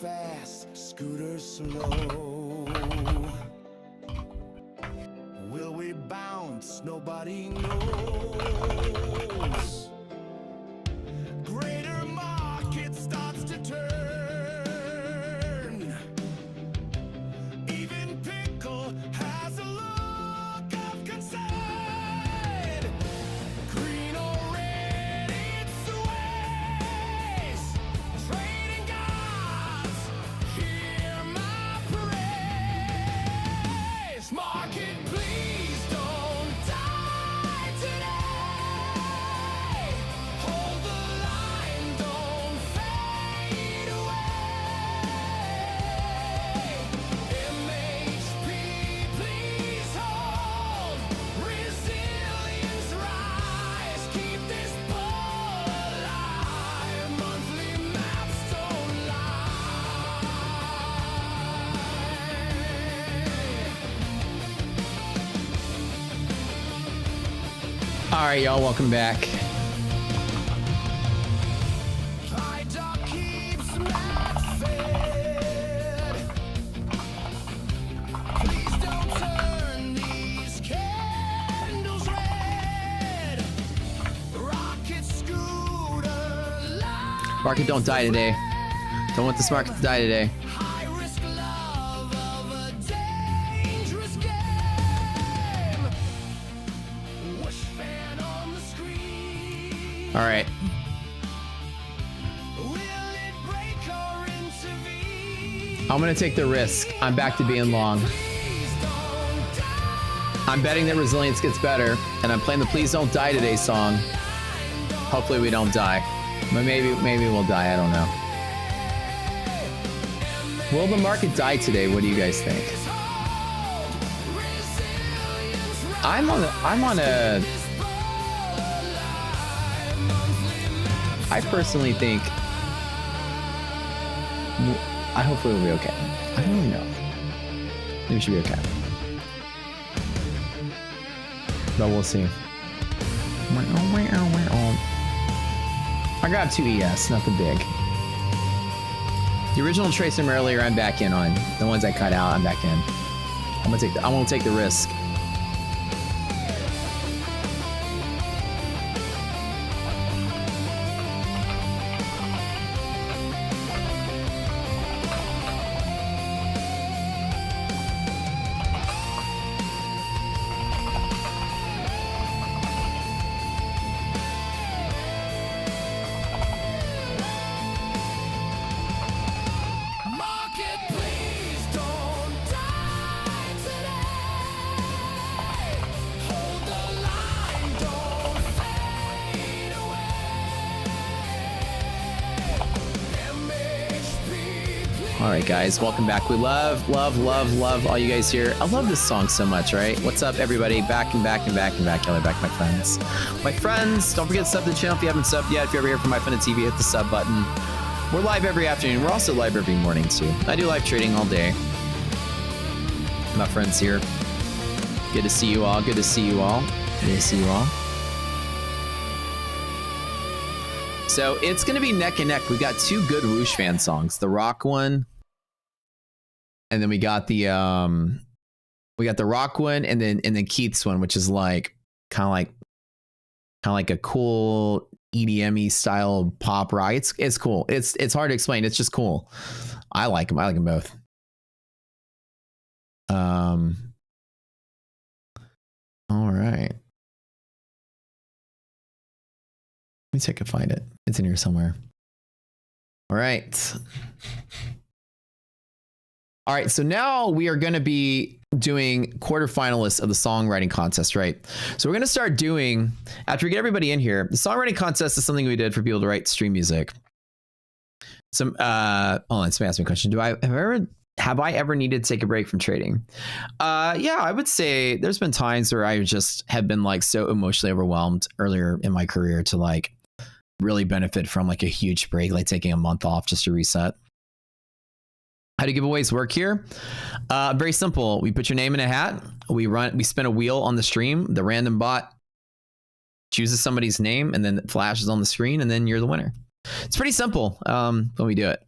fast, scooters slow. Will we bounce? Nobody knows. Greater market starts to turn. Even Pickle has a look of concern. Green or red, it's the ways. Trading gods, hear my praise. Market, please don't die today. Hold the line, don't fade away. MHP, please hold. Resilience rise, keep this bull alive. Monthly maps don't lie. All right, y'all, welcome back. Dry dock keeps Matt fed. Please don't turn these candles red. Rocket scooter light. Market, don't die today. Don't want this market to die today. High risk love of a dangerous game. Whoosh fan on the screen. All right. Will it break or intervene? I'm going to take the risk. I'm back to being long. Please don't die. I'm betting that resilience gets better, and I'm playing the Please Don't Die Today song. Hopefully we don't die. But maybe we'll die. I don't know. Will the market die today? What do you guys think? I'm on a I personally think I hopefully will be okay. I don't really know. Maybe we should be okay. But we'll see. I got 2 ES, nothing big. The original trace from earlier, I'm back in on. The ones I cut out, I'm back in. I won't take the risk. Market, please don't die today. Hold the line, don't fade away. MHP, please. All right, guys, welcome back. We love all you guys here. I love this song so much, right? What's up, everybody? Back. Y'all are back, my friends. My friends, don't forget to sub to the channel if you haven't subbed yet. If you're ever here from My Fun TV, hit the sub button. We're live every afternoon. We're also live every morning, too. I do live trading all day. My friends here. Good to see you all. Good to see you all. Good to see you all. So it's going to be neck and neck. We got 2 good Whoosh fan songs. The rock one. And then we got the rock one and then Keith's one, which is like kind of like a cool EDM-y style pop rock. It's cool. It's hard to explain. It's just cool. I like them. I like them both. All right. Let me see if I can find it. It's in here somewhere. All right. All right, so now we are going to be doing quarterfinalists of the songwriting contest, right? So we're going to start doing, after we get everybody in here, the songwriting contest is something we did for people to write stream music. Hold on, somebody asked me a question. Have I ever needed to take a break from trading? Yeah, I would say there's been times where I just have been like so emotionally overwhelmed earlier in my career to like really benefit from like a huge break, like taking a month off just to reset. How do giveaways work here? Very simple. We put your name in a hat. We spin a wheel on the stream. The random bot chooses somebody's name and then it flashes on the screen and then you're the winner. It's pretty simple when we do it.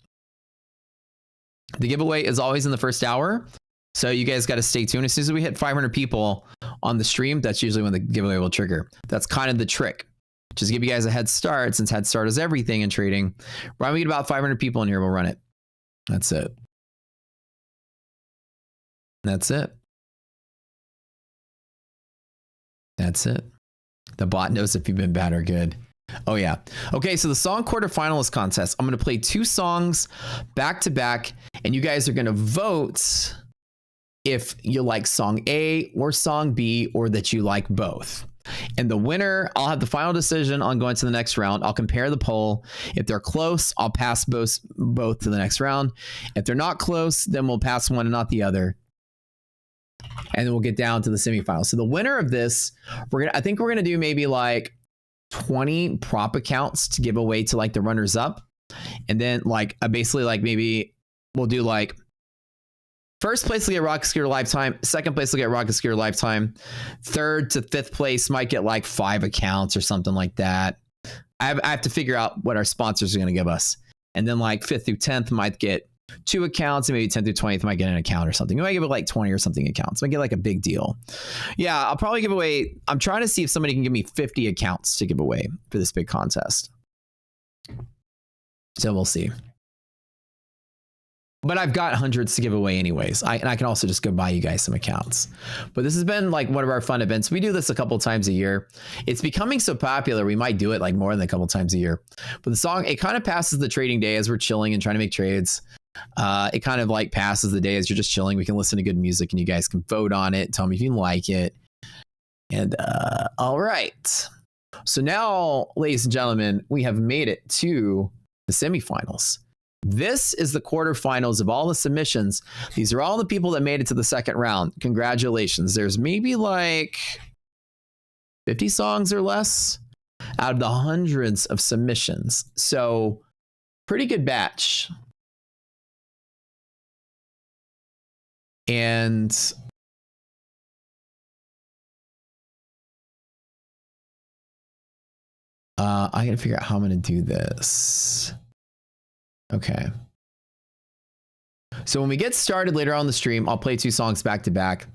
The giveaway is always in the first hour, so you guys got to stay tuned. As soon as we hit 500 people on the stream, that's usually when the giveaway will trigger. That's kind of the trick. Just give you guys a head start, since head start is everything in trading. Right when we get about 500 people in here, we'll run it. That's it. That's it. That's it. The bot knows if you've been bad or good. Oh yeah. Okay, so the song quarterfinalist contest. I'm going to play 2 songs back to back, and you guys are going to vote if you like song A or song B, or that you like both. And the winner, I'll have the final decision on going to the next round. I'll compare the poll. If they're close, I'll pass both to the next round. If they're not close, then we'll pass one and not the other. And then we'll get down to the semifinals. So the winner of this, I think we're gonna do maybe like 20 prop accounts to give away to like the runners up. And then like basically like maybe we'll do like first place will get Rocket Scooter Lifetime, second place will get Rocket Scooter Lifetime, third to fifth place might get like 5 accounts or something like that. I have to figure out what our sponsors are going to give us. And then like 5th through 10th might get 2 accounts, and maybe 10th through 20th might get an account or something. We might give it like 20 or something accounts. Might get like a big deal. Yeah, I'll probably give away, I'm trying to see if somebody can give me 50 accounts to give away for this big contest. So we'll see. But I've got hundreds to give away anyways. And I can also just go buy you guys some accounts. But this has been like one of our fun events. We do this a couple times a year. It's becoming so popular, we might do it like more than a couple times a year. But the song, it kind of passes the trading day as we're chilling and trying to make trades. It kind of like passes the day as you're just chilling. We can listen to good music and you guys can vote on it. Tell me if you like it. And all right. So now, ladies and gentlemen, we have made it to the semifinals. This is the quarterfinals of all the submissions. These are all the people that made it to the second round. Congratulations. There's maybe like 50 songs or less out of the hundreds of submissions. So pretty good batch. And I gotta figure out how I'm gonna do this. Okay. So when we get started later on the stream, I'll play 2 songs back to back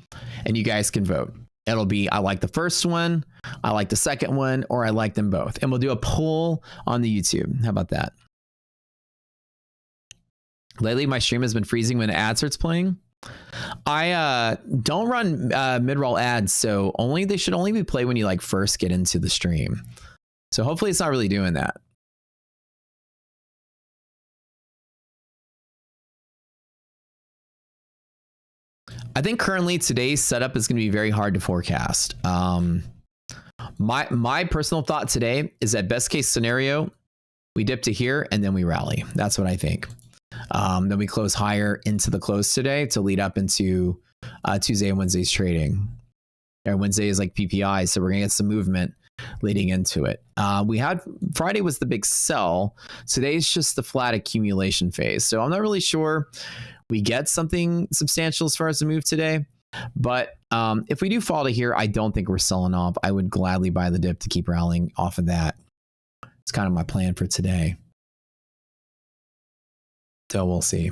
and you guys can vote. It'll be, I like the first one, I like the second one, or I like them both. And we'll do a poll on the YouTube. How about that? Lately, my stream has been freezing when an ad starts playing. I don't run mid-roll ads, so they should only be played when you like first get into the stream. So hopefully it's not really doing that. I think currently today's setup is going to be very hard to forecast. My personal thought today is that best case scenario, we dip to here and then we rally. That's what I think. Then we close higher into the close today to lead up into Tuesday and Wednesday's trading. Wednesday is like PPI, so we're gonna get some movement leading into it. We had Friday was the big sell. Today's just the flat accumulation phase. So I'm not really sure we get something substantial as far as the move today. But if we do fall to here, I don't think we're selling off. I would gladly buy the dip to keep rallying off of that. It's kind of my plan for today. So we'll see.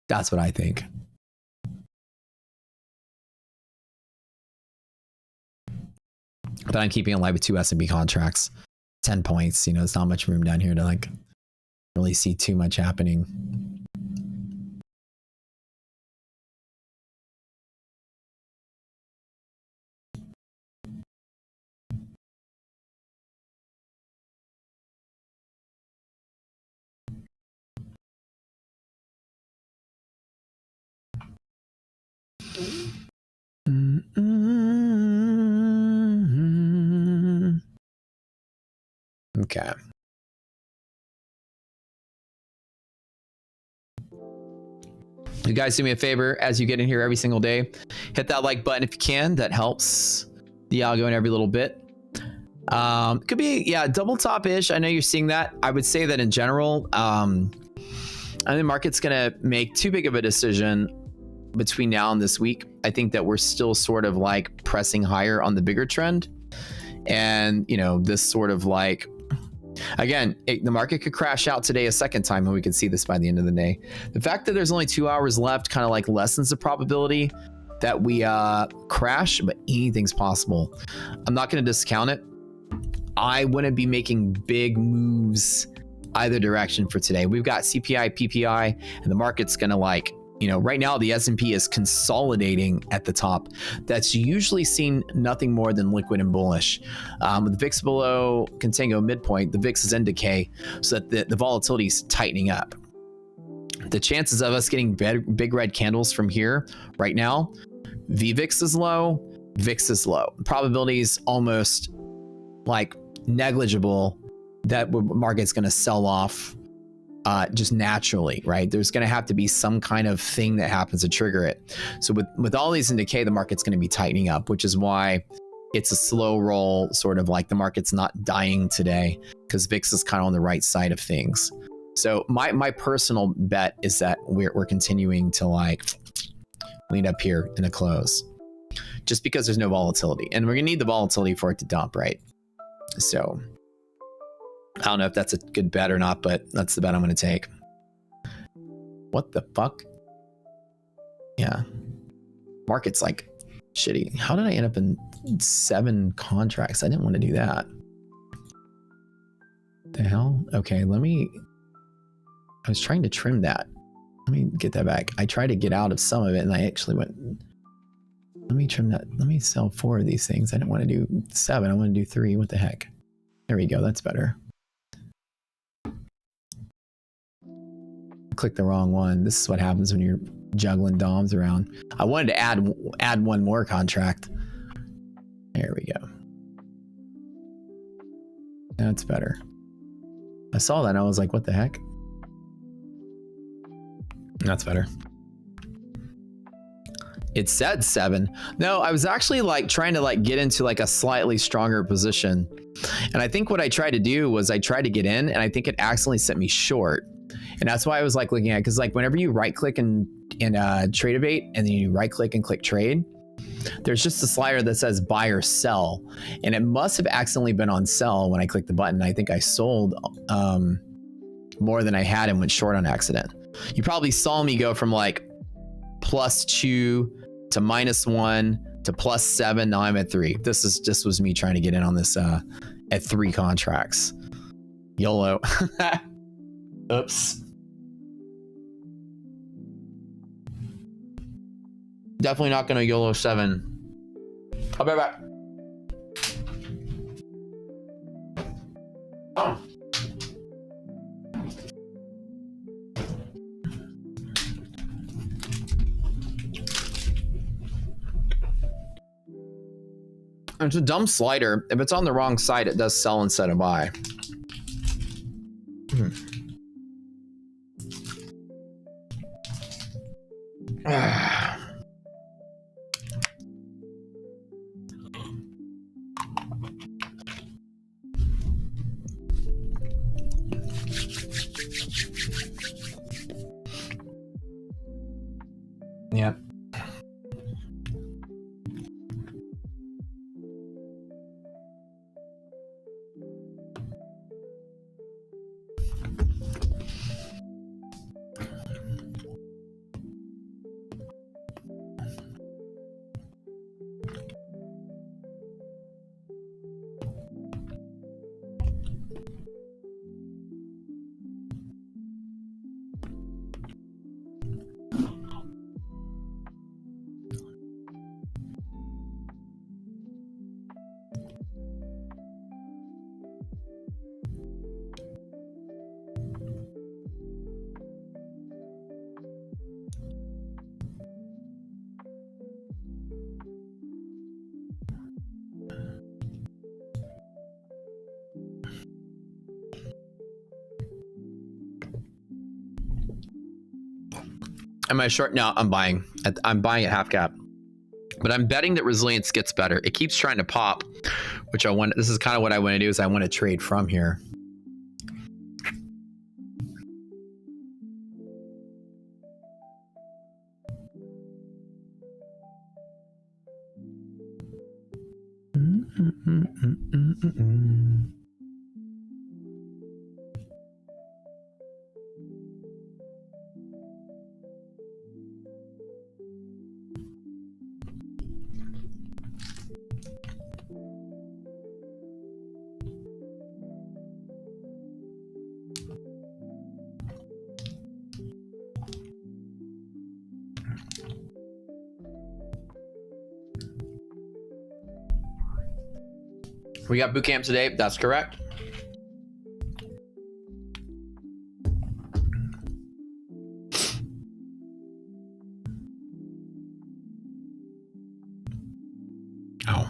That's what I think. But I'm keeping it live with 2 S&P contracts. 10 points. You know, there's not much room down here to like really see too much happening. Okay. You guys do me a favor as you get in here every single day. Hit that like button if you can. That helps the algo in every little bit. Could be, yeah, double top-ish. I know you're seeing that. I would say that in general, I think the market's going to make too big of a decision between now and this week. I think that we're still sort of like pressing higher on the bigger trend. And, you know, this sort of like Again, the market could crash out today a second time, and we could see this by the end of the day. The fact that there's only 2 hours left kind of like lessens the probability that we crash, but anything's possible. I'm not going to discount it. I wouldn't be making big moves either direction for today. We've got CPI, PPI, and the market's going to like, you know, right now the S&P is consolidating at the top. That's usually seen nothing more than liquid and bullish. With the VIX below contango midpoint, the VIX is in decay, so that the volatility is tightening up. The chances of us getting big red candles from here right now, VVIX is low, VIX is low. Probability is almost like negligible that the market's going to sell off just naturally, right? There's going to have to be some kind of thing that happens to trigger it. So with all these in decay, the market's going to be tightening up, which is why it's a slow roll, sort of like the market's not dying today, because VIX is kind of on the right side of things. So my personal bet is that we're continuing to like lean up here in a close, just because there's no volatility, and we're gonna need the volatility for it to dump, right? So I don't know if that's a good bet or not, but that's the bet I'm going to take. What the fuck? Yeah. Market's like shitty. How did I end up in 7 contracts? I didn't want to do that. The hell? Okay, I was trying to trim that. Let me get that back. I tried to get out of some of it, and I actually went, let me trim that. Let me sell 4 of these things. I didn't want to do 7. I want to do 3. What the heck? There we go. That's better. Click the wrong one. This is what happens when you're juggling DOMs around. I wanted to add 1 more contract. There we go. That's better. I saw that and I was like, what the heck? That's better. It said 7. No, I was actually like trying to like get into like a slightly stronger position. And I think what I tried to do was I tried to get in, and I think it accidentally set me short. And that's why I was like looking at it, because like whenever you right click and trade evade, and then you right click and click trade, there's just a slider that says buy or sell, and it must have accidentally been on sell when I clicked the button. I think I sold more than I had and went short on accident. You probably saw me go from like +2 to -1 to +7. Now I'm at 3. This was me trying to get in on this at 3 contracts. YOLO. Oops. Definitely not going to YOLO 7. I'll be right back. Oh. It's a dumb slider. If it's on the wrong side, it does sell instead of buy. Yep. Am I short? No, I'm buying. I'm buying at half cap. But I'm betting that resilience gets better. It keeps trying to pop, which I want. This is kind of what I want to do, is I want to trade from here. We got boot camp today. That's correct. Oh.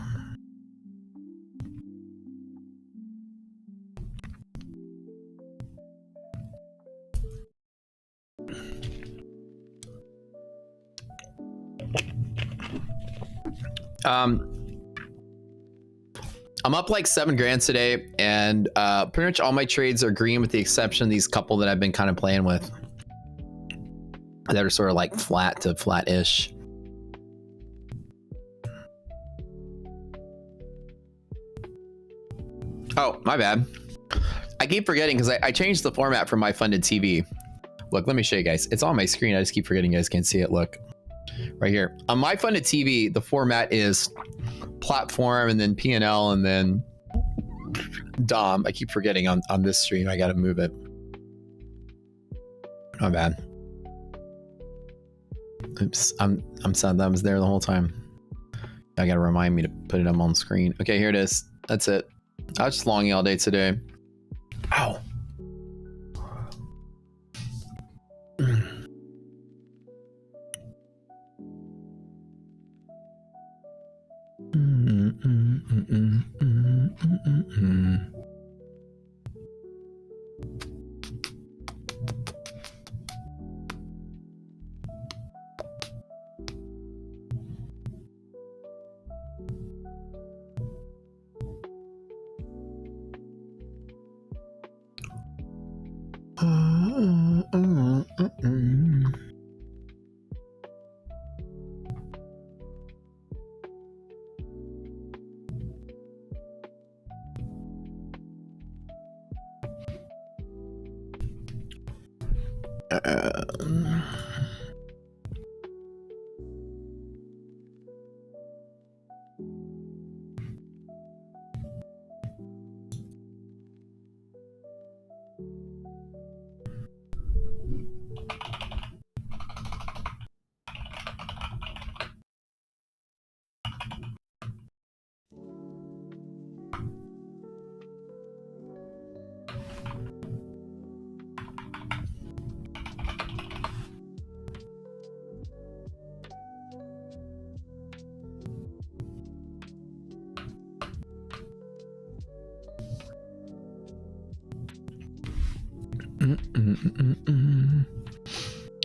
I'm up like 7 grand today, and pretty much all my trades are green with the exception of these couple that I've been kind of playing with that are sort of like flat to flat-ish. Oh, my bad. I keep forgetting because I changed the format for my funded TV. Look, let me show you guys. It's on my screen. I just keep forgetting you guys can't see it. Look right here on my funded TV. The format is platform and then P&L and then DOM. I keep forgetting on this stream. I got to move it. My bad. Oops. I'm sad that was there the whole time. I got to remind me to put it up on screen. Okay, here it is. That's it. I was just longing all day today. Ow.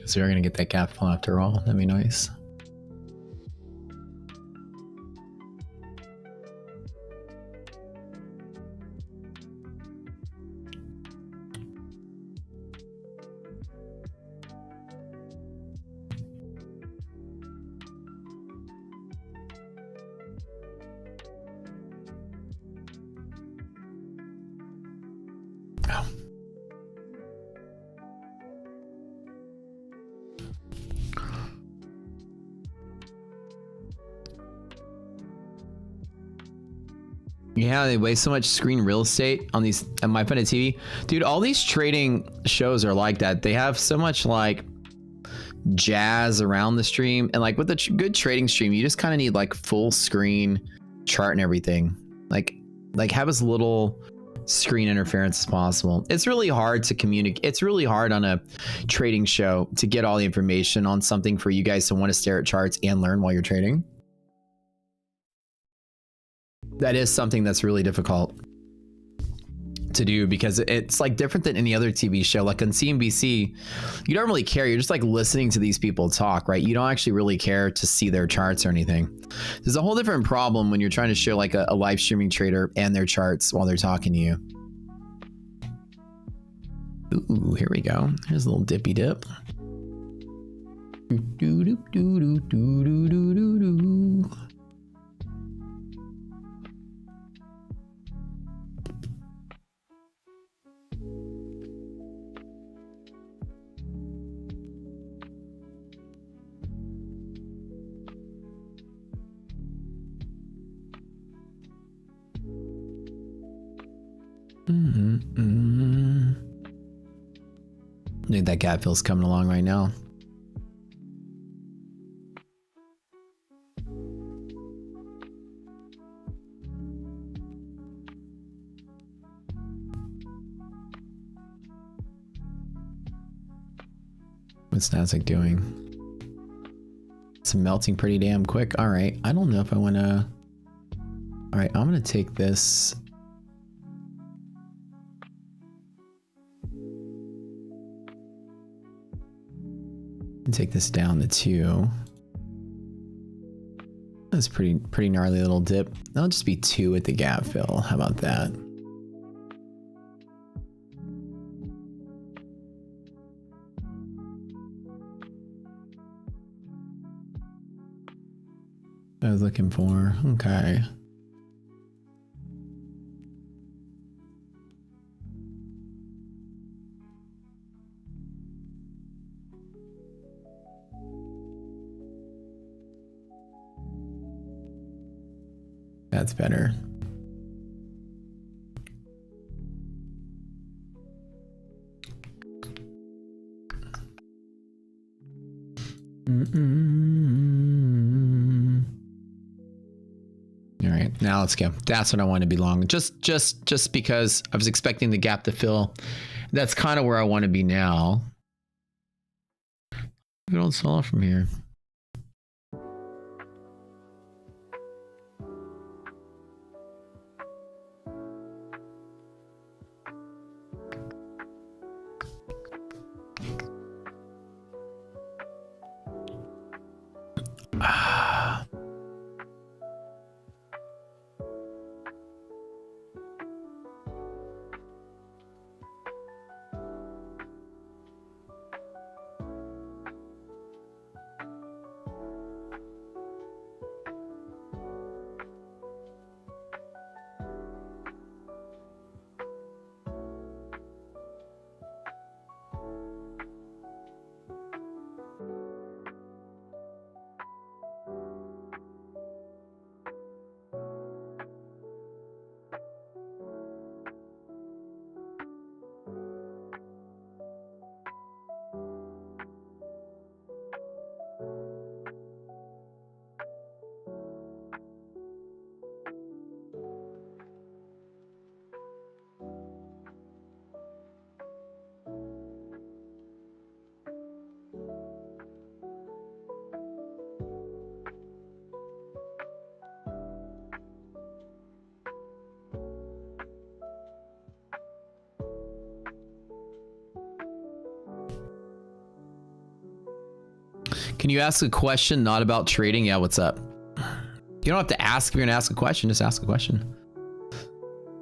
So you're gonna get that capital after all. That'd be nice. Yeah, they waste so much screen real estate on these on my funded TV. Dude, all these trading shows are like that. They have so much like jazz around the stream, and like with a good trading stream, you just kind of need like full screen chart and everything. Like have as little screen interference as possible. It's really hard to communicate. It's really hard on a trading show to get all the information on something for you guys to want to stare at charts and learn while you're trading. That is something that's really difficult to do because it's like different than any other TV show. Like on CNBC, you don't really care. You're just like listening to these people talk, right? You don't actually really care to see their charts or anything. There's a whole different problem when you're trying to show like a live streaming trader and their charts while they're talking to you. Ooh, here we go. Here's a little dippy dip. I think that cat feels coming along right now. What's Nasdaq doing? It's melting pretty damn quick. All right. I don't know if I want to. All right. I'm going to take this. And take this down to 2. That's pretty gnarly little dip. That'll just be 2 at the gap fill. How about that? I was looking for. Okay. That's better. All right, now let's go. That's what I want to be long. Just because I was expecting the gap to fill. That's kind of where I want to be now. We don't sell off from here. Can you ask a question not about trading? Yeah, what's up? You don't have to ask if you're gonna ask a question, just ask a question.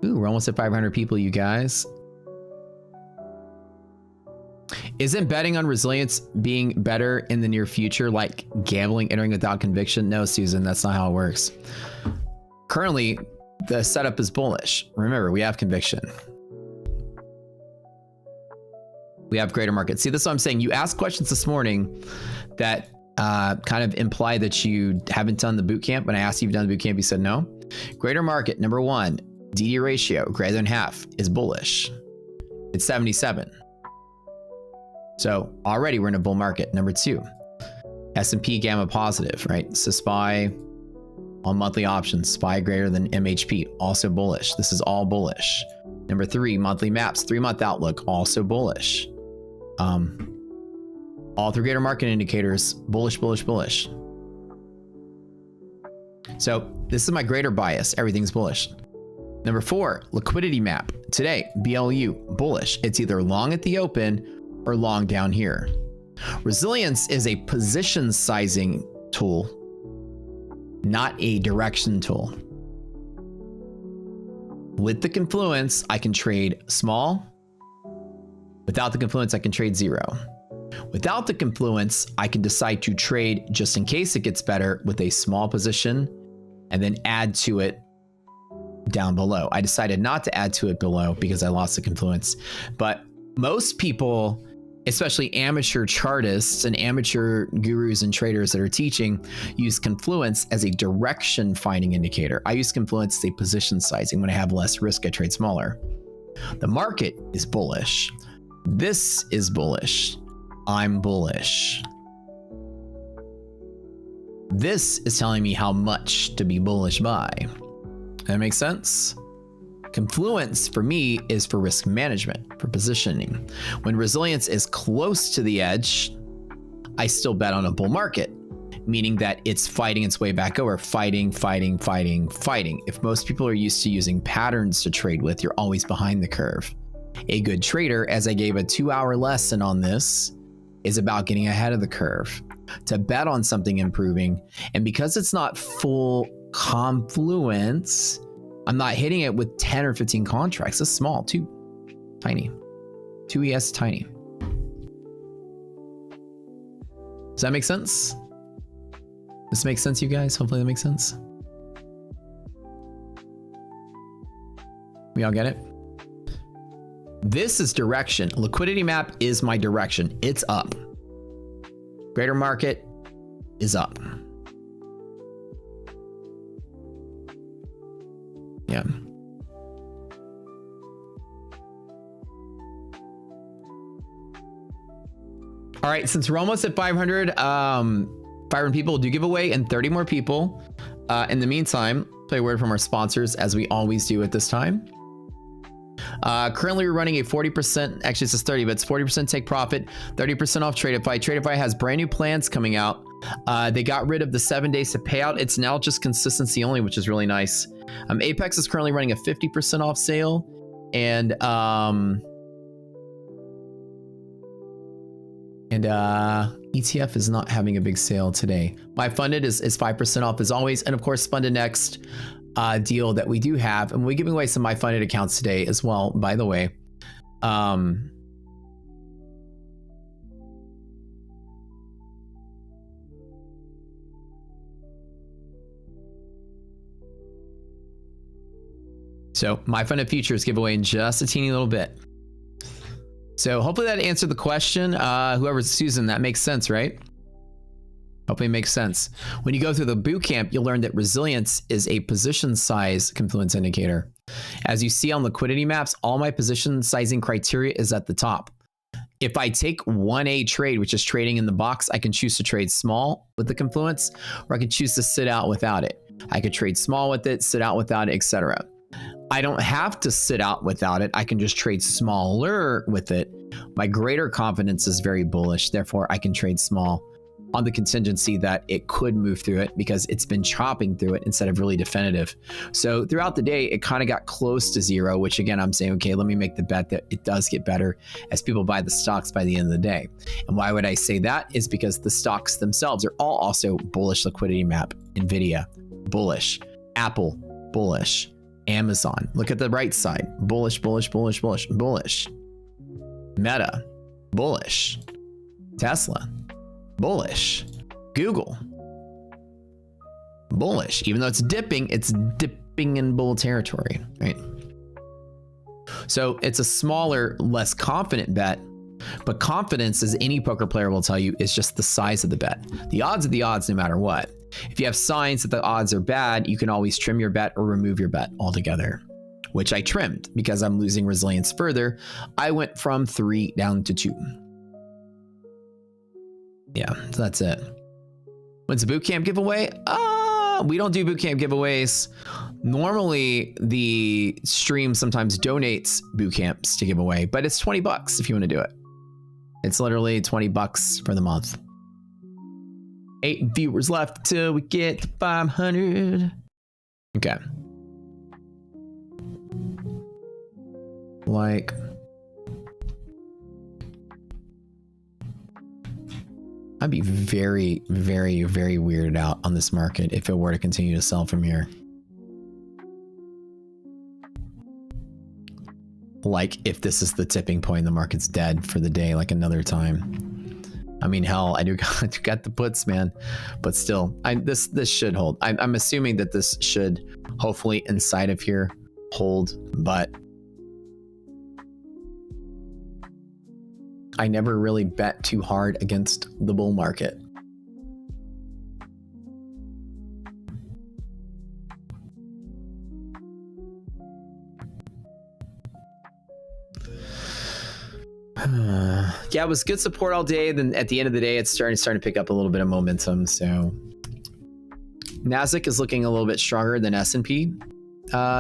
Ooh, we're almost at 500 people, you guys. Isn't betting on resilience being better in the near future like gambling, entering without conviction? No, Susan, that's not how it works. Currently, the setup is bullish. Remember, we have conviction. We have greater market. See, this is what I'm saying. You asked questions this morning that kind of imply that you haven't done the boot camp. When I asked you if you've done the boot camp, you said no. Greater market, number 1, DD ratio greater than half is bullish. It's 77. So already we're in a bull market. Number 2, S&P gamma positive, right? So SPY on monthly options, SPY greater than MHP, also bullish. This is all bullish. Number 3, monthly maps, 3-month outlook, also bullish. All 3 greater market indicators, bullish, bullish, bullish. So this is my greater bias. Everything's bullish. Number 4, liquidity map. Today, BLU, bullish. It's either long at the open or long down here. Resilience is a position sizing tool, not a direction tool. With the confluence, I can trade small. Without the confluence, I can trade 0. Without the confluence, I can decide to trade just in case it gets better with a small position and then add to it down below. I decided not to add to it below because I lost the confluence. But most people, especially amateur chartists and amateur gurus and traders that are teaching, use confluence as a direction finding indicator. I use confluence as a position sizing. When I have less risk, I trade smaller. The market is bullish. This is bullish. I'm bullish. This is telling me how much to be bullish by. That makes sense? Confluence for me is for risk management, for positioning. When resilience is close to the edge, I still bet on a bull market, meaning that it's fighting its way back over, fighting. If most people are used to using patterns to trade with, you're always behind the curve. A good trader, as I gave a 2-hour lesson on this, is about getting ahead of the curve to bet on something improving. And because it's not full confluence, I'm not hitting it with 10 or 15 contracts. It's small, too tiny. 2 ES tiny. Does that make sense? This makes sense, you guys? Hopefully that makes sense. We all get it? This is direction. Liquidity map is my direction. It's up. Greater market is up. Yeah. All right, since we're almost at 500 people, do giveaway and 30 more people. In the meantime, play a word from our sponsors, as we always do at this time. Currently, we're running a 40%, actually it says 30, but it's 40% take profit, 30% off Tradeify. Tradeify has brand new plans coming out. They got rid of the 7 days to payout. It's now just consistency only, which is really nice. Apex is currently running a 50% off sale, and ETF is not having a big sale today. My funded is 5% off as always, and of course Funded Next deal that we do have, and we're giving away some My Funded accounts today as well, by the way. So My Funded Futures giveaway in just a teeny little bit. So hopefully that answered the question. Whoever's Susan, that makes sense, right? Hopefully it makes sense. When you go through the boot camp, you'll learn that resilience is a position size confluence indicator. As you see on liquidity maps, all my position sizing criteria is at the top. If I take 1A trade, which is trading in the box, I can choose to trade small with the confluence, or I can choose to sit out without it. I could trade small with it, sit out without it, etc. I don't have to sit out without it. I can just trade smaller with it. My greater confidence is very bullish. Therefore, I can trade small on the contingency that it could move through it because it's been chopping through it instead of really definitive. So throughout the day, it kind of got close to zero, which again, I'm saying, okay, let me make the bet that it does get better as people buy the stocks by the end of the day. And why would I say that? Is because the stocks themselves are all also bullish liquidity map. Nvidia, bullish. Apple, bullish. Amazon, look at the right side. Bullish, bullish, bullish, bullish, bullish. Meta, bullish. Tesla, bullish. Google, bullish. Even though it's dipping in bull territory, right? So it's a smaller, less confident bet, but confidence, as any poker player will tell you, is just the size of the bet. The odds are the odds no matter what. If you have signs that the odds are bad, you can always trim your bet or remove your bet altogether, which I trimmed because I'm losing resilience further. I went from 3 down to 2. Yeah, so that's it. When's the bootcamp giveaway? We don't do bootcamp giveaways. Normally, the stream sometimes donates bootcamps to give away, but it's $20 if you want to do it. It's literally $20 for the month. 8 viewers left till we get to 500. Okay. Like, I'd be very, very, very weirded out on this market if it were to continue to sell from here. Like, if this is the tipping point, the market's dead for the day, like another time. I mean, hell, I do got the puts, man, but still, this should hold. I'm assuming that this should hopefully inside of here hold, but I never really bet too hard against the bull market. Yeah, it was good support all day. Then at the end of the day, it's starting to pick up a little bit of momentum. So Nasdaq is looking a little bit stronger than S&P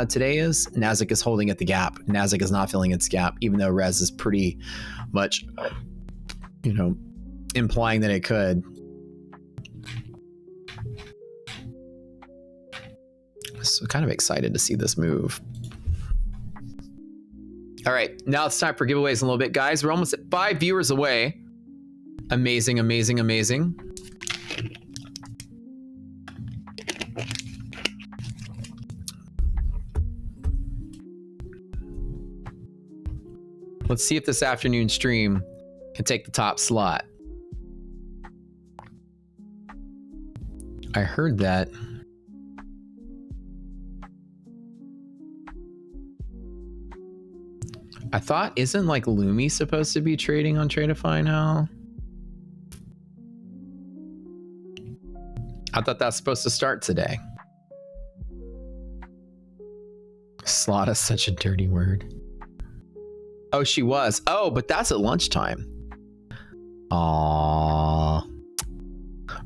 today is. Nasdaq is holding at the gap. Nasdaq is not filling its gap, even though Res is pretty much, implying that it could. So kind of excited to see this move. All right, now it's time for giveaways in a little bit, guys. We're almost at 5 viewers away. Amazing, amazing, amazing. Let's see if this afternoon stream can take the top slot. I heard that. I thought, isn't like Lumi supposed to be trading on Tradeify now? I thought that's supposed to start today. Slot is such a dirty word. Oh, she was. Oh, but that's at lunchtime. Aww.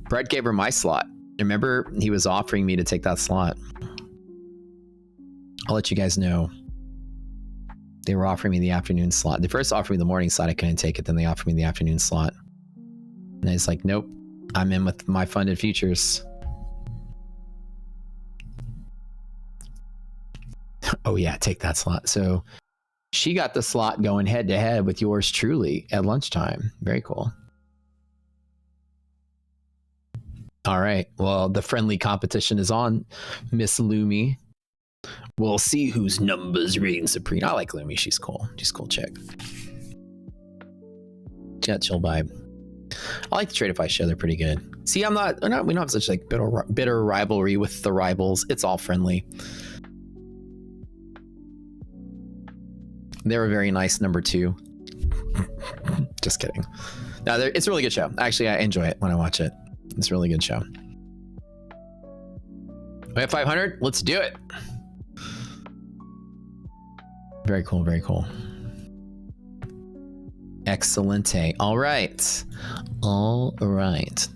Brett gave her my slot. Remember, he was offering me to take that slot. I'll let you guys know. They were offering me the afternoon slot. They first offered me the morning slot. I couldn't take it. Then they offered me the afternoon slot. And I was like, nope, I'm in with my funded futures. Oh yeah, take that slot. So she got the slot going head to head with yours truly at lunchtime. Very cool. All right. Well, the friendly competition is on, Miss Lumi. We'll see whose numbers reign supreme. I like Lumi. She's cool. She's a cool chick. Yeah, chill vibe. I like the Tradeify show. They're pretty good. See, we don't have such like bitter rivalry with the rivals. It's all friendly. They're a very nice number 2. Just kidding. No, it's a really good show. Actually, I enjoy it when I watch it. It's a really good show. We have 500. Let's do it. Very cool. Very cool. Excellente. All right. All right.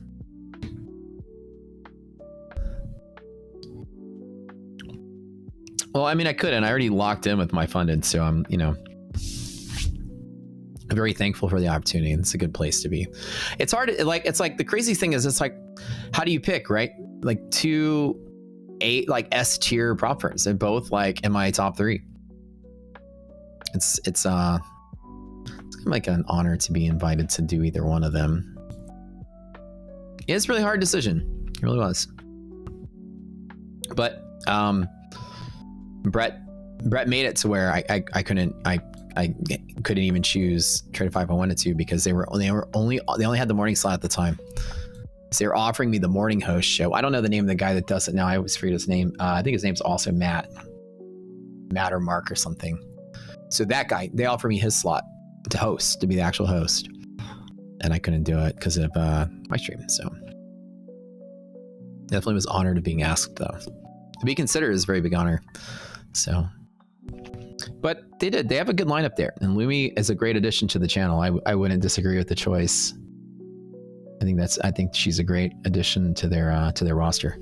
Well, I mean, I couldn't. I already locked in with my funded, so I'm, very thankful for the opportunity. It's a good place to be. It's hard. It's like the crazy thing is, it's like, how do you pick, right? Like 2 S tier prop firms. They're both like in my top 3. It's kind of like an honor to be invited to do either one of them. It's a really hard decision. It really was. But Brett made it to where I couldn't even choose Tradeify if I wanted to, because they only had the morning slot at the time. So they were offering me the morning host show. I don't know the name of the guy that does it now. I always forget his name. I think his name's also Matt or Mark or something. So that guy, they offered me his slot to host, to be the actual host, and I couldn't do it because of my stream. So definitely was honored of being asked, though. To be considered is a very big honor. So, but they have a good lineup there, and Lumi is a great addition to the channel. I wouldn't disagree with the choice. I think she's a great addition to their roster.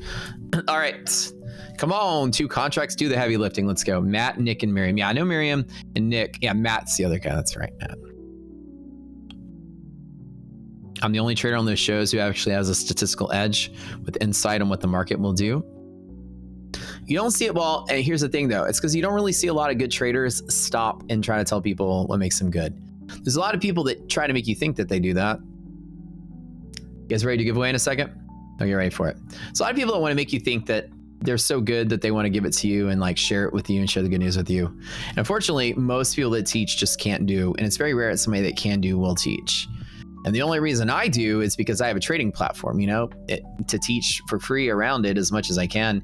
All right, come on, 2 contracts, do the heavy lifting. Let's go. Matt, Nick, and Miriam. Yeah, I know Miriam and Nick. Yeah, Matt's the other guy. That's right, Matt. I'm the only trader on those shows who actually has a statistical edge with insight on what the market will do. You don't see it. Well, and here's the thing, though. It's because you don't really see a lot of good traders stop and try to tell people what makes them good. There's a lot of people that try to make you think that they do that. You guys ready to give away in a second? Oh, you're ready for it. So a lot of people that want to make you think that they're so good that they want to give it to you and like share it with you and share the good news with you. And unfortunately, most people that teach just can't do, and it's very rare that somebody that can do will teach. And the only reason I do is because I have a trading platform, to teach for free around it as much as I can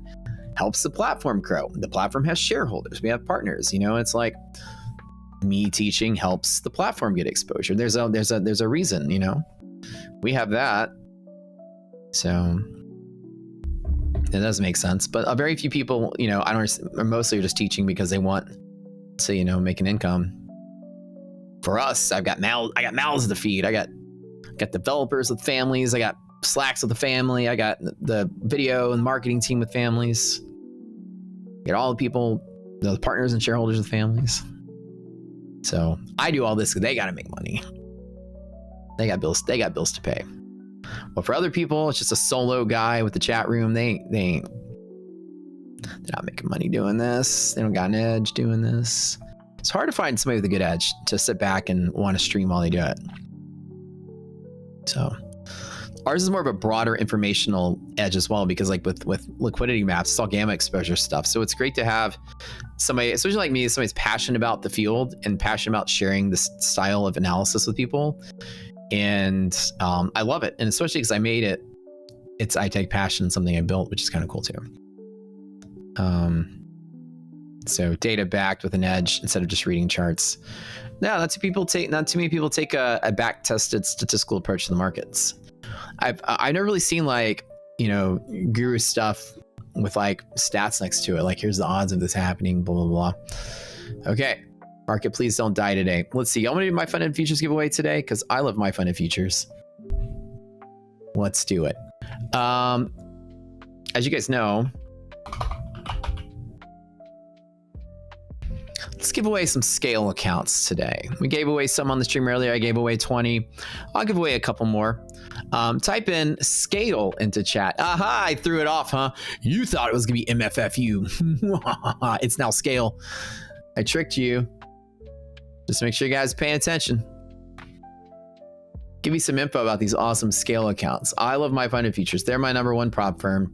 helps the platform grow. The platform has shareholders. We have partners, it's like me teaching helps the platform get exposure. There's a reason, we have that. So it does make sense, but very few people, are mostly just teaching because they want to, make an income. For us, I got mouths to feed. I got developers with families. I got Slacks with the family. I got the video and marketing team with families. I got all the people, the partners and shareholders with families. So I do all this because they got to make money. They got bills to pay. But for other people, it's just a solo guy with the chat room. They're not making money doing this. They don't got an edge doing this. It's hard to find somebody with a good edge to sit back and want to stream while they do it. So ours is more of a broader informational edge as well, because like with liquidity maps, it's all gamma exposure stuff. So it's great to have somebody, especially like me, somebody's passionate about the field and passionate about sharing this style of analysis with people. And I love it. And especially because I made it, I take passion in something I built, which is kind of cool too. So data backed with an edge instead of just reading charts. No, not too many people take a back tested statistical approach to the markets. I've never really seen like, you know, guru stuff with like stats next to it. Like, here's the odds of this happening, blah, blah, blah. Okay. Market, please don't die today. Let's see. I'm going to do my fun and futures giveaway today because I love my fun and futures. Let's do it. As you guys know, let's give away some scale accounts today. We gave away some on the stream earlier. I gave away 20. I'll give away a couple more. Type in scale into chat. Aha, I threw it off, huh? You thought it was going to be MFFU. It's now scale. I tricked you. Just make sure you guys pay attention. Give me some info about these awesome scale accounts. I love my fund and futures. They're my #1 prop firm.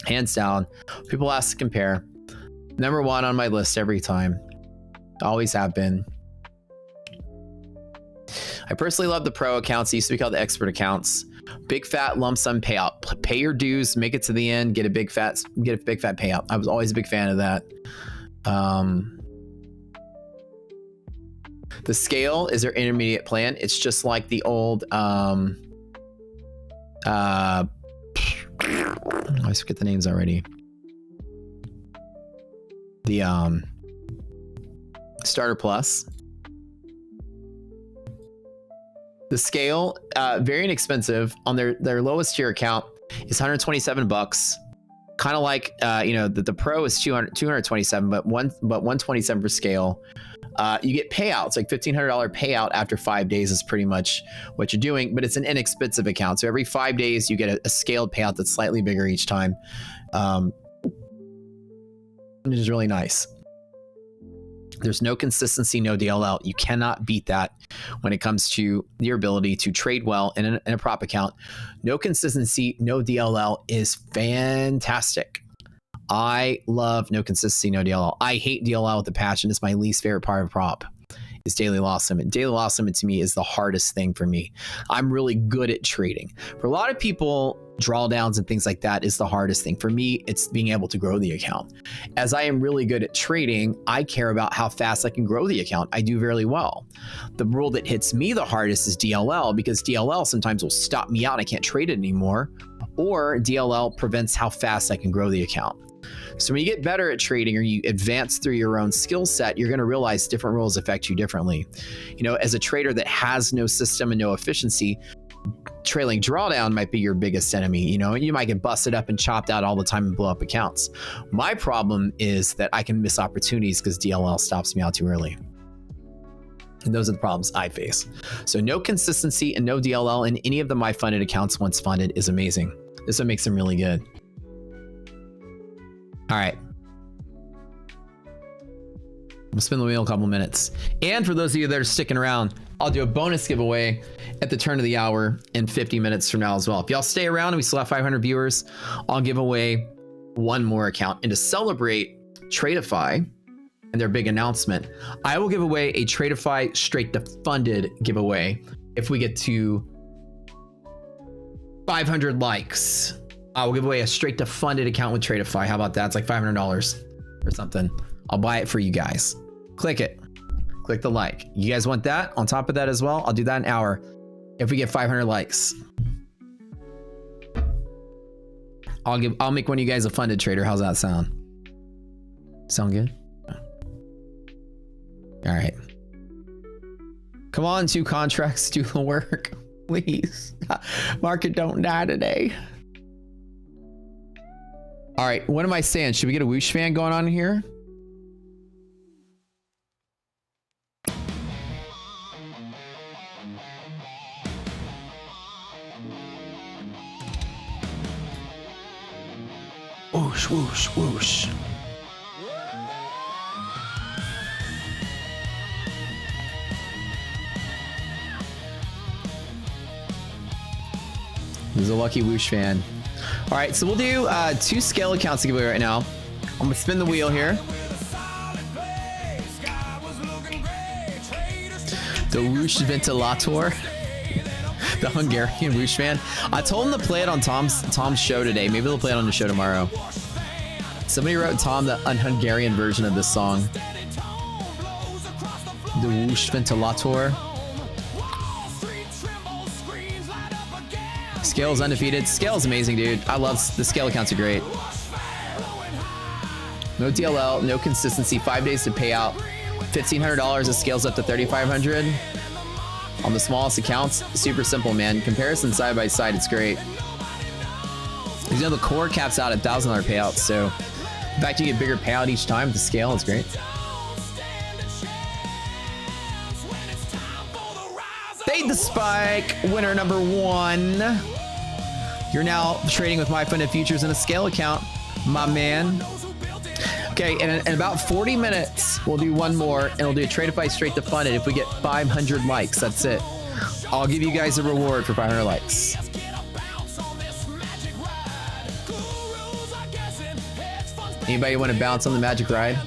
Hands down. People ask to compare. #1 on my list every time. Always have been. I personally love the pro accounts. They used to be called the expert accounts. Big fat lump sum payout. Pay your dues, make it to the end, get a big fat payout. I was always a big fan of that. The scale is their intermediate plan. It's just like the old I forget the names already. The Starter Plus. The scale, very inexpensive. On their lowest tier account is $127. Kind of like you know, the pro is 227, but 127 for scale. You get payouts, like $1,500 payout after 5 days is pretty much what you're doing, but it's an inexpensive account. So every 5 days you get a scaled payout that's slightly bigger each time, which is really nice. There's no consistency, no DLL. You cannot beat that when it comes to your ability to trade well in a prop account. No consistency, no DLL is fantastic. I love no consistency, no DLL. I hate DLL with a passion. It's my least favorite part of prop. Is daily loss limit. Daily loss limit to me is the hardest thing for me. I'm really good at trading. For a lot of people, drawdowns and things like that is the hardest thing. For me, it's being able to grow the account. As I am really good at trading, I care about how fast I can grow the account. I do very well. The rule that hits me the hardest is DLL, because DLL sometimes will stop me out. I can't trade it anymore. Or DLL prevents how fast I can grow the account. So when you get better at trading or you advance through your own skill set, you're going to realize different rules affect you differently. You know, as a trader that has no system and no efficiency, trailing drawdown might be your biggest enemy. You know, you might get busted up and chopped out all the time and blow up accounts. My problem is that I can miss opportunities because DLL stops me out too early. And those are the problems I face. So no consistency and no DLL in any of the my funded accounts once funded is amazing. This is what makes them really good. All right. We'll spin the wheel a couple minutes. And for those of you that are sticking around, I'll do a bonus giveaway at the turn of the hour in 50 minutes from now as well. If y'all stay around and we still have 500 viewers, I'll give away one more account. And to celebrate Tradeify and their big announcement, I will give away a Tradeify straight to funded giveaway if we get to 500 likes. I will give away a straight to funded account with Tradeify. How about that? It's like $500 or something. I'll buy it for you guys. Click it. Click the like. You guys want that? On top of that as well, I'll do that in an hour if we get 500 likes. I'll make one of you guys a funded trader. How's that sound? Sound good? All right. Come on, 2 contracts, do the work, please. Market don't die today. All right, what am I saying? Should we get a whoosh fan going on here? Whoosh, whoosh, whoosh. This is a lucky whoosh fan. All right, so we'll do 2 scale accounts to give away right now. I'm gonna spin the wheel here. The whoosh ventilator. The Hungarian whoosh fan. I told him to play it on Tom's show today. Maybe they'll play it on the show tomorrow. Somebody wrote Tom the Hungarian version of this song. The whoosh ventilator. Scale's undefeated. Scale's amazing, dude. I love the scale accounts are great. No DLL, no consistency. 5 days to pay out. $1,500. It scales up to $3,500 on the smallest accounts. Super simple, man. Comparison side by side, it's great. You know the core caps out at $1,000 payouts, so in fact you get bigger payout each time with the scale. It's great. Fade the spike, winner number 1. You're now trading with My Funded Futures in a scale account, my man. Okay, and in about 40 minutes, we'll do one more, and we'll do a Tradeify straight to funded. If we get 500 likes, that's it. I'll give you guys a reward for 500 likes. Anybody want to bounce on the magic ride?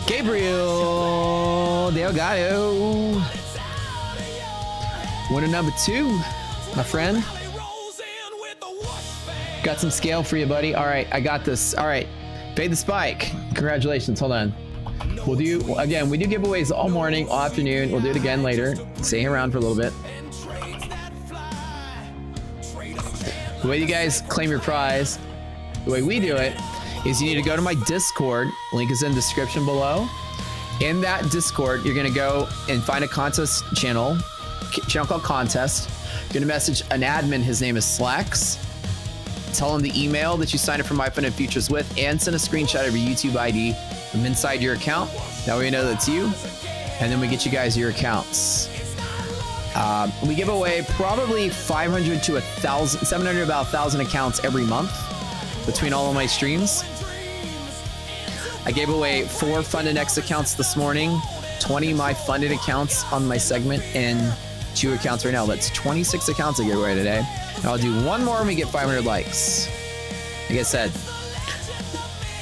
Gabriel Delgado. Winner number 2, my friend. Got some scale for you, buddy. All right, I got this. All right, fade the spike. Congratulations. Hold on. We'll do, again, we do giveaways all morning, all afternoon. We'll do it again later. Stay around for a little bit. The way you guys claim your prize, the way we do it, is you need to go to my Discord. Link is in the description below. In that Discord, you're gonna go and find a contest channel called Contest. You're gonna message an admin, his name is Slacks. Tell him the email that you signed up for My Funded Futures with, and send a screenshot of your YouTube ID from inside your account. That way we know that's you, and then we get you guys your accounts. We give away probably 500 to 1,000, 700, about 1,000 accounts every month between all of my streams. I gave away 4 Funded X accounts this morning, 20 My Funded accounts on my segment, and 2 accounts right now. That's 26 accounts I gave away today. And I'll do one more when we get 500 likes. Like I said,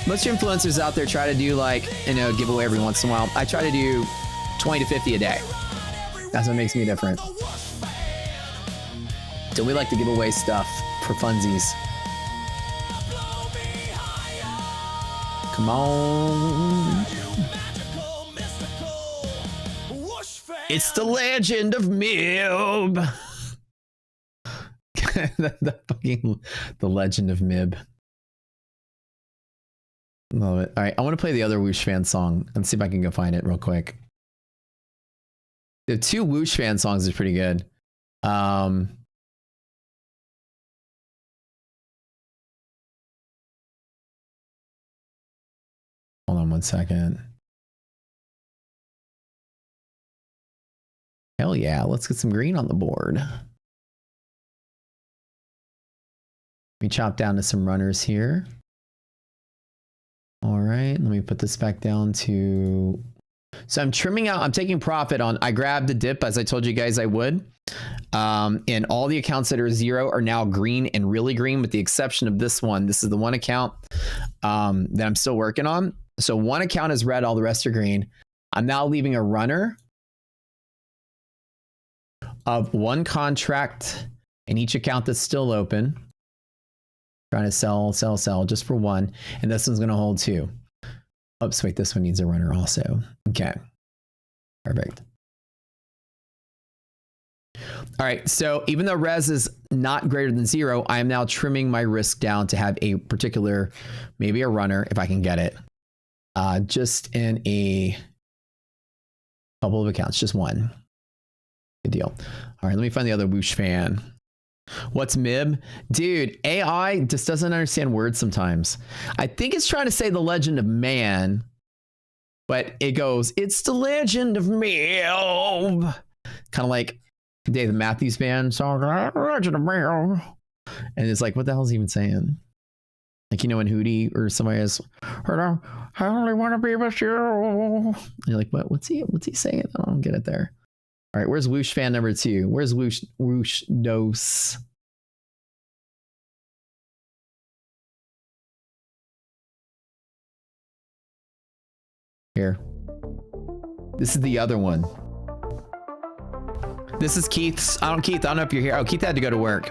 most influencers out there try to do like, giveaway every once in a while. I try to do 20 to 50 a day. That's what makes me different. So we like to give away stuff for funsies. Come on. It's the legend of Mib. the legend of Mib. Love it. All right, I want to play the other Whoosh fan song. Let's see if I can go find it real quick. The 2 Whoosh fan songs are pretty good. Hold on one second. Hell yeah, let's get some green on the board. Let me chop down to some runners here. All right, let me put this back down to... So I'm trimming out, I'm taking profit on, I grabbed the dip as I told you guys I would. And all the accounts that are 0 are now green and really green with the exception of this one. This is the one account that I'm still working on. So one account is red, all the rest are green. I'm now leaving a runner of 1 contract in each account that's still open. Trying to sell just for 1. And this one's going to hold 2. Oops, wait, this one needs a runner also. Okay, perfect. All right, so even though res is not greater than 0, I am now trimming my risk down to have a particular, maybe a runner if I can get it. Just in a Couple of accounts, just one. Good deal. All right, let me find the other whoosh fan. What's MIB? Dude, AI just doesn't understand words sometimes. I think it's trying to say the legend of man, but it goes, it's the legend of MIB. Kind of like Dave Matthews Band song, legend of MIB. And it's like, what the hell is he even saying? Like, you know, when Hootie or somebody is, I only want to be with you. And you're like, what? What's he saying? I don't get it there. All right, where's whoosh fan number 2? Where's whoosh dose? Here. This is the other one. This is Keith's. Keith, I don't know if you're here. Oh, Keith had to go to work.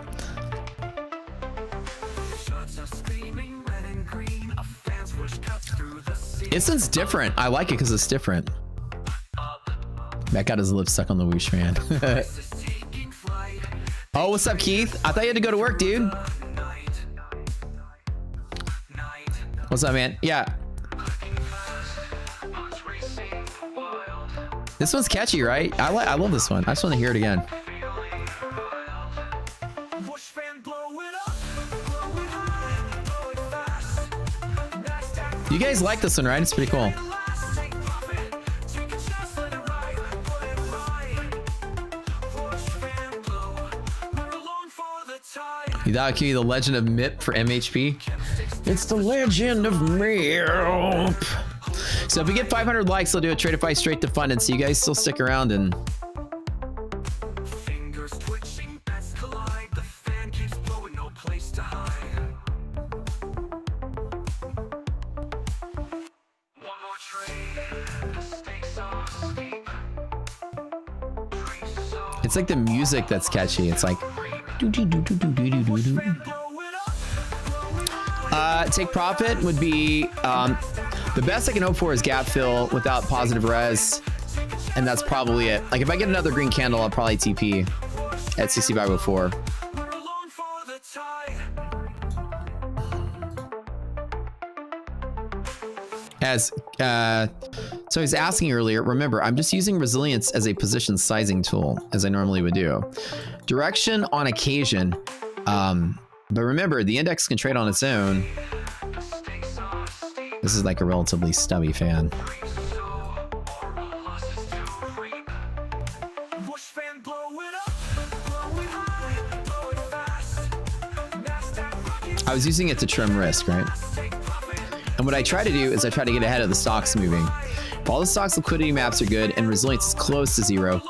This one's different. I like it because it's different. Matt got his lips stuck on the whoosh fan. Oh, what's up, Keith? I thought you had to go to work, dude. What's up, man? Yeah. This one's catchy, right? I love this one. I just want to hear it again. You guys like this one, right? It's pretty cool. That could be the legend of MIP for MHP. It's the legend of MIP. So if we get 500 likes, I'll do a Tradeify straight to funded. So you guys still stick around and. Fingers twitching, bets collide. The fan keeps blowing, no place to hide. One more trade. The stakes are steep. It's like the music that's catchy. It's like. Take profit would be the best I can hope for is gap fill without positive res, and that's probably it. Like if I get another green candle, I'll probably TP at 6504. So he's asking earlier, remember, I'm just using resilience as a position sizing tool, as I normally would do. Direction on occasion, but remember, the index can trade on its own. This is like a relatively stubby fan. I was using it to trim risk, right? And what I try to do is I try to get ahead of the stocks moving. If all the stocks liquidity maps are good and resilience is close to zero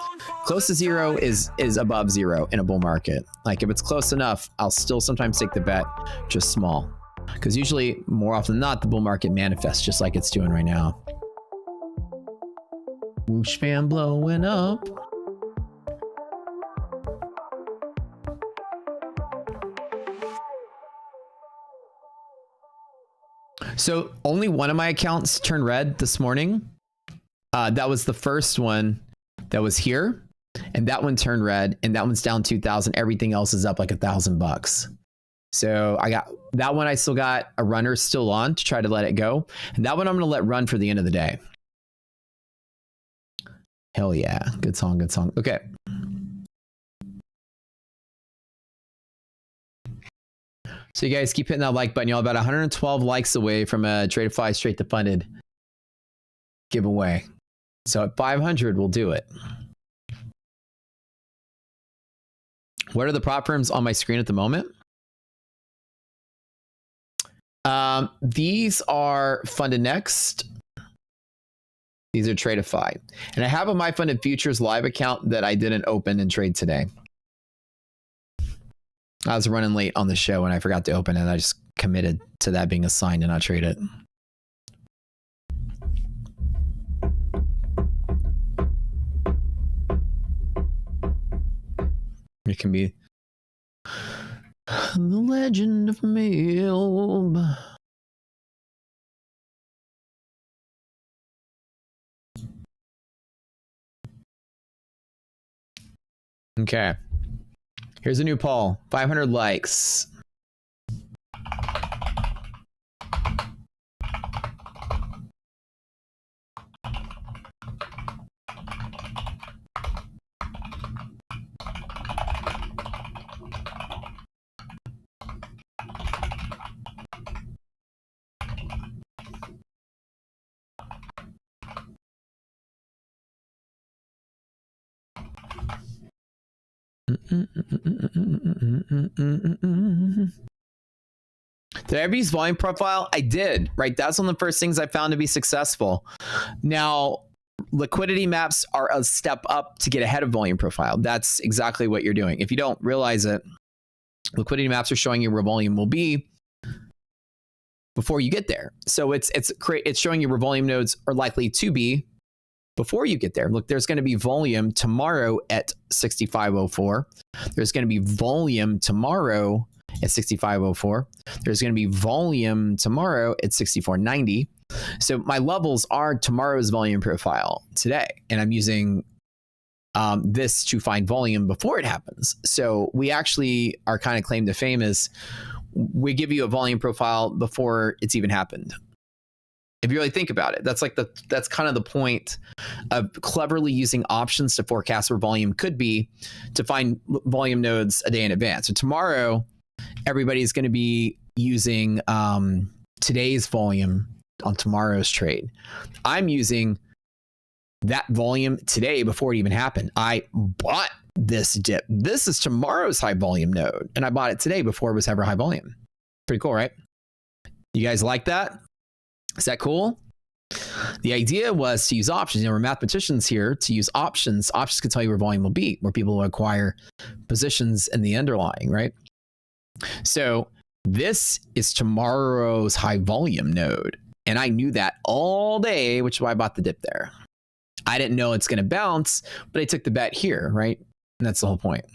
is above zero in a bull market. Like if it's close enough, I'll still sometimes take the bet, just small. Because usually, more often than not, the bull market manifests just like it's doing right now. Whoosh fan blowing up. So only one of my accounts turned red this morning. That was the first one that was here. And that one turned red. And that one's down 2,000. Everything else is up like $1,000. So I got that one. I still got a runner still on to try to let it go. And that one I'm going to let run for the end of the day. Hell yeah. Good song. Good song. Okay. So you guys keep hitting that like button. Y'all about 112 likes away from a Tradeify straight to funded giveaway. So at 500, we'll do it. What are the prop firms on my screen at the moment? These are Funded Next. These are Tradeify. And I have a My Funded Futures live account that I didn't open and trade today. I was running late on the show and I forgot to open it. I just committed to that being assigned and not trade it. It can be the legend of Milb. Okay. Here's a new poll. 500 likes. Did I ever use volume profile? I did, right? That's one of the first things I found to be successful. Now, liquidity maps are a step up to get ahead of volume profile. That's exactly what you're doing. If you don't realize it, liquidity maps are showing you where volume will be before you get there. So it's showing you where volume nodes are likely to be before you get there. Look, there's going to be volume tomorrow at 6504. There's going to be volume tomorrow at 6504. There's going to be volume tomorrow at 6490. So my levels are tomorrow's volume profile today, and I'm using this to find volume before it happens. So we actually are kind of claim to fame is we give you a volume profile before it's even happened. If you really think about it, that's kind of the point of cleverly using options to forecast where volume could be to find volume nodes a day in advance. So tomorrow, everybody's going to be using today's volume on tomorrow's trade. I'm using that volume today before it even happened. I bought this dip. This is tomorrow's high volume node, and I bought it today before it was ever high volume. Pretty cool, right? You guys like that? Is that cool? The idea was to use options. You know, we're mathematicians here. To use options, options can tell you where volume will be, where people will acquire positions in the underlying, right? So this is tomorrow's high volume node. And I knew that all day, which is why I bought the dip there. I didn't know it's going to bounce, but I took the bet here, right? And that's the whole point.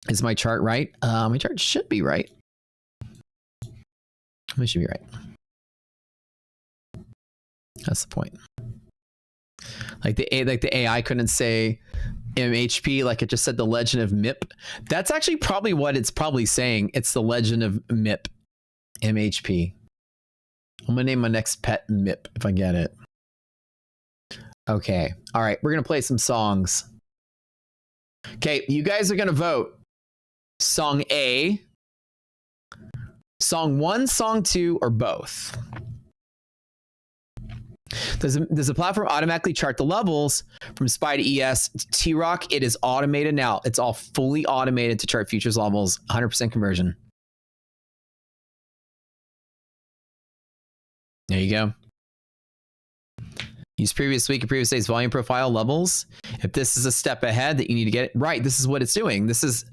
Is my chart right? My chart should be right. It should be right. That's the point. Like the AI couldn't say MHP, like it just said the legend of MIP. That's actually probably what it's probably saying. It's the legend of MIP. MHP. I'm gonna name my next pet MIP if I get it. Okay. All right. We're gonna play some songs. Okay. You guys are gonna vote. Song A, song 1, song 2, or both. Does the platform automatically chart the levels from SPY to ES? T-Rock, it is automated now. It's all fully automated to chart futures levels, 100% conversion. There you go. Use previous week and previous day's volume profile levels. If this is a step ahead that you need to get it right, this is what it's doing. This is,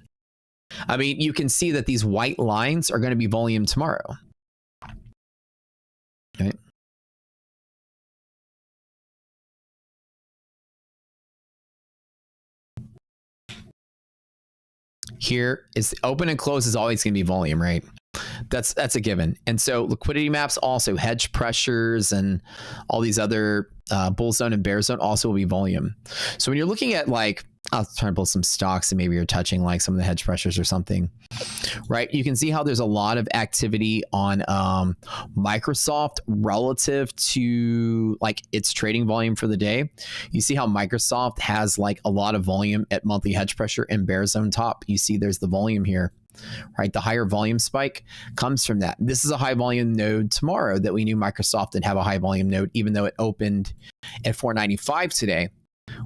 I mean, you can see that these white lines are going to be volume tomorrow. Right? Here is open and close is always going to be volume, right? That's a given. And so liquidity maps, also hedge pressures and all these other bull zone and bear zone also will be volume. So when you're looking at like, I'll try to pull some stocks and maybe you're touching like some of the hedge pressures or something, right? You can see how there's a lot of activity on Microsoft relative to like its trading volume for the day. You see how Microsoft has like a lot of volume at monthly hedge pressure and bear zone top. You see there's the volume here, right? The higher volume spike comes from that. This is a high volume node tomorrow that we knew Microsoft didn't have a high volume node, even though it opened at 495 today.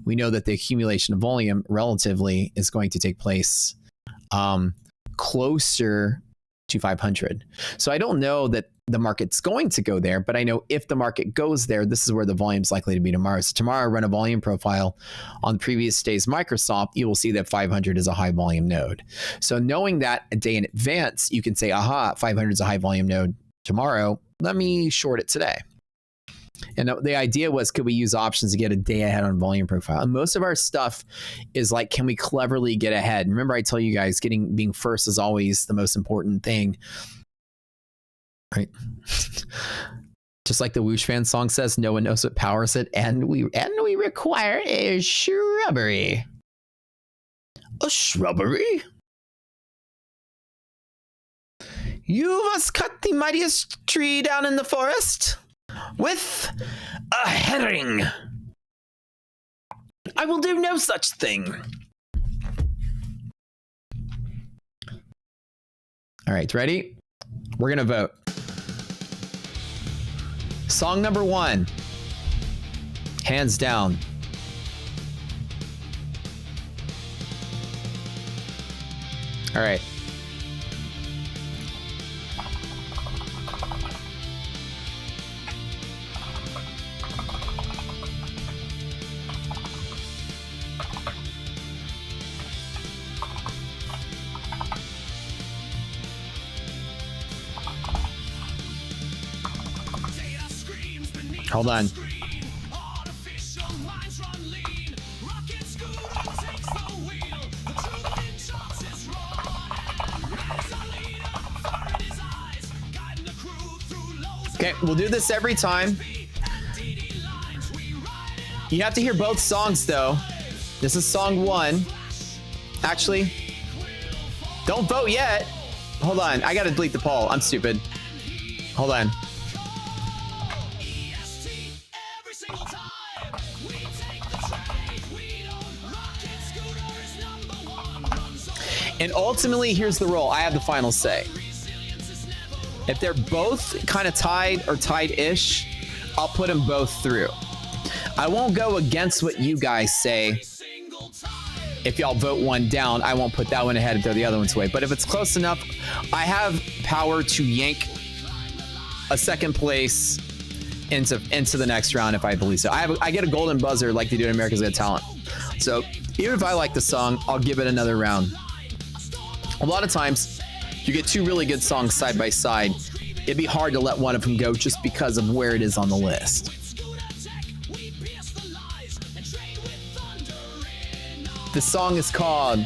We know that the accumulation of volume relatively is going to take place closer to 500. So I don't know that the market's going to go there, but I know if the market goes there, this is where the volume is likely to be tomorrow. So tomorrow, I run a volume profile on the previous day's Microsoft. You will see that 500 is a high volume node. So knowing that a day in advance, you can say, aha, 500 is a high volume node tomorrow. Let me short it today. And the idea was, could we use options to get a day ahead on volume profile? And most of our stuff is like, can we cleverly get ahead? Remember, I tell you guys, being first is always the most important thing, right? Just like the Whoosh Fan song says, no one knows what powers it, and we require a shrubbery. A shrubbery? You must cut the mightiest tree down in the forest with a herring. I will do no such thing. All right, ready? We're gonna vote. Song number 1, hands down. All right. Hold on. Okay, we'll do this every time. You have to hear both songs though. This is song 1. Actually, don't vote yet. Hold on, I gotta delete the poll. I'm stupid. Hold on. And ultimately, here's the rule. I have the final say. If they're both kind of tied or tied-ish, I'll put them both through. I won't go against what you guys say. If y'all vote one down, I won't put that one ahead and throw the other ones away. But if it's close enough, I have power to yank a second place into the next round if I believe so. I get a golden buzzer like they do in America's Got Talent. So even if I like the song, I'll give it another round. A lot of times, you get two really good songs side by side. It'd be hard to let one of them go just because of where it is on the list. The song is called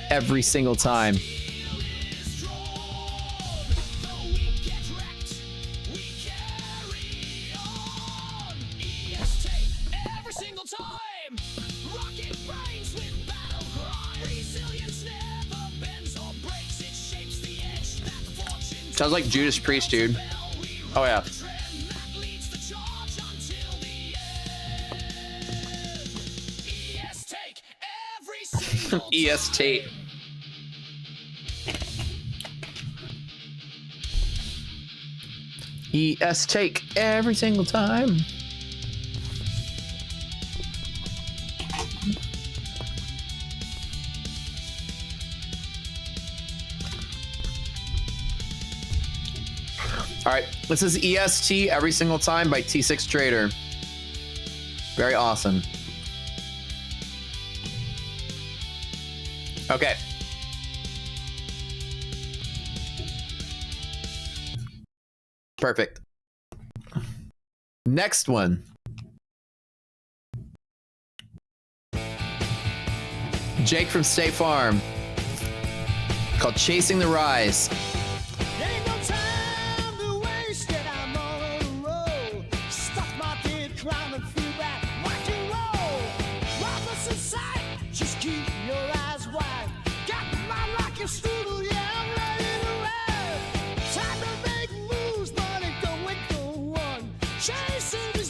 Every Single Time. Sounds like Judas Priest, dude. Oh, yeah. ES Tate. ES take every single time. All right, this is EST Every Single Time by T6 Trader. Very awesome. Okay. Perfect. Next one. Jake from State Farm. Called Chasing the Rise.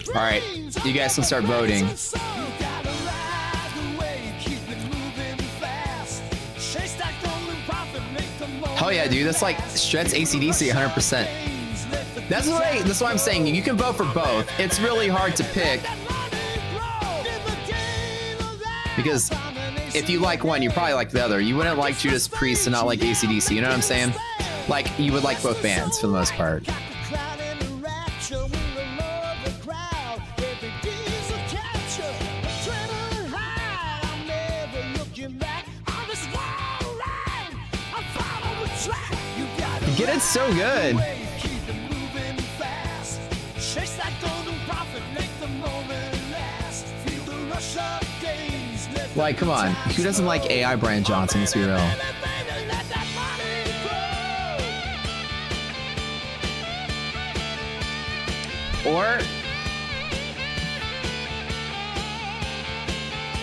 All right, you guys can start voting. Hell yeah, dude. That's like Shred's AC/DC 100%. That's why I'm saying you can vote for both. It's really hard to pick. Because if you like one, you probably like the other. You wouldn't like Judas Priest and not like AC/DC. You know what I'm saying? Like, you would like both bands for the most part. Get it so good. Like, come on. Who doesn't like AI Brian Johnson? Let's be real. Or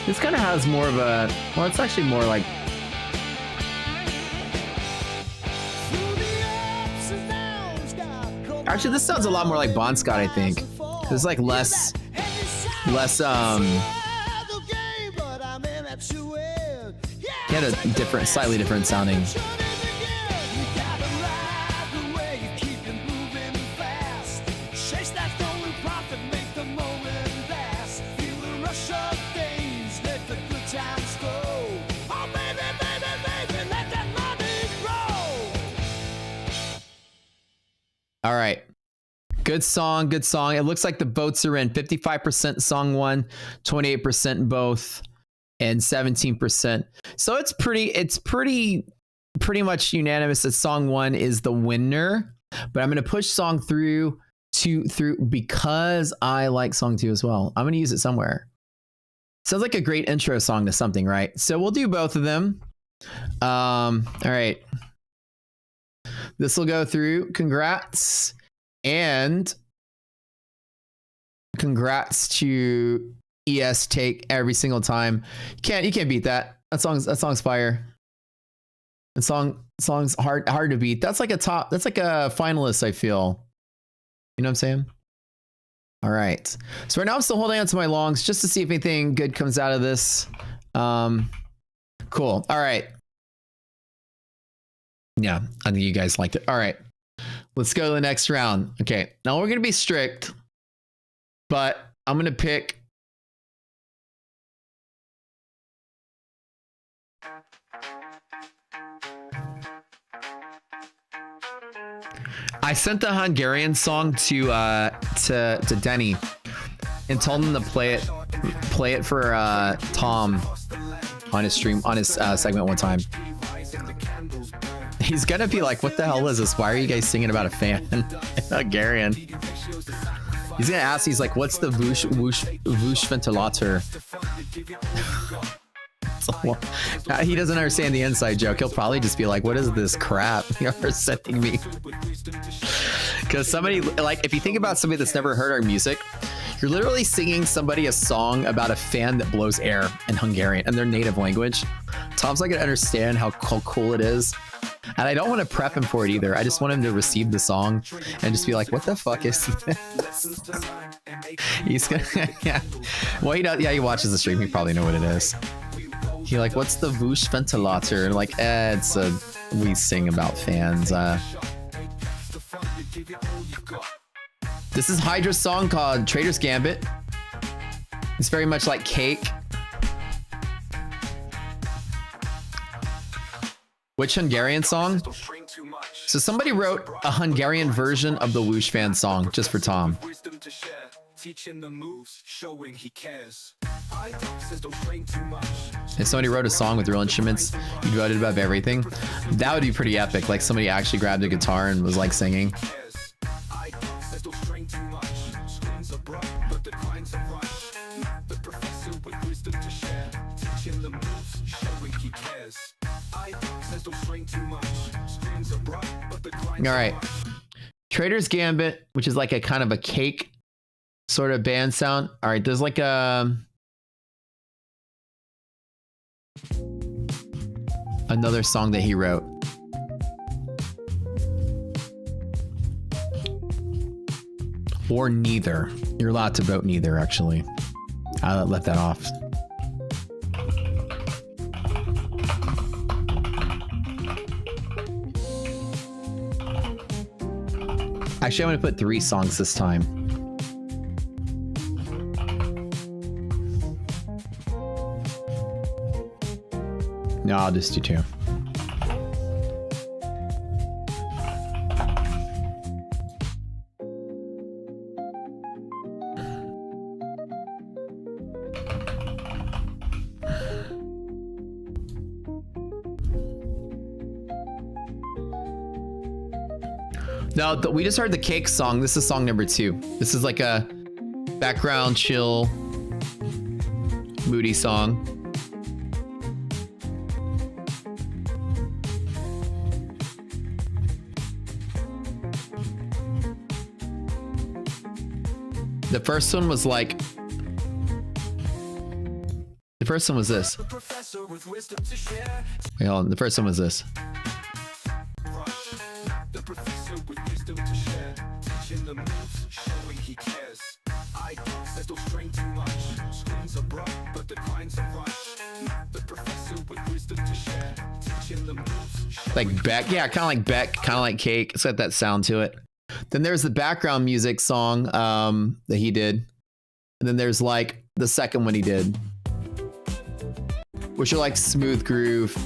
this kind of has more of a, well, it's actually more like, actually, this sounds a lot more like Bon Scott, I think. There's like less, he had a different, slightly different sounding. All right. Good song, good song. It looks like the votes are in. 55% song one, 28% both, and 17%. So it's pretty much unanimous that song one is the winner. But I'm gonna push song through because I like song two as well. I'm gonna use it somewhere. Sounds like a great intro song to something, right? So we'll do both of them. All right. This will go through. Congrats. And congrats to ES Take every single time. You can't beat that. That song's fire. That song's hard to beat. That's like a finalist, I feel. You know what I'm saying? All right. So right now I'm still holding on to my longs just to see if anything good comes out of this. Cool. All right. Yeah, I think you guys liked it. All right. Let's go to the next round. Okay. Now we're going to be strict, but I'm going to pick. I sent the Hungarian song to Denny and told him to play it for Tom on his stream, on his segment one time. He's gonna be like, what the hell is this? Why are you guys singing about a fan in Hungarian? He's gonna ask, he's like, what's the whoosh ventilator? So, he doesn't understand the inside joke. He'll probably just be like, what is this crap you're sending me? Because somebody, like, if you think about somebody that's never heard our music, you're literally singing somebody a song about a fan that blows air in Hungarian in their native language. Tom's not gonna understand how cool it is. And I don't want to prep him for it either. I just want him to receive the song and just be like, what the fuck is this? He's gonna, yeah. Well, he does, yeah, he watches the stream. He probably know what it is. He like, what's the whoosh ventilator? And like, we sing about fans. This is Hydra's song called Trader's Gambit. It's very much like Cake. Which Hungarian song? So somebody wrote a Hungarian version of the Whoosh fan song just for Tom. If somebody wrote a song with real instruments, you voted above everything, that would be pretty epic. Like somebody actually grabbed a guitar and was like singing. All right, Trader's Gambit, which is like a kind of a Cake sort of band sound. All right, there's like another song that he wrote. Or neither. You're allowed to vote neither, actually. I left that off. Actually, I'm going to put 3 songs this time. No, I'll just do 2. No, we just heard the Cake song. This is song number 2. This is like a background chill, moody song. The first one was like, the first one was this. Wait, hold on. The first one was this. Like Beck, yeah, kind of like Beck, kind of like Cake. It's got that sound to it. Then there's the background music song that he did. And then there's like the second one he did, which are like smooth groove.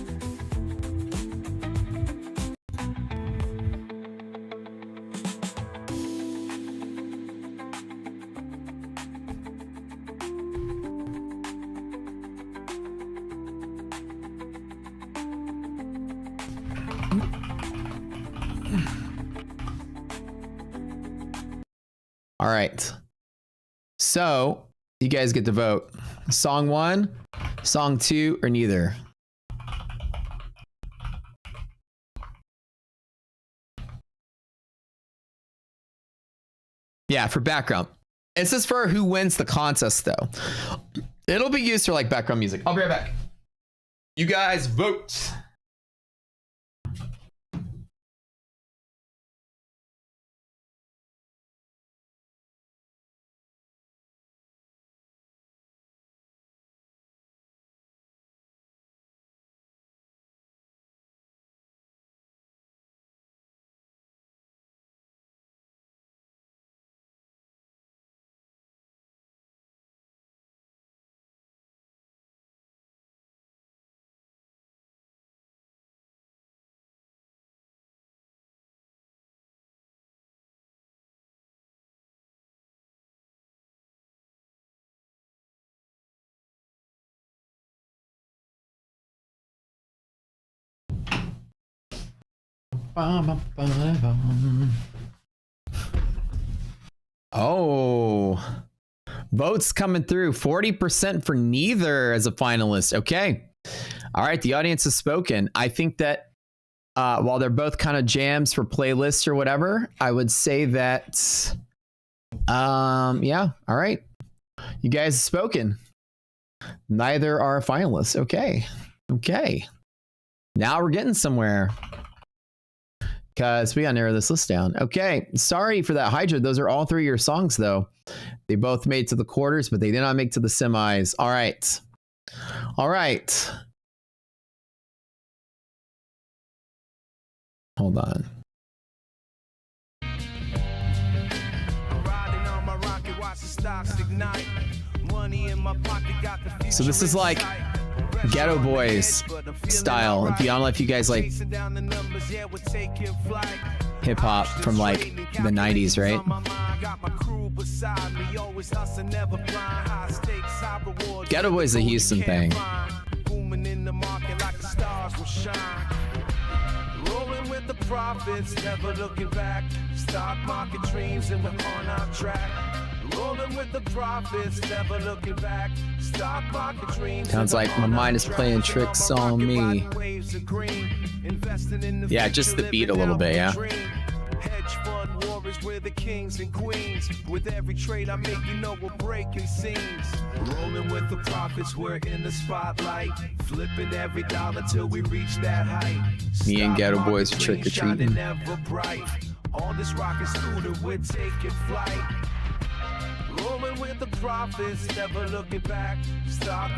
All right. So you guys get to vote. Song 1, song 2, or neither. Yeah, for background. This is for who wins the contest, though. It'll be used for like background music. I'll be right back. You guys vote. Oh, votes coming through. 40% for neither as a finalist. Okay. All right. The audience has spoken. I think that while they're both kind of jams for playlists or whatever, I would say that, yeah. All right. You guys have spoken. Neither are finalists. Okay. Okay. Now we're getting somewhere. Because we gotta narrow this list down. Okay, sorry for that, Hydra. Those are all 3 of your songs, though. They both made to the quarters, but they did not make to the semis. All right. All right. Hold on. So this is like Ghetto Boys style. If you don't know if you guys like hip hop from like the 90s, right? Ghetto Boys is a Houston thing. Rolling with the profits, never looking back. Stock market dreams and we're on our track. Rolling with the profits, never looking back. Stock market dreams. Sounds like my mind is playing tricks on me. Yeah, just the beat a little bit, yeah. Hedge fund warriors, we're the kings and queens. With every trade I make, you know we're breaking scenes. Rolling with the profits, we're in the spotlight. Flipping every dollar till we reach that height. Me and Ghetto Boys are trick or treating. On this rocket scooter, we're taking flight. Rolling with the profits, never looking back.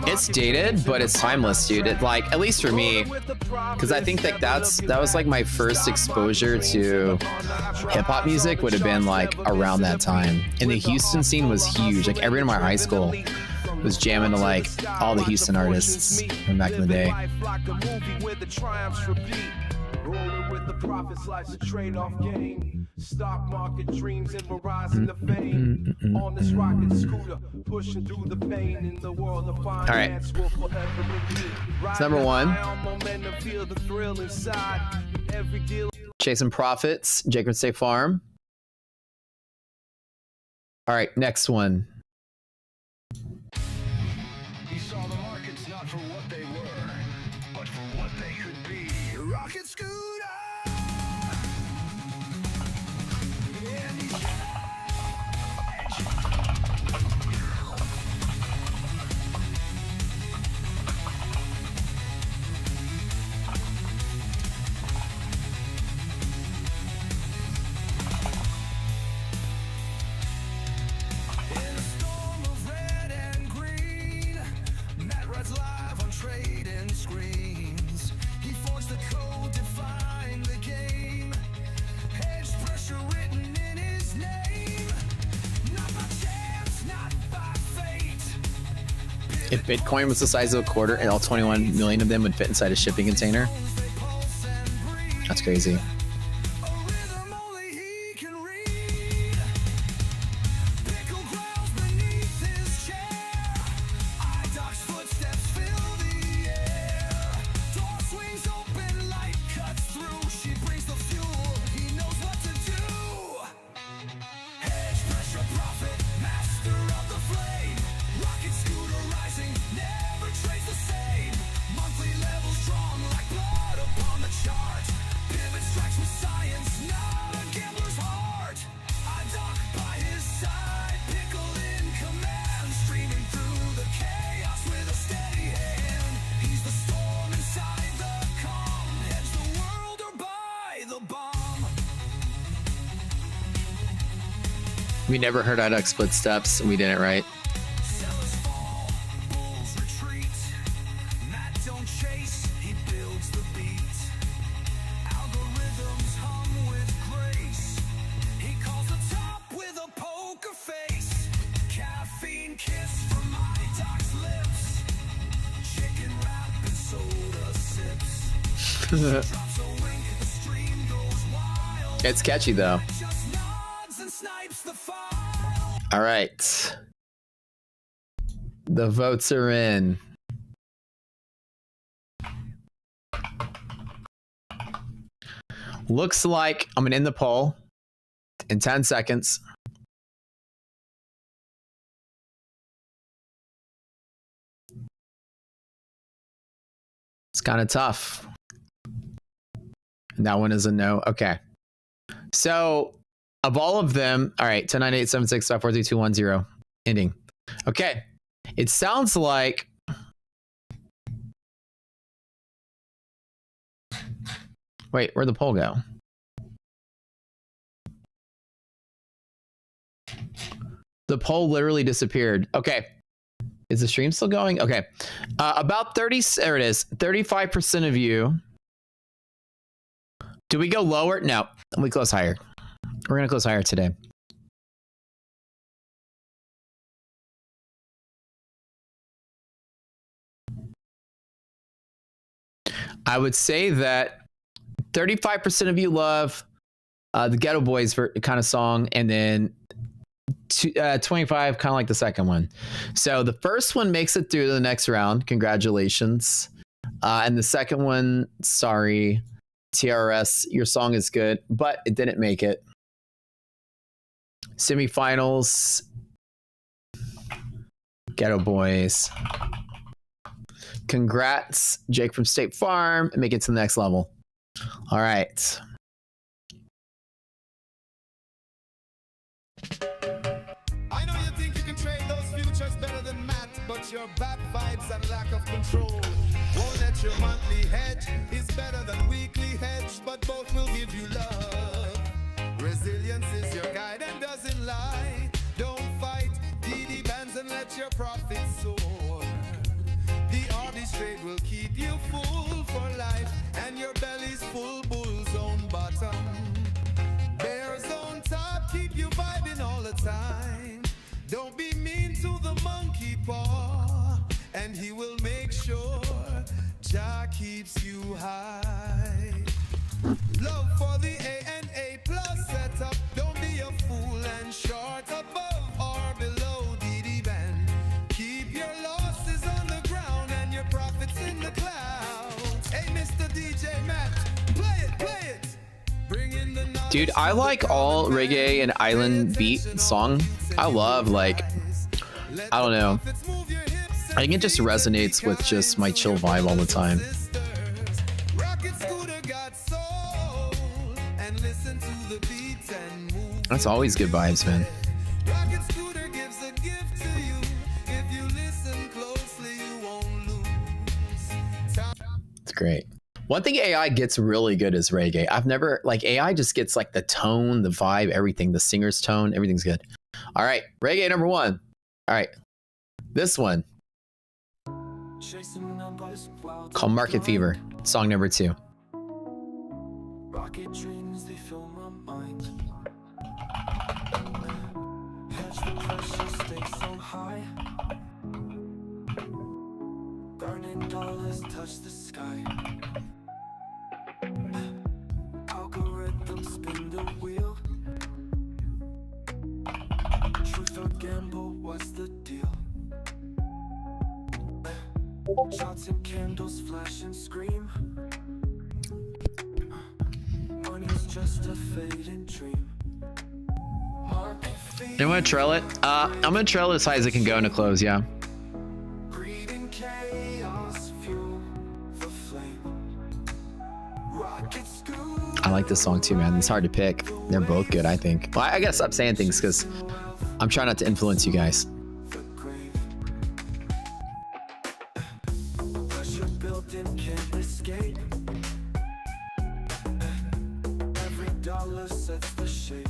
It's dated, but it's timeless, dude. It, like, at least for me, because I think that that was like my first exposure to hip hop music would have been like around that time. And the Houston scene was huge. Like everyone in my high school was jamming to like all the Houston artists from back in the day. Rolling with the profits, life's a trade-off game. Stock market dreams and we're rising to fame. On this rocket scooter, pushing through the pain in the world of finance. All right. It's number 1. Chasing Profits, Jacob State Farm. All right, next one. You saw the markets not for what they were, but for what they could be. Rocket scooter. If Bitcoin was the size of a quarter and all 21 million of them would fit inside a shipping container, that's crazy. We never heard Idux footsteps. We didn't, right? Sellers fall, bulls retreat. Matt don't chase, he builds the beat. Algorithms hum with grace. He calls the top with a poker face. Caffeine kiss from my doc's lips. Chicken wrap and soda sips. Drops a wink, the stream goes wild. It's catchy though. Just nods and snipes the file. All right. The votes are in. Looks like I'm going to end the poll in 10 seconds. It's kind of tough. And that one is a no. Okay. So of all of them, all right, 10, 9, 8, 7, 6, 5, 4, 3, 2, 1, 0. Ending. Okay. It sounds like wait, where'd the poll go? The poll literally disappeared. Okay. Is the stream still going? Okay. About 30, there it is. 35% of you. Do we go lower? No, we close higher. We're going to close higher today. I would say that 35% of you love the Ghetto Boys kind of song, and then 25 kind of like the second one. So the first one makes it through to the next round. Congratulations. And the second one, sorry, TRS, your song is good, but it didn't make it. Semifinals, Ghetto Boys. Congrats, Jake from State Farm, and make it to the next level. All right. I know you think you can trade those futures better than Matt, but your bad vibes and lack of control won't let your monthly hedge is better than weekly hedge, but both will give you love. Resilience is your guide and doesn't lie. Don't fight, DD bands and let your profits soar. The artist trade will keep you full for life, and your belly's full, bull's on bottom. Bears on top, keep you vibing all the time. Don't be mean to the monkey paw, and he will make sure Jah keeps you high. Love for the A and A plus setup. Don't be a fool and short above or below DD band. Keep your losses on the ground and your profits in the clouds. Hey, Mr. DJ Matt, play it, play it. Bring in the Dude, I like all reggae and island beat song. I love, like, I don't know. I think it just resonates with just my chill vibe all the time. That's always good vibes, man. It's great. One thing AI gets really good is reggae. I've never, like, AI just gets like the tone, the vibe, everything, the singer's tone, everything's good. All right, reggae number one. All right, this one called Market Fever, song number 2. Rocket dreams, they fill my mind. Catch the pressure, stay so high. Burning dollars touch the sky. Algorithm spin the wheel. Truth or gamble, what's the deal? Shots and candles flash and scream. Money's just a fading dream. You want to trail it? I'm gonna trail it as high as it can go into close, yeah. Breeding chaos, fuel the flame. Rocket school. I like this song too, man. It's hard to pick. They're both good, I think. Well, I gotta stop saying things because I'm trying not to influence you guys. The grave. Pressure built in, can't escape. Every dollar sets the shape.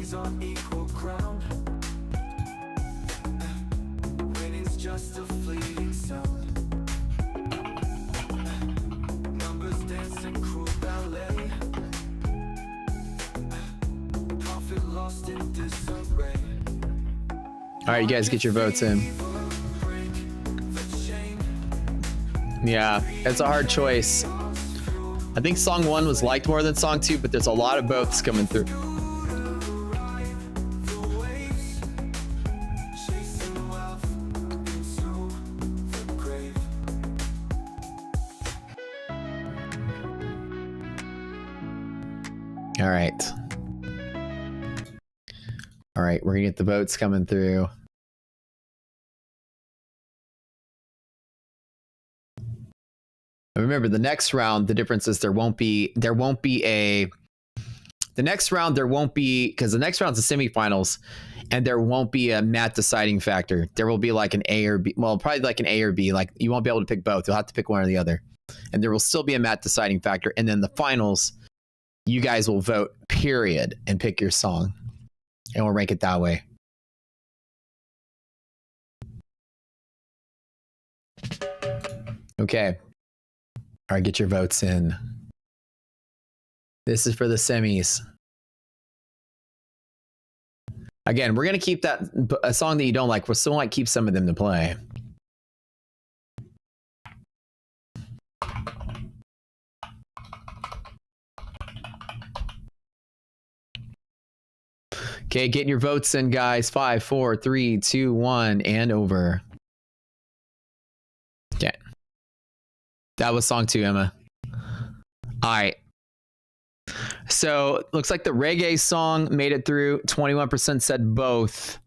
enemies on equal ground. Winning's just a fleeting sound. Numbers dancing cruel ballet. Profit lost in disarray. All right, you guys get your votes in. Yeah, it's a hard choice. I think song 1 was liked more than song 2, but there's a lot of boths coming through. All right. All right, we're gonna get the votes coming through. Remember, the next round, the difference is there won't be because the next round's the semifinals, and there won't be a Matt deciding factor. There will be like an A or B, well, probably like an A or B. Like you won't be able to pick both. You'll have to pick one or the other, and there will still be a Matt deciding factor. And then the finals, you guys will vote, period, and pick your song, and we'll rank it that way. Okay. All right, get your votes in. This is for the semis. Again, we're going to keep a song that you don't like. We'll still like keep some of them to play. Okay, getting your votes in, guys. 5, 4, 3, 2, 1, and over. Okay. That was song 2, Emma. All right. So looks like the reggae song made it through. 21% said both.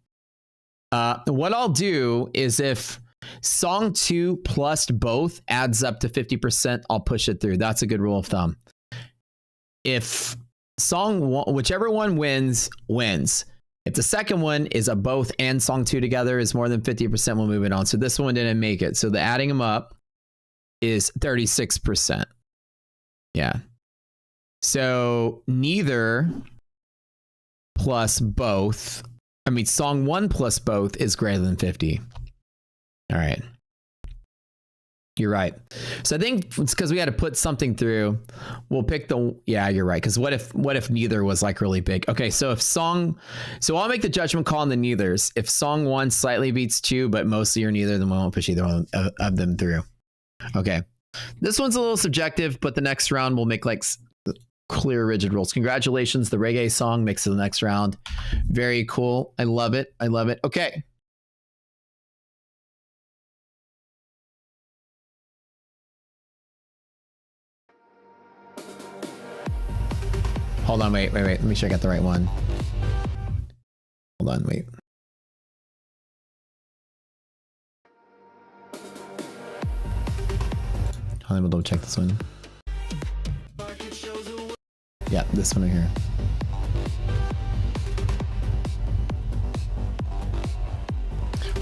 What I'll do is if song 2 plus both adds up to 50%, I'll push it through. That's a good rule of thumb. If song 1, whichever one wins, wins. If the second one is a both and song 2 together is more than 50%, we'll move it on. So this one didn't make it. So the adding them up is 36%. Yeah. So neither plus both, I mean, song 1 plus both is greater than 50. All right. You're right. So I think it's because we had to put something through. We'll pick yeah, you're right. Because what if neither was like really big? Okay, so so I'll make the judgment call on the neithers. If song 1 slightly beats 2, but mostly are neither, then we won't push either one of them through. Okay. This one's a little subjective, but the next round we'll make like clear, rigid rules. Congratulations. The reggae song makes it to the next round. Very cool. I love it. I love it. Okay. Hold on. Wait. Let me sure I got the right one. Hold on. Wait. Hold on. We'll double check this one. Yeah, this one right here.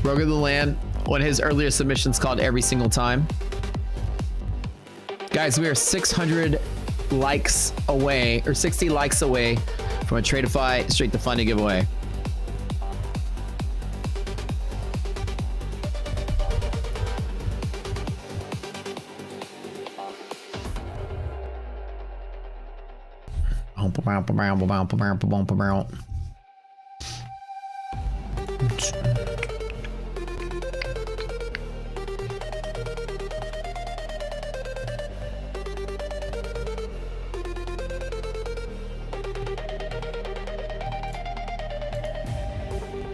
Rogue of the Land, one of his earlier submissions called Every Single Time. Guys, we are 600 likes away, or 60 likes away from a Tradeify Straight to Funding giveaway.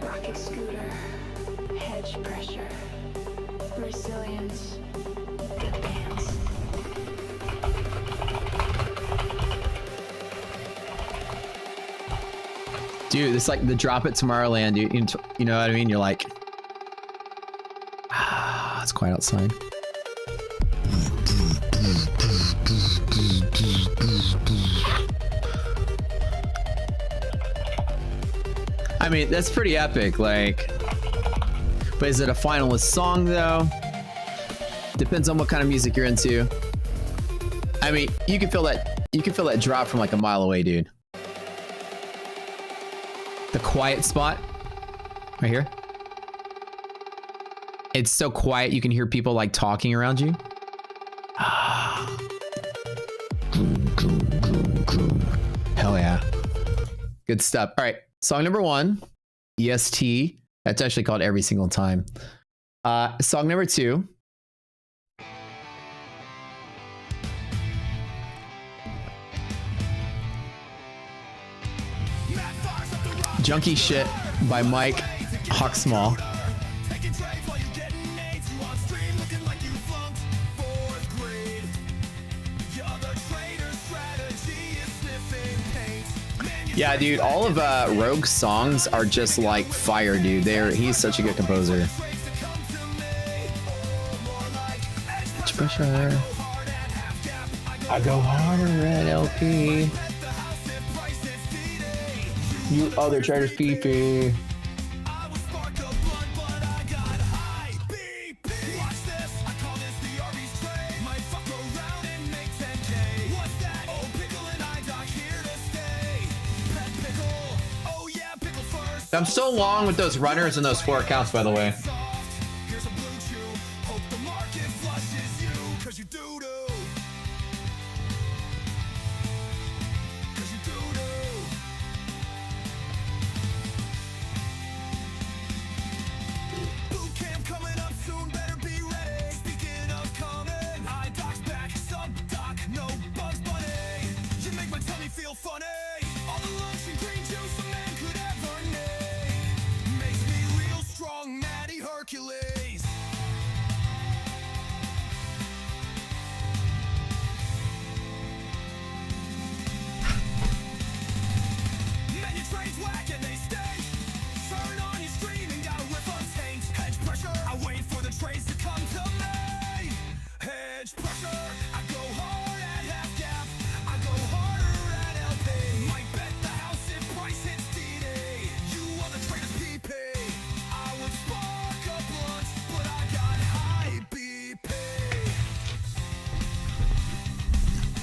Rocket scooter, hedge pressure, resilience, advance. Dude, it's like the drop it Tomorrowland, dude. You know what I mean? You're like, it's quiet outside. I mean, that's pretty epic, like, but is it a finalist song though? Depends on what kind of music you're into. I mean, you can feel that drop from like a mile away, dude. the quiet spot right here. It's so quiet you can hear people like talking around you. Hell yeah. Good stuff. All right. Song number 1, EST. That's actually called Every Single Time. Song number 2. Junkie Shit by Mike Hawksmall. Yeah, dude, all of Rogue's songs are just like fire, dude. He's such a good composer. Pressure. I go harder at LP. You other traders pee-pee. I'm so long with those runners and those 4 accounts, by the way.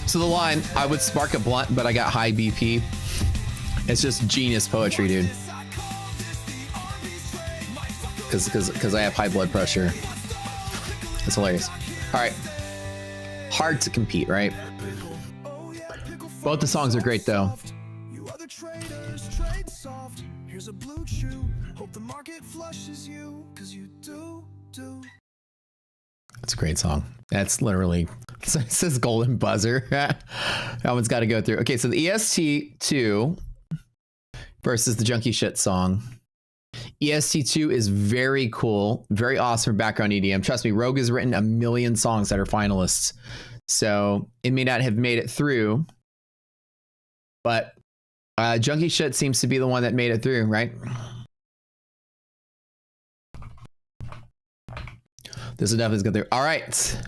So the line, I would spark a blunt, but I got high BP. It's just genius poetry, dude. Because I have high blood pressure. It's hilarious. All right. Hard to compete, right? Both the songs are great, though. That's a great song. That's literally, it says golden buzzer. That one's got to go through. Okay, so the EST2 versus the Junkie Shit song. EST2 is very cool, very awesome for background EDM. Trust me, Rogue has written a million songs that are finalists. So it may not have made it through, but Junkie Shit seems to be the one that made it through, right? This is definitely good there. All right.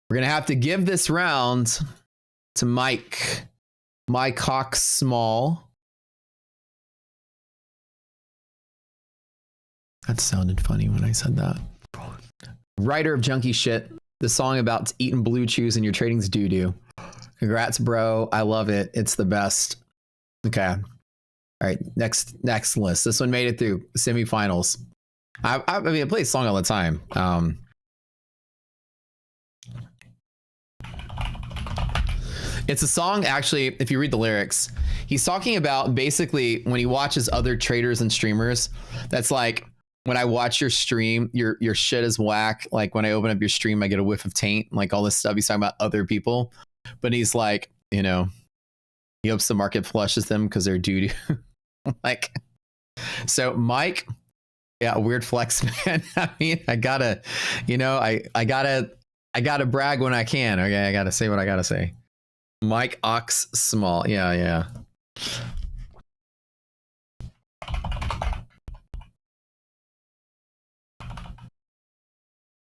We're going to have to give this round to Mike Hawksmall. That sounded funny when I said that. Writer of Junkie Shit, the song about eating blue chews and your trading's doo-doo. Congrats, bro. I love it. It's the best. Okay. All right. Next list. This one made it through semifinals. I mean, I play this song all the time. It's a song, actually, if you read the lyrics, he's talking about basically when he watches other traders and streamers, that's like, when I watch your stream, your shit is whack. Like when I open up your stream, I get a whiff of taint, like all this stuff. He's talking about other people, but he's like, you know, he hopes the market flushes them because they're doo-doo. Like, so Mike, yeah, weird flex, man. I mean, I gotta brag when I can. Okay, I gotta say what I gotta say. Mike Hawksmall, yeah.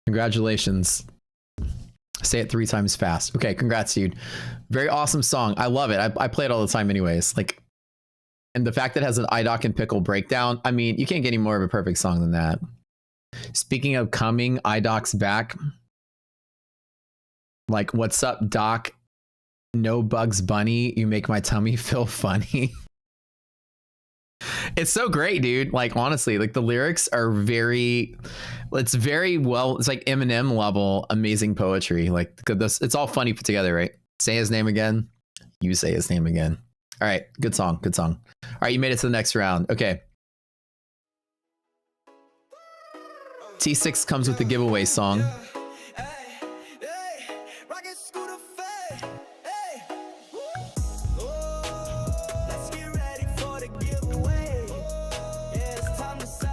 Congratulations. Say it 3 times fast. Okay, congrats, dude. Very awesome song. I love it. I play it all the time anyways. Like, and the fact that it has an iDoc and Pickle breakdown, I mean, you can't get any more of a perfect song than that. Speaking of coming, iDoc's back. Like, what's up, Doc? No Bugs Bunny. You make my tummy feel funny. It's so great, dude. Like, honestly, like the lyrics are very, it's very well, it's like Eminem level, amazing poetry. Like, it's all funny put together, right? Say his name again. You say his name again. All right. Good song. Good song. All right. You made it to the next round. Okay. T6 comes with the giveaway song.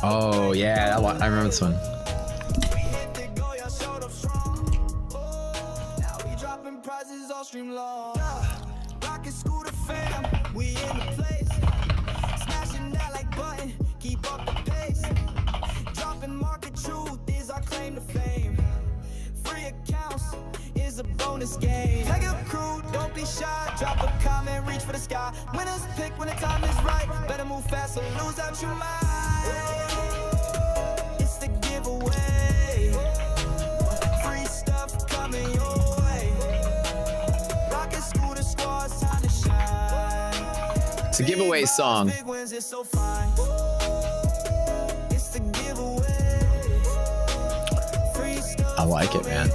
Oh, yeah. I remember this one. Bonus game. Tag your crew, don't be shy. Drop a comment, reach for the sky. Winners pick when the time is right. Better move fast or lose out your mind. It's the giveaway. Free stuff coming your way. Rocket scooter scores, time to shine. It's a giveaway song. Big wins, it's so fine. It's the giveaway. Free stuff. I like it, man.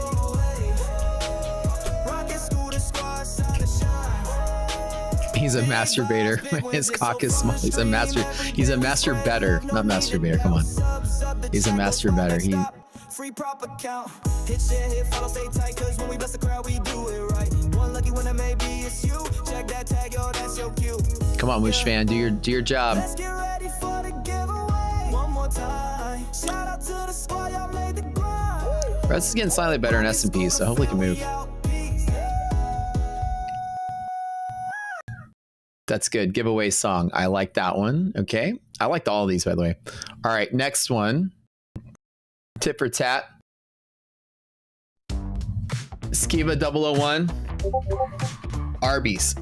He's a masturbator. His cock is small. He's a masturbator, not masturbator. Come on. He's a masturbator. He free prop account. Hit share, hit follow, stay tight, cause when we bless the crowd, we do it right. One lucky winner, maybe it's you. Check that tag, yo, that's your cue. Come on, Woosh fan, do your job. Let's get ready for the giveaway. One more time. Shout out to the squad, y'all laid the grind. Rest is getting slightly better in S&P, so hopefully it can move. That's good. Giveaway song. I like that one. Okay. I liked all of these, by the way. All right. Next one. Tit for tat. Skiva 001. Arby's.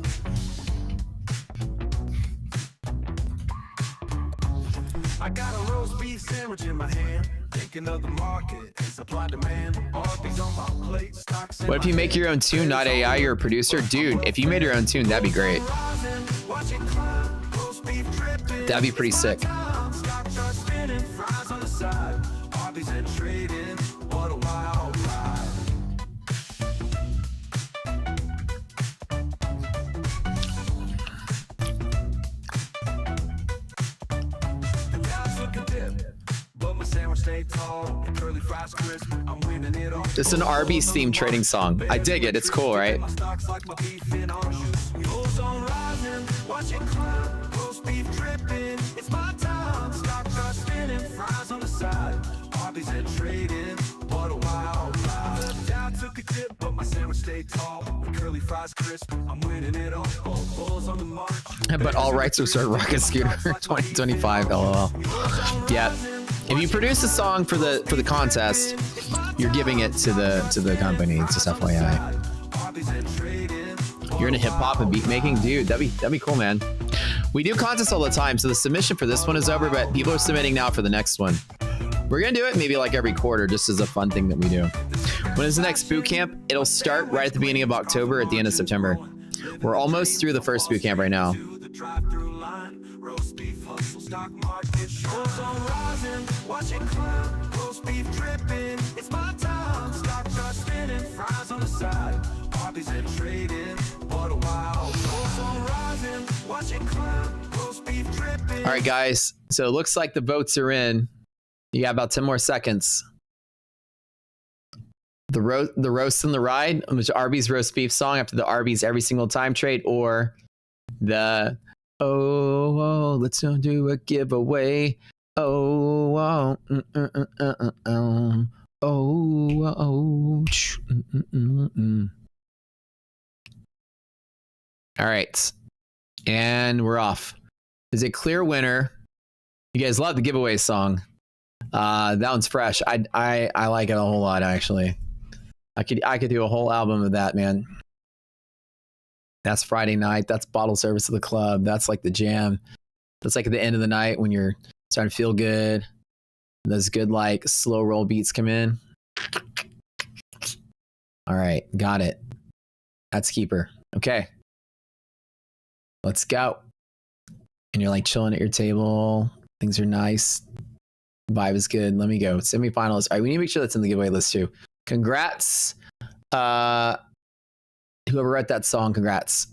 I got a roast beef sandwich in my hand. Thinking of the market, supply demand. Arby's on my plate, stocks in What if you make your own tune, not AI? You're a producer? Dude, if you made your own tune, that'd be great. That'd be pretty sick. It's an Arby's themed trading song. I dig it. It's cool, right? But all rights reserved. Rocket Scooter 2025. LOL. Yeah. If you produce a song for the contest, you're giving it to the company. It's just FYI. You're into hip hop and beat making, dude. That'd be cool, man. We do contests all the time, so the submission for this one is over, but people are submitting now for the next one. We're gonna do it maybe like every quarter, just as a fun thing that we do. When is the next boot camp? It'll start right at the beginning of October, at the end of September. We're almost through the first boot camp right now. All right, guys. So it looks like the votes are in. You got about 10 more seconds. The roast and the ride, which Arby's roast beef song after the Arby's every single time trade, or the let's do a giveaway. All right, and we're off. Is a clear winner. You guys love the giveaway song. That one's fresh. I like it a whole lot, actually. I could do a whole album of that, man. That's Friday night. That's bottle service of the club. That's like the jam. That's like at the end of the night when you're starting to feel good. Those good like slow roll beats come in. All right, got it. That's keeper. Okay. Let's go. and you're like chilling at your table. Things are nice. Vibe is good. Let me go. Semifinalists. All right, we need to make sure that's in the giveaway list too. Congrats. Whoever wrote that song, congrats.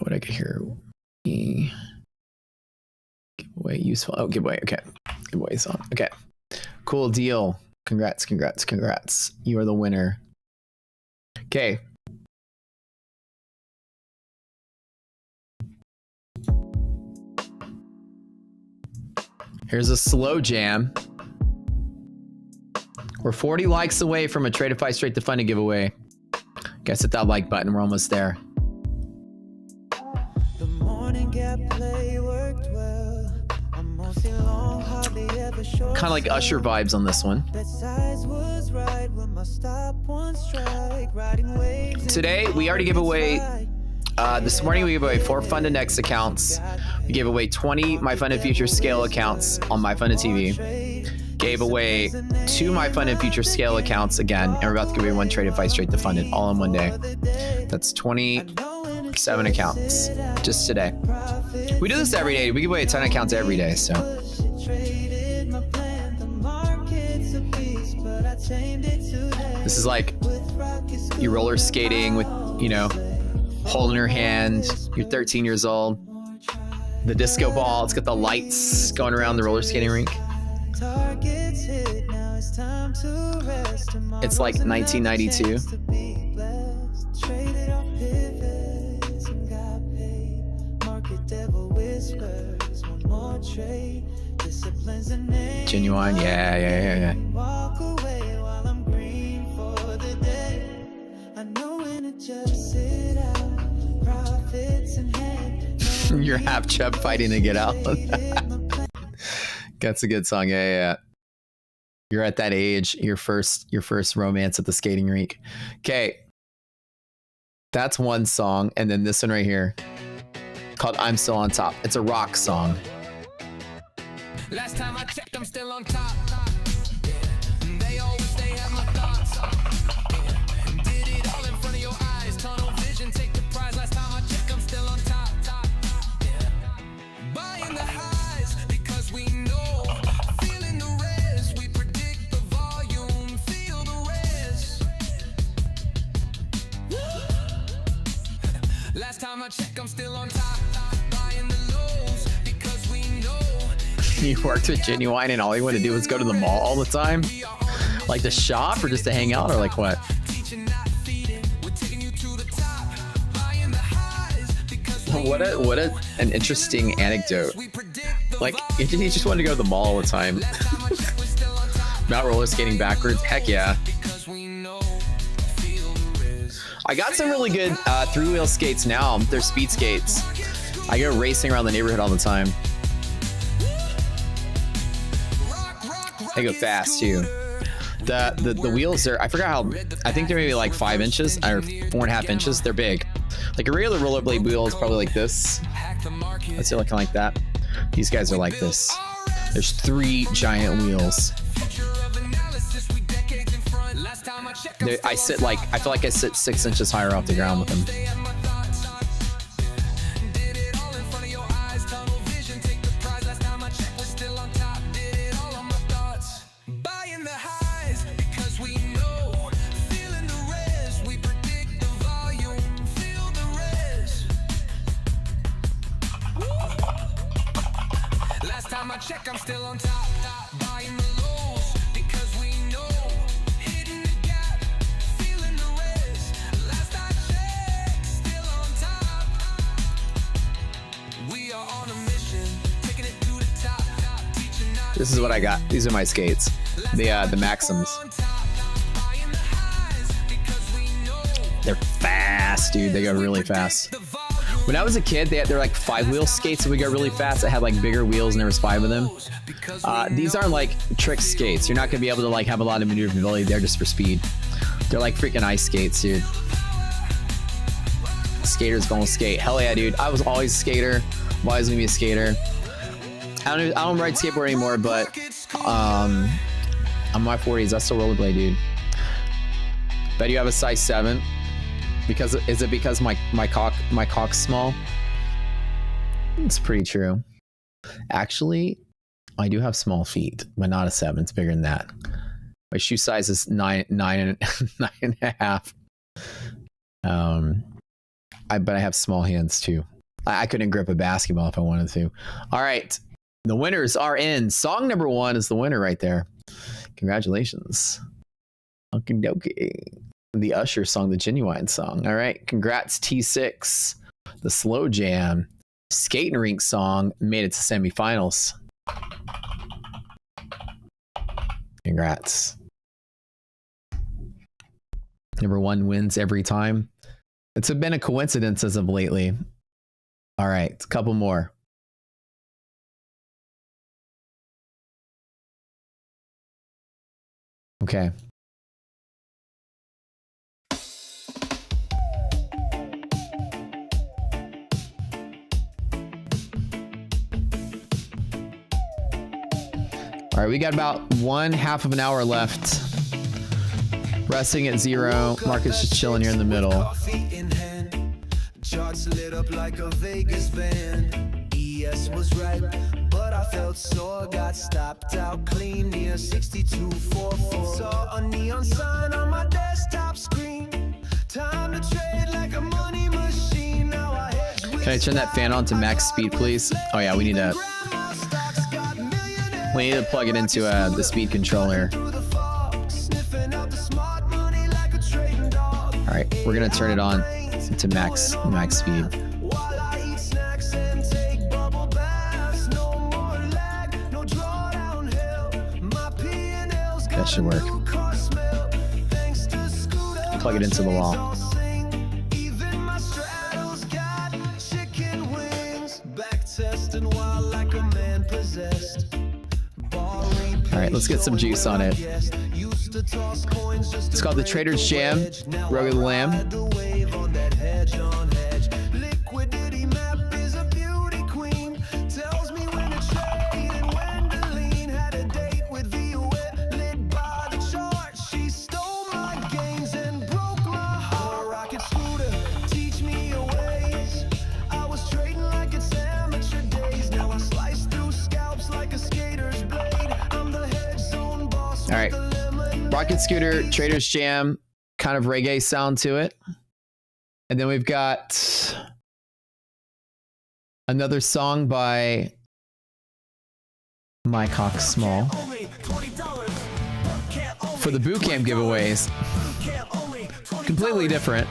What I could hear. Giveaway useful. Oh, giveaway. Okay. Giveaway song. Okay. Cool deal. Congrats, congrats, congrats. You are the winner. Okay. Here's a slow jam. We're 40 likes away from a Tradeify Straight to Funding giveaway. Guys, hit that like button. We're almost there. The morning gap play worked well. I'm mostly long, hardly ever short. Kind of like Usher vibes on this one. That size was right when my stop one strike. Riding waves. Today, we already gave away, this morning we gave away 4 Funded Next accounts. We gave away 20 My Funded Future Scale accounts on My Funded TV. Gave away 2 My Funded Future Scale accounts again, and we're about to give away 1 Tradeify Straight to Funded all in one day. That's 27 accounts just today. We do this every day. We give away a ton of accounts every day, so. This is like you roller skating with, you know, holding her hand. You're 13 years old. The disco ball, it's got the lights going around the roller skating rink. It's like 1992. Genuine, yeah. You're half chub fighting to get out. That's a good song. Yeah. You're at that age, your first romance at the skating rink. Okay. That's one song. And then this one right here called I'm Still on Top. It's a rock song. Last time I checked, I'm still on top. Yeah. They always stay at my thoughts. Yeah. Did it all in front of your eyes. Tunnel vision, take the prize. Last time I checked, I'm still on top. Yeah. Buying the highs because we know. Feeling the res, we predict the volume. Feel the res. Last time I checked, I'm still on top. Buying the lows because we know. You worked with Genuine and all you want to do is go to the mall all the time? Like to shop or just to hang out or like what? What an interesting anecdote. Like, if you just wanted to go to the mall all the time. Not roller skating backwards. Heck yeah. I got some really good 3-wheel skates now. They're speed skates. I go racing around the neighborhood all the time. They go fast too. The wheels are, I forgot how, I think they're maybe like 5 inches or 4.5 inches. They're big. Like a regular rollerblade wheel is probably like this. Let's see, looking like that. These guys are like this. There's 3 giant wheels. I feel like I sit 6 inches higher off the ground with them. Check, I'm still on top, buying the lows because we know, hitting the gap, feeling the res. Last I checked, still on top. We are on a mission, taking it to the top, teaching not. This is what I got. These are my skates. The Maxims. They're fast, dude. They go really fast. When I was a kid, they're like 5-wheel skates that would go really fast. That had like bigger wheels and there was 5 of them. These aren't like trick skates. You're not gonna be able to like have a lot of maneuverability. They're just for speed. They're like freaking ice skates, dude. Skaters gonna skate. Hell yeah, dude. I was always a skater. I'm always gonna be a skater. I don't ride skateboard anymore, but I'm in my 40s. I still rollerblade, dude. Bet you have a size 7. Is it because my cock's small? It's pretty true. Actually, I do have small feet, but not a 7. It's bigger than that. My shoe size is 9.5. But I have small hands too. I couldn't grip a basketball if I wanted to. All right. The winners are in. Song number 1 is the winner right there. Congratulations. Okie dokie. The Usher song, the Genuine song. All right. Congrats, T6. The Slow Jam. Skating Rink song made it to semifinals. Congrats. Number 1 wins every time. It's been a coincidence as of lately. All right, a couple more. Okay. All right, we got about 1/2 of an hour left. Resting at 0. Marcus just chilling here in the middle. Coffee in hand, charts lit up like a Vegas band. ES was right, but I felt sore. Got stopped out clean near 6244. Saw a neon sign on my desktop screen. Time to trade like a money machine. Now I hedge with Can I turn that fan on to max speed, please? Oh yeah, we need to plug it into the speed controller. All right, we're gonna turn it on to max speed. That should work. Plug it into the wall. All right, let's get some juice on it. It's called the Trader's Jam, Rogue of the Lamb. All right, Rocket Scooter, Trader's Jam, kind of reggae sound to it. And then we've got another song by Mike Hawk Small for the boot camp giveaways. Completely different.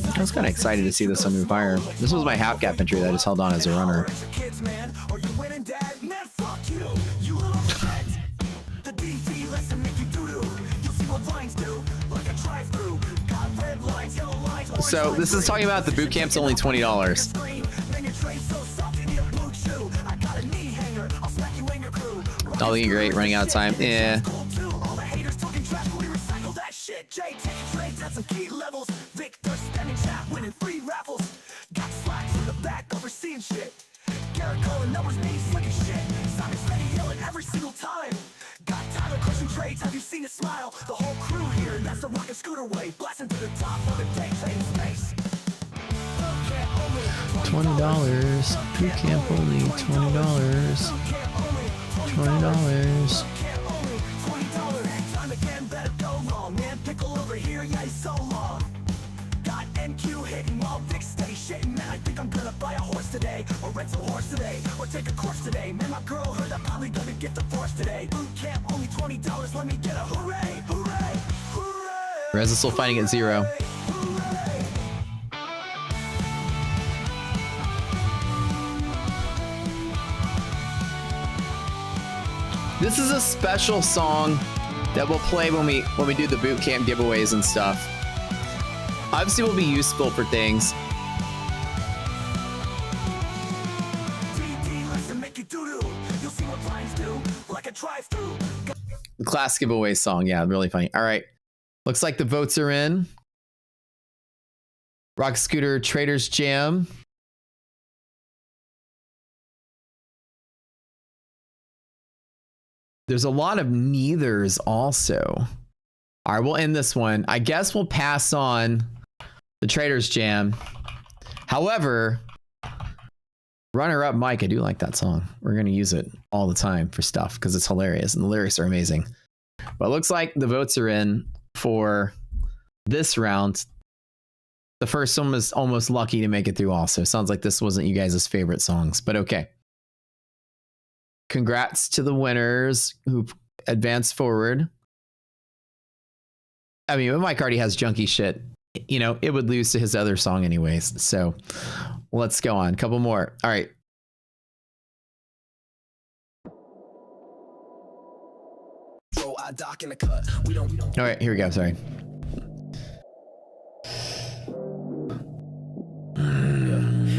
I was kind of excited to see this on New Fire. This was my half gap entry that I just held on as a runner. So this is talking about the boot camp's only $20. All looking great, running out of time. Yeah. Have you seen a smile? The whole crew here, that's the rocket scooter way, blasting to the top of the day trading space. $20. Boot camp only $20. $20. Time again, better go long. Man, pickle over here, yeah, he's so long. Got NQ hitting while Dick steady shitting. Man, I think I'm gonna buy a horse today, or rent a horse today, or take a course today. Man, my girl heard I'm probably gonna get divorced today. Boot camp only $20, let me get a hooray, hooray, hooray. Rez is still fighting at 0. This is a special song that we'll play when we do the boot camp giveaways and stuff. Obviously, will be useful for things. The class giveaway song, yeah, really funny. All right, looks like the votes are in. Rock Scooter Traders Jam. There's a lot of neithers also. All right, we'll end this one. I guess we'll pass on the Traders Jam. However, Runner Up Mike, I do like that song. We're going to use it all the time for stuff because it's hilarious and the lyrics are amazing. But it looks like the votes are in for this round. The first one was almost lucky to make it through also. Sounds like this wasn't you guys' favorite songs, but okay. Congrats to the winners who advanced forward. I mean, Mike already has junky shit. You know, it would lose to his other song anyways. So let's go on. A couple more. All right. All right, here we go. Sorry.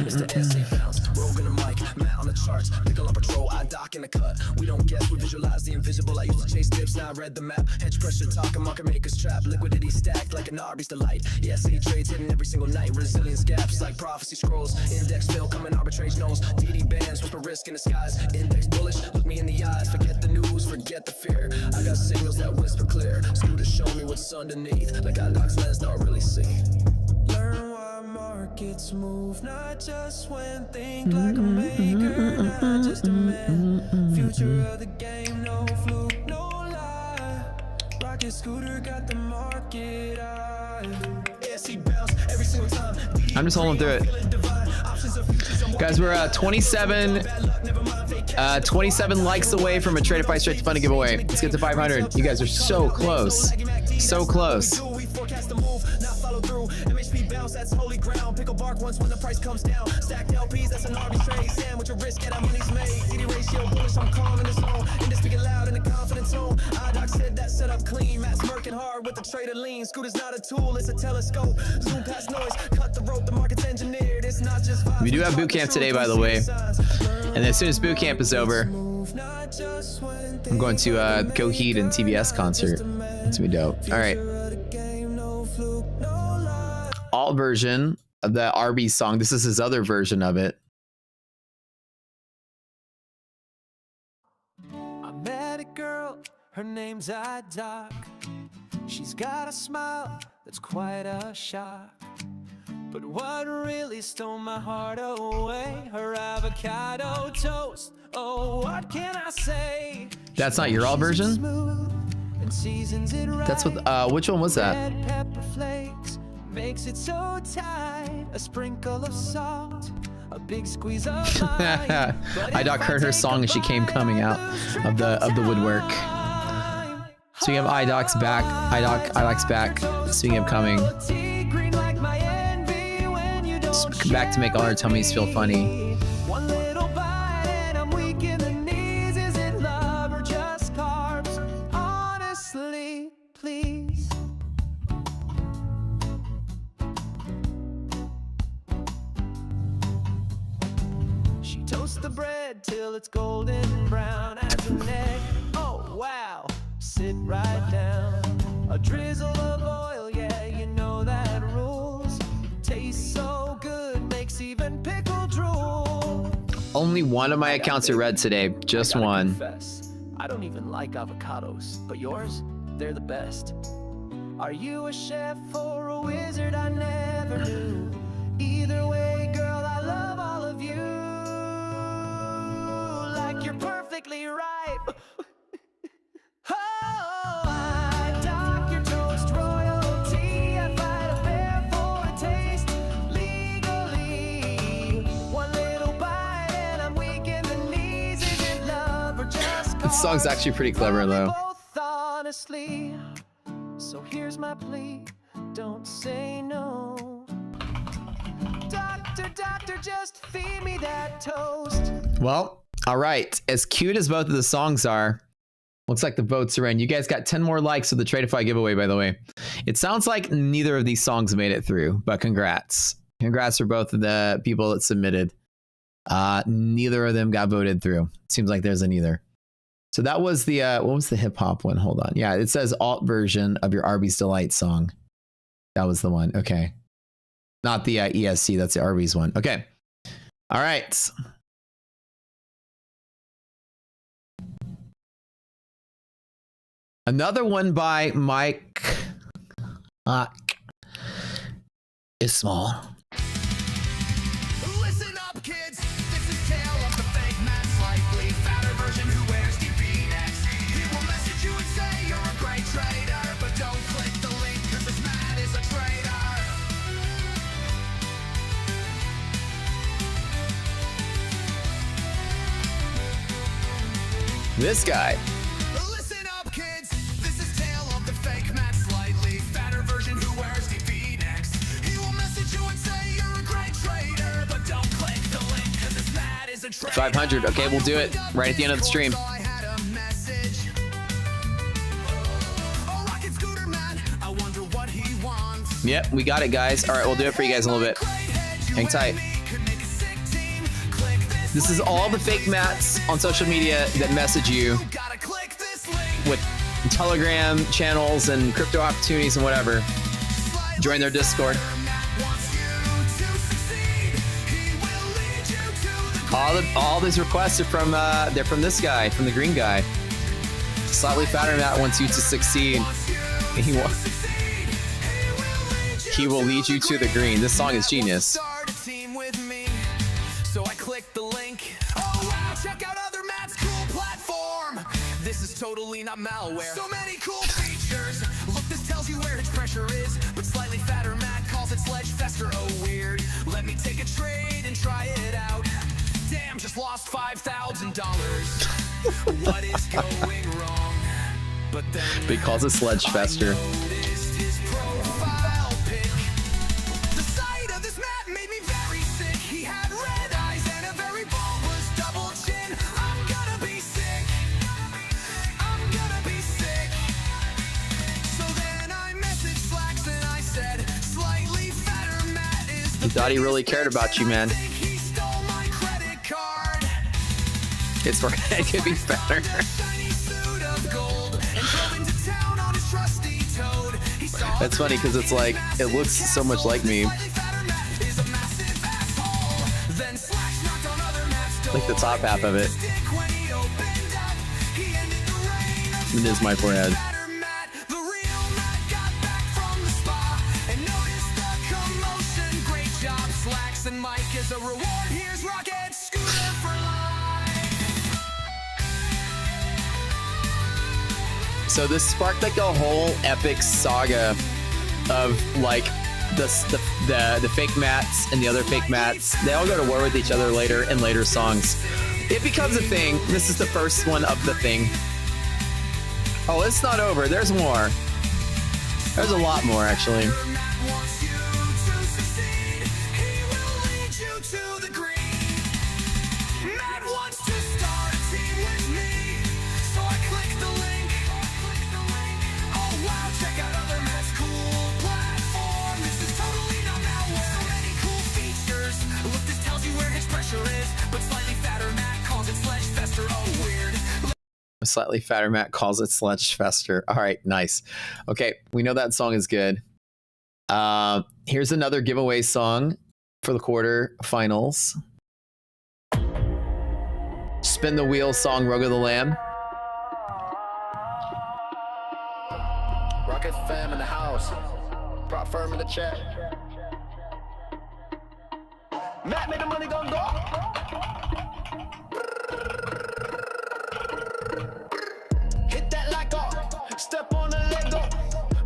It's the essay bounce, rogue in the mic, Matt on the charts, nickel on patrol, I dock in the cut. We don't guess, we visualize the invisible. I used to chase tips, now I read the map. Hedge pressure talking, market makers trap, liquidity stacked like an Arby's delight. Yeah, city trades hidden every single night, resilience gaps like prophecy scrolls. Index fill coming arbitrage knows, DD bands whisper risk in the skies. Index bullish, look me in the eyes, forget the news, forget the fear. I got signals that whisper clear, scooters show me what's underneath, like I docs lens don't really see. Learn why markets move, not just when think like a maker, not just a man. Future of the game, no fluke, no lie. Rocket scooter got the market eye. Bounce every single time. I'm just holding through it. Guys, we're 27 likes away from a Tradeify Straight to Fun giveaway. Let's get to 500. You guys are so close. So close. That's holy ground. Pickle bark once when the price comes down. Stacked LPs, that's an arbitrage. Sandwich your risk, get our money's made. CD ratio bullish, I'm calm in the zone. And just speaking loud in a confident tone. Doc said that set up clean. Matt's working hard with the trader lean. Scooter's not a tool, it's a telescope. Zoom past noise, cut the rope, the market's engineered. It's not just vibes. We do have boot camp today, by the way. And as soon as boot camp is over, I'm going to Coheed and TBS concert. It's gonna be dope. All right. Alt version of the RB song. This is his other version of it. I met a girl, her name's Doc. She's got a smile that's quite a shock. But what really stole my heart away? Her avocado toast. Oh, what can I say? That's not your alt version? That's what, which one was that? Red pepper flakes makes it so tight. A sprinkle of salt, a big squeeze of lime. Doc heard her song and she came coming out of the woodwork. Speaking of Doc's back, Doc's back. Speaking of coming, come back to make all our tummies feel funny. One little bite and I'm weak in the knees. Is it love or just carbs? Honestly, please. She toasts the bread till it's golden brown. Adds an egg. Oh wow, sit right down. A drizzle of oil, yeah, you know that rules. Tastes so good, makes even pickle drool. Only one of my accounts are red today. Just one. Confess, I don't even like avocados, but yours, they're the best. Are you a chef or a wizard? I never knew. Either way, girl, I love all of you. Like you're perfectly right. Oh, I dock your toast royalty. I fight a bear for a taste legally. One little bite and I'm weak in the knees. Is it love or just This song's actually pretty clever though. both honestly. So here's my plea, don't say no. Doctor, just feed me that toast. Well, all right. As cute as both of the songs are, looks like the votes are in. You guys got 10 more likes for the Tradeify giveaway, by the way. It sounds like neither of these songs made it through, but congrats. Congrats for both of the people that submitted. Neither of them got voted through. Seems like there's a neither. So that was the, what was the hip hop one? Hold on. Yeah, it says alt version of your Arby's Delight song. That was the one. Okay. Not the ESC. That's the Arby's one. Okay. All right. Another one by Mike is small. Listen up, kids. This is Tale of the Fake Man, slightly fatter version who wears DP next. He will message you and say you're a great trader, but don't click the link because this man is a traitor. This guy. Listen up, kids. This is Tale of the Fake Man, slightly fatter version who wears DP next. He will message you and say you're a great trader, but don't click the link because this man is a traitor. 500. Okay, we'll do it right at the end of the stream. I had a message. Oh, rocket scooter man, I wonder what he wants. Yep, we got it, guys. All right, we'll do it for you guys in a little bit. Hang tight. This is all the fake mats on social media that message you with Telegram channels and crypto opportunities and whatever. Join their Discord. All these requests are from they're from this guy, from the green guy. Slightly fatter Matt wants you to succeed. He will lead you to the green. This song is genius. So I clicked the link. Oh wow, check out other Matt's cool platform. This is totally not malware. So many cool features. Look, this tells you where its pressure is, but slightly fatter Matt calls it sledge fester. Oh weird. Let me take a trade and try it out. Damn, just lost $5,000. What is going wrong? But then He calls it sledge fester. noticed his profile pic. The sight of this Matt made me very sick. He had red eyes and a very bulbous double chin. I'm gonna be sick. I'm gonna be sick. So then I messaged Slacks and I said, slightly fatter Matt is the He thought he really cared about you, man. I think he stole my credit card. His forehead could be fatter. Shiny suit of gold and drove into town on his trusty Toad. He saw That's funny because it's like, it looks so much like me. Like the top half of it. It is my forehead. And Mike is a reward. Here's rocket scooter for life. So this sparked like a whole epic saga of like the fake mats and the other fake mats. They all go to war with each other later in later songs. It becomes a thing. This is the first one of the thing. Oh, it's not over. There's more. There's a lot more actually. Matt wants you to succeed. He will lead you to the green. Matt wants to start a team with me. So I click the link. Oh wow, check out other Matt's cool platform. This is totally not malware. So many cool features. Look, this tells you where his pressure is, but slightly fatter Matt calls it sledge fester. Oh weird. Slightly fatter Matt calls it sledge fester. All right, nice. Okay, we know that song is good. Here's another giveaway song for the quarter finals. Spin the Wheel song, Rogue of the Lamb. Rocket fam in the house. Prop firm in the chat. Matt made the money gon' go. Hit that like off. Step on the Lego.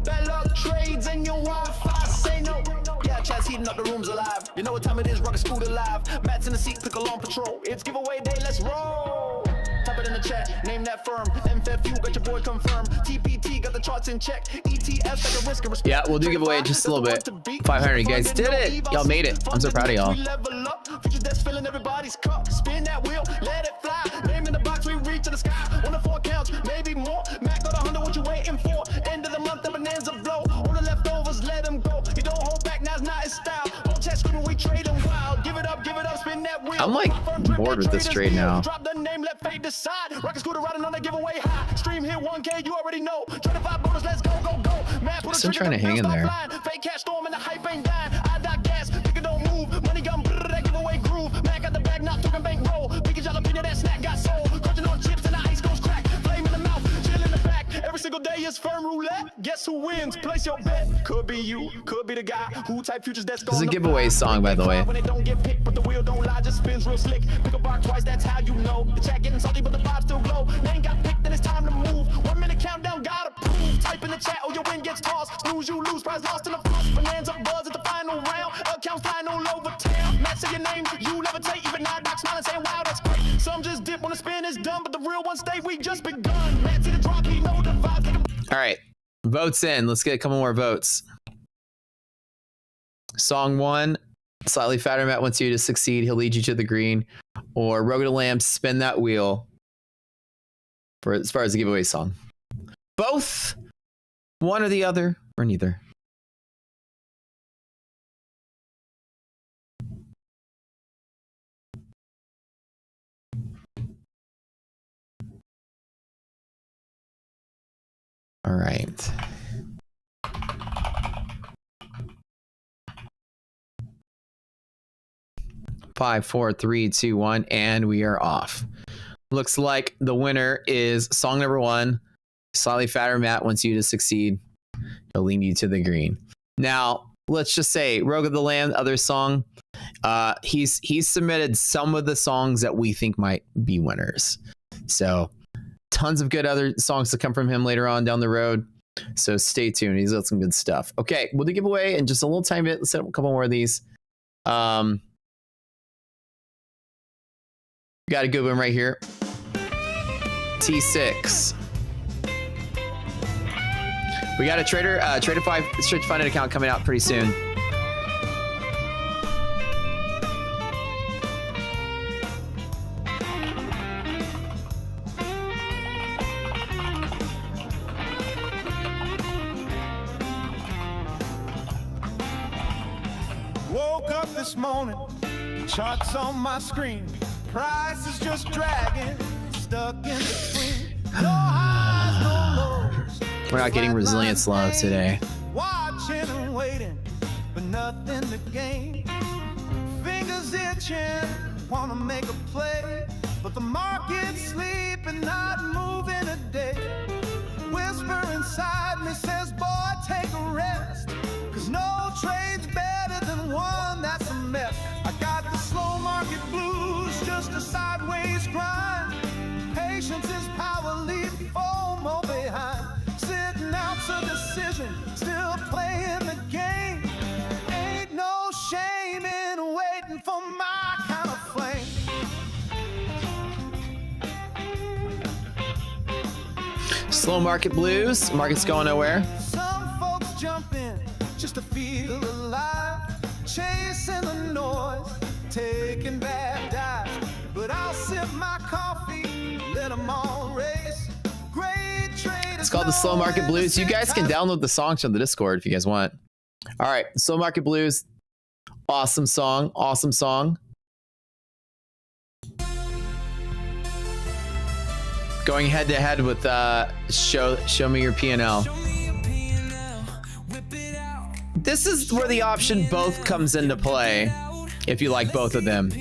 Bad luck trades and your Wi-Fi say no. Yeah, Chad's heating up the rooms alive. You know what time it is, rocket scooter live. Matt's in the seat, pick on patrol. It's giveaway day, let's roll. Type it in the chat, name that firm. MFU, got your boy confirmed. TPT, got the charts in check. ETFs, like a risk and respect. Yeah, we'll do giveaway in just a little bit. 500, you guys did it. Y'all made it. I'm so proud of y'all. Level up, future that's filling everybody's cup. Spin that wheel, let it fly. Name in the box, we reach to the sky. On the 4 counts, maybe more. Mac got 100, what you waiting for? End of the month, the bonanza blow. On the leftovers, let them go. You don't hold back, now's not his style. Whole chat screaming, we trade them wild. Give it up, spin that wheel. I'm like bored with this trade now. Drop the name, let fate decide. Rocket scooter riding on the giveaway high. Stream hit 1K, you already know. 25 bonus, let's go, go, go. Man, put Still trying to hang in there. Fake cash storm and the hype ain't dying. I got gas, it's firm roulette. Guess who wins? Place your bet. Could be you, could be the guy who type futures that's going. This is a giveaway song, by the way. When it don't get picked, but the wheel don't lie, just spins real slick. Pick a bar twice, that's how you know. The chat getting salty, but the vibe still glow. Name got picked, then it's time to move. 1 minute countdown, gotta prove. Type in the chat, or your win gets tossed. Snooze, you lose, prize lost in the floss. Bonanza buzz at the final round. Accounts flying all over town. Matt say your name, you levitate. Even now, Doc smiling, saying, wow, that's great. Some just dip when the spin is done, but the real ones stay. We just begun. Matt see the drop, he know the vibes. All right, votes in. Let's get a couple more votes. Song 1, Slightly Fatter Matt wants you to succeed. He'll lead you to the green. Or Rogue the Lamb, Spin That Wheel. For as far as the giveaway song. Both, one or the other, or neither. All right. Five, four, three, two, one, and we are off. Looks like the winner is song number 1. Slightly Fatter Matt wants you to succeed. He'll lead you to the green. Now, let's just say Rogue of the Land, other song. He's submitted some of the songs that we think might be winners. So tons of good other songs to come from him later on down the road. So stay tuned. He's got some good stuff. Okay, we'll do giveaway in just a little tiny bit. Let's set up a couple more of these. Got a good one right here. T6. We got a Trader Funded account coming out pretty soon. Woke up this morning, charts on my screen. Price is just dragging, stuck in between. No highs, no lows. We're not getting resilience love today. Watching and waiting, but nothing to gain. Fingers itching, wanna make a play, but the market's sleeping, not moving a day. Whisper inside me says, boy, take a rest, 'cause no trade's better than one that's a mess. I got the slow market blues, just a sideways grind. Patience is power, leave FOMO behind. Sitting out's a decision, still playing the game. Ain't no shame in waiting for my kind of flame. Slow market blues. Market's going nowhere. Some folks jump in just to feel alive, chasing the noise, taking bad dives. But I'll sip my coffee, let them all race. Great trade. It's called the Slow Market Blues. You guys can download the songs from the Discord if you guys want. All right, Slow Market Blues. Awesome song. Awesome song. Going head to head with Show Me Your P&L. This is where the option both comes into play if you like both of them.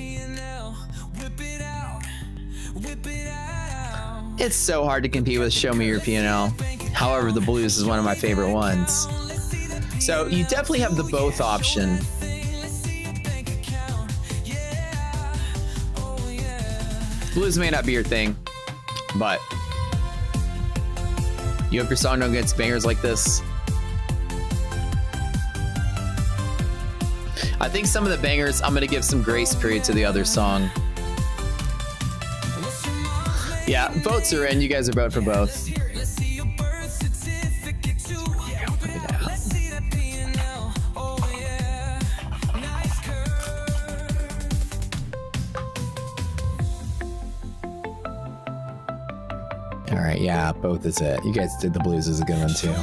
It's so hard to compete with Show Me Your P&L. However, the blues is one of my favorite ones. So you definitely have the both option. Blues may not be your thing, but you hope your song don't get bangers like this. I think some of the bangers, I'm going to give some grace period to the other song. Yeah, votes are in. You guys are voting for both. All right, yeah, both is it. You guys did the blues is a good one too.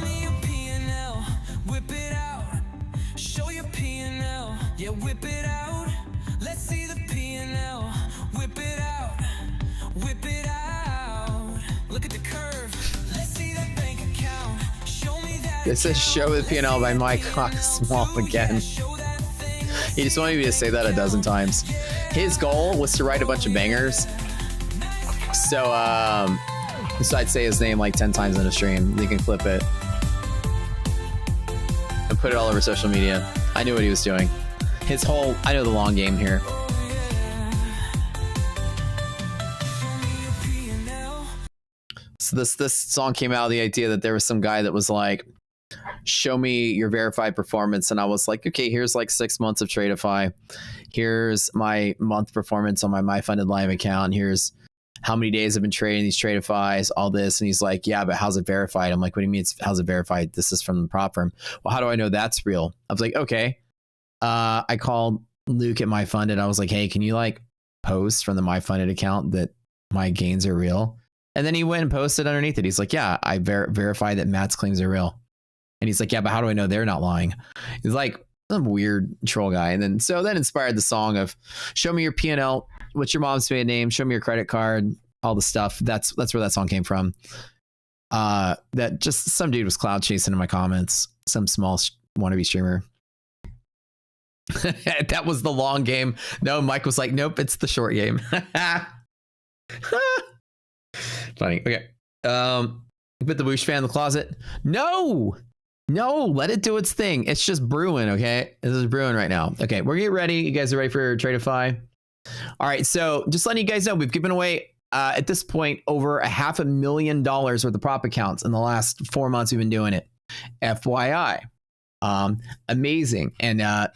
This is Show the P&L by Mike Small again. He just wanted me to say that a dozen times. His goal was to write a bunch of bangers. So So I'd say his name like 10 times in a stream. You can clip it and put it all over social media. I knew what he was doing. His whole, I know the long game here. So this song came out of the idea that there was some guy that was like, show me your verified performance. And I was like, okay, here's like 6 months of Tradeify. Here's my month performance on my MyFunded Live account. Here's how many days I've been trading these Tradeifys, all this. And he's like, yeah, but how's it verified? I'm like, what do you mean how's it verified? This is from the prop firm. Well, how do I know that's real? I was like, okay. I called Luke at MyFunded. I was like, hey, can you like post from the MyFunded account that my gains are real? And then he went and posted underneath it. He's like, yeah, I verified that Matt's claims are real. And he's like, yeah, but how do I know they're not lying? He's like some weird troll guy. And then so that inspired the song of show me your P&L. What's your mom's maiden name? Show me your credit card, all the stuff. That's where that song came from. That just some dude was cloud chasing in my comments. Some small wannabe streamer. That was the long game. No, Mike was like, nope, it's the short game. Funny. Okay. Put the Whoosh fan in the closet. No, let it do its thing. It's just brewing. Okay. This is brewing right now. Okay. We're getting ready. You guys are ready for Tradeify? All right. So just letting you guys know, we've given away at this point over $500,000 worth of prop accounts in the last 4 months we've been doing it. FYI. Amazing. And we're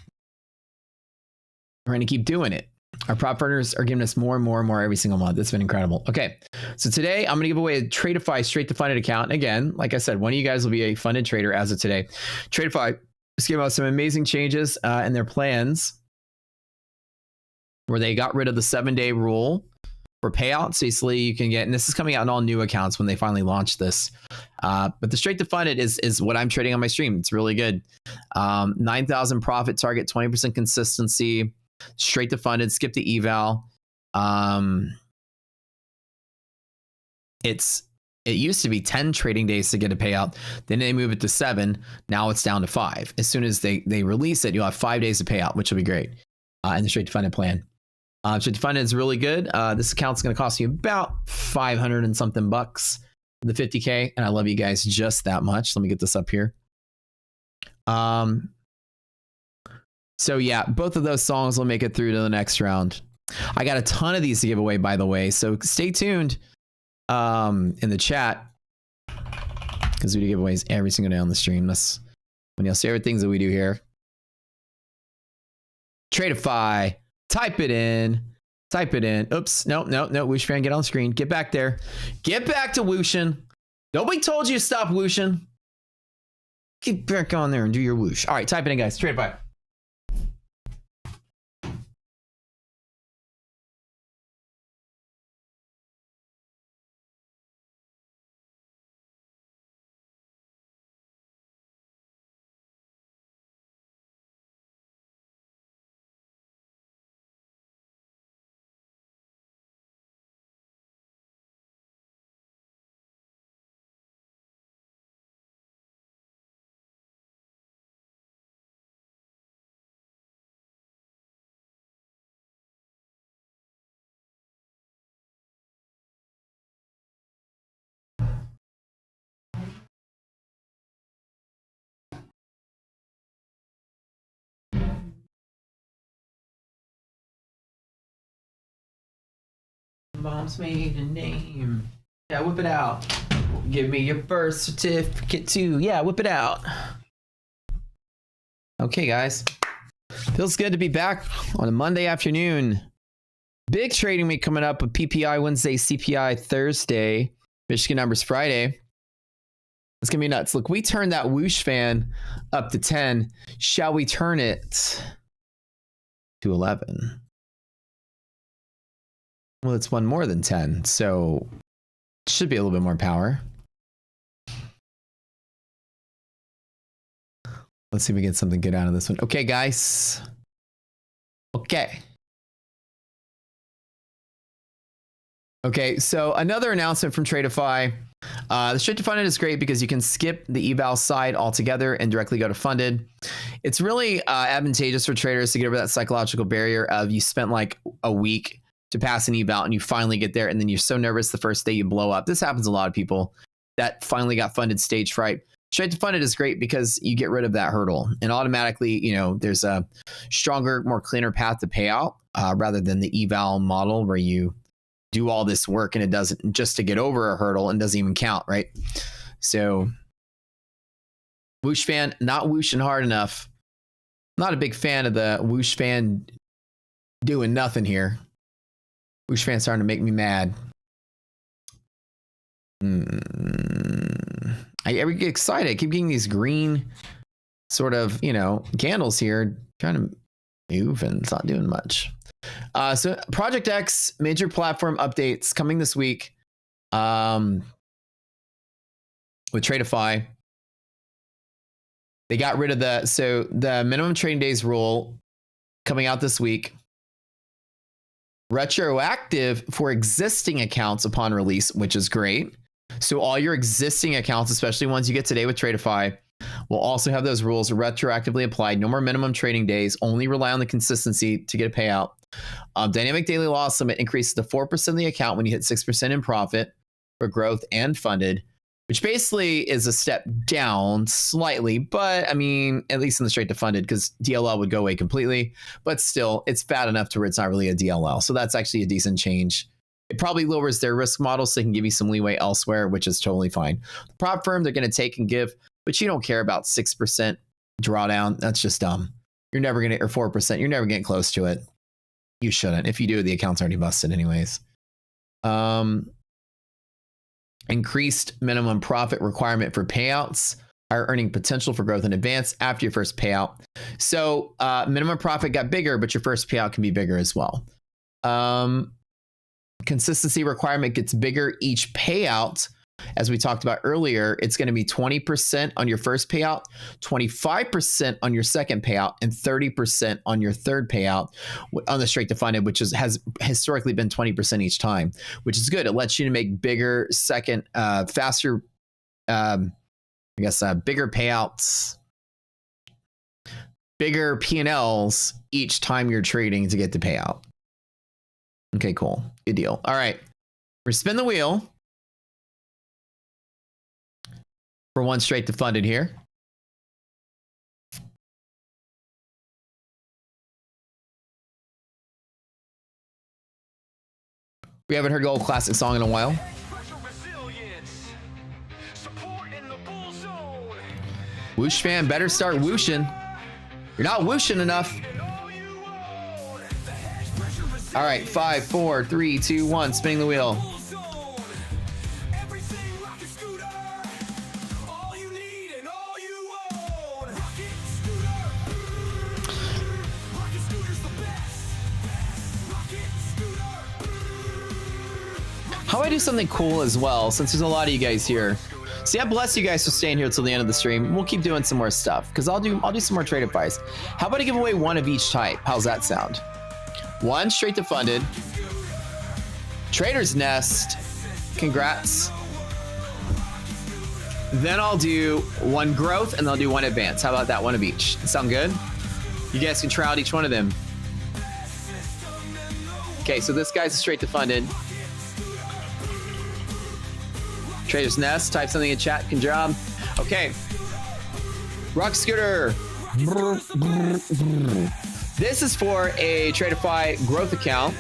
going to keep doing it. Our prop partners are giving us more and more and more every single month. It's been incredible. Okay, so today I'm going to give away a Tradeify straight to funded account. Again, like I said, one of you guys will be a funded trader as of today. Tradeify just gave out some amazing changes in their plans where they got rid of the 7-day rule for payouts. Basically, you can get, and this is coming out in all new accounts when they finally launch this. But the straight to funded is what I'm trading on my stream. It's really good. 9,000 profit target, 20% consistency. Straight to funded, skip the eval. It used to be 10 trading days to get a payout. Then they move it to 7. Now it's down to 5. As soon as they release it, you'll have 5 days to pay out, which will be great. In the straight to funded plan. Straight to funded is really good. This account's going to cost you about 500 and something bucks for the 50K. And I love you guys just that much. Let me get this up here. So yeah, both of those songs will make it through to the next round. I got a ton of these to give away, by the way. So stay tuned in the chat because we do giveaways every single day on the stream. That's one of your favorite things that we do here. Tradeify. Type it in. Oops. No. Whoosh fan, get on the screen. Get back there. Get back to whooshing. Nobody told you to stop whooshing. Get back on there and do your whoosh. All right, type it in, guys. Tradeify. Mom's maiden name. Yeah, whip it out. Give me your birth certificate too. Yeah, whip it out. Okay, guys. Feels good to be back on a Monday afternoon. Big trading week coming up with PPI Wednesday, CPI Thursday, Michigan numbers Friday. It's going to be nuts. Look, we turned that whoosh fan up to 10. Shall we turn it to 11? Well, it's one more than 10, so it should be a little bit more power. Let's see if we get something good out of this one. Okay, guys. Okay. Okay, so another announcement from Tradeify. The straight to funded is great because you can skip the eval side altogether and directly go to funded. It's really advantageous for traders to get over that psychological barrier of you spent like a week to pass an eval, and you finally get there, and then you're so nervous the first day you blow up. This happens to a lot of people that finally got funded stage fright. Straight to funded is great because you get rid of that hurdle, and automatically, you know, there's a stronger, more cleaner path to payout rather than the eval model where you do all this work and it doesn't, just to get over a hurdle and doesn't even count, right? So whoosh fan, not whooshing hard enough. Not a big fan of the whoosh fan doing nothing here. Whoosh fan's starting to make me mad. I get excited. I keep getting these green sort of, you know, candles here, trying to move, and it's not doing much. So Project X major platform updates coming this week with Tradeify. They got rid of the minimum trading days rule coming out this week. Retroactive for existing accounts upon release, which is great. So all your existing accounts, especially ones you get today with Tradeify, will also have those rules retroactively applied. No more minimum trading days. Only rely on the consistency to get a payout. Dynamic daily loss limit increases to 4% of the account when you hit 6% in profit for growth and funded, which basically is a step down slightly, but I mean, at least in the straight to funded, because DLL would go away completely, but still it's fat enough to where it's not really a DLL. So that's actually a decent change. It probably lowers their risk model so they can give you some leeway elsewhere, which is totally fine. The prop firm, they're going to take and give, but you don't care about 6% drawdown. That's just dumb. You're never going to, or 4%, you're never getting close to it. You shouldn't. If you do, the account's already busted anyways. Increased minimum profit requirement for payouts, higher earning potential for growth in advance after your first payout. So minimum profit got bigger, but your first payout can be bigger as well. Consistency requirement gets bigger each payout. As we talked about earlier, it's going to be 20% on your first payout, 25% on your second payout, and 30% on your third payout on the straight to funded, which has historically been 20% each time, which is good. It lets you to make bigger second, faster, bigger payouts, bigger P&Ls each time you're trading to get the payout. Okay, cool. Good deal. All right. We're spin the wheel for one straight to funded here. We haven't heard the old classic song in a while. Whoosh fan, better start whooshing. You're not whooshing enough. All right, 5, 4, 3, 2, 1, spinning the wheel. How do I do something cool as well, since there's a lot of you guys here? See, I bless you guys for staying here till the end of the stream. We'll keep doing some more stuff because I'll do some more trade advice. How about I give away one of each type? How's that sound? One straight to funded. Trader's Nest. Congrats. Then I'll do one growth and I'll do one advance. How about that? One of each. Sound good? You guys can try out each one of them. Okay, so this guy's a straight to funded. Trader's Nest, type something in chat, can job. Okay. Rock Scooter. This is for a Tradeify growth account.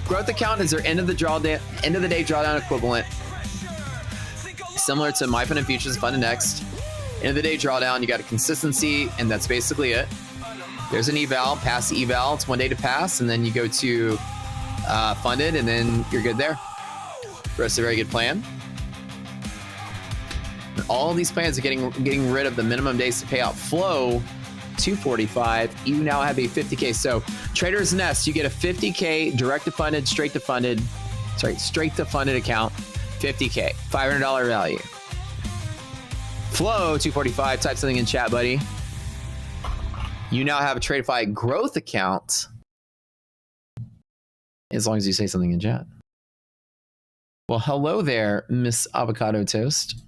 Growth account is their end of the day drawdown equivalent. Similar to My Fund and Futures Fund and Next. End of the day drawdown, you got a consistency, and that's basically it. There's an eval, pass the eval, it's 1 day to pass, and then you go to funded, and then you're good there. That's a very good plan. And all of these plans are getting rid of the minimum days to pay out flow. 245. You now have a 50K. So Trader's Nest, you get a 50K direct to funded, straight to funded account, 50K, $500 value. Flow 245. Type something in chat, buddy. You now have a Tradeify growth account, as long as you say something in chat. Well, hello there, Miss Avocado Toast.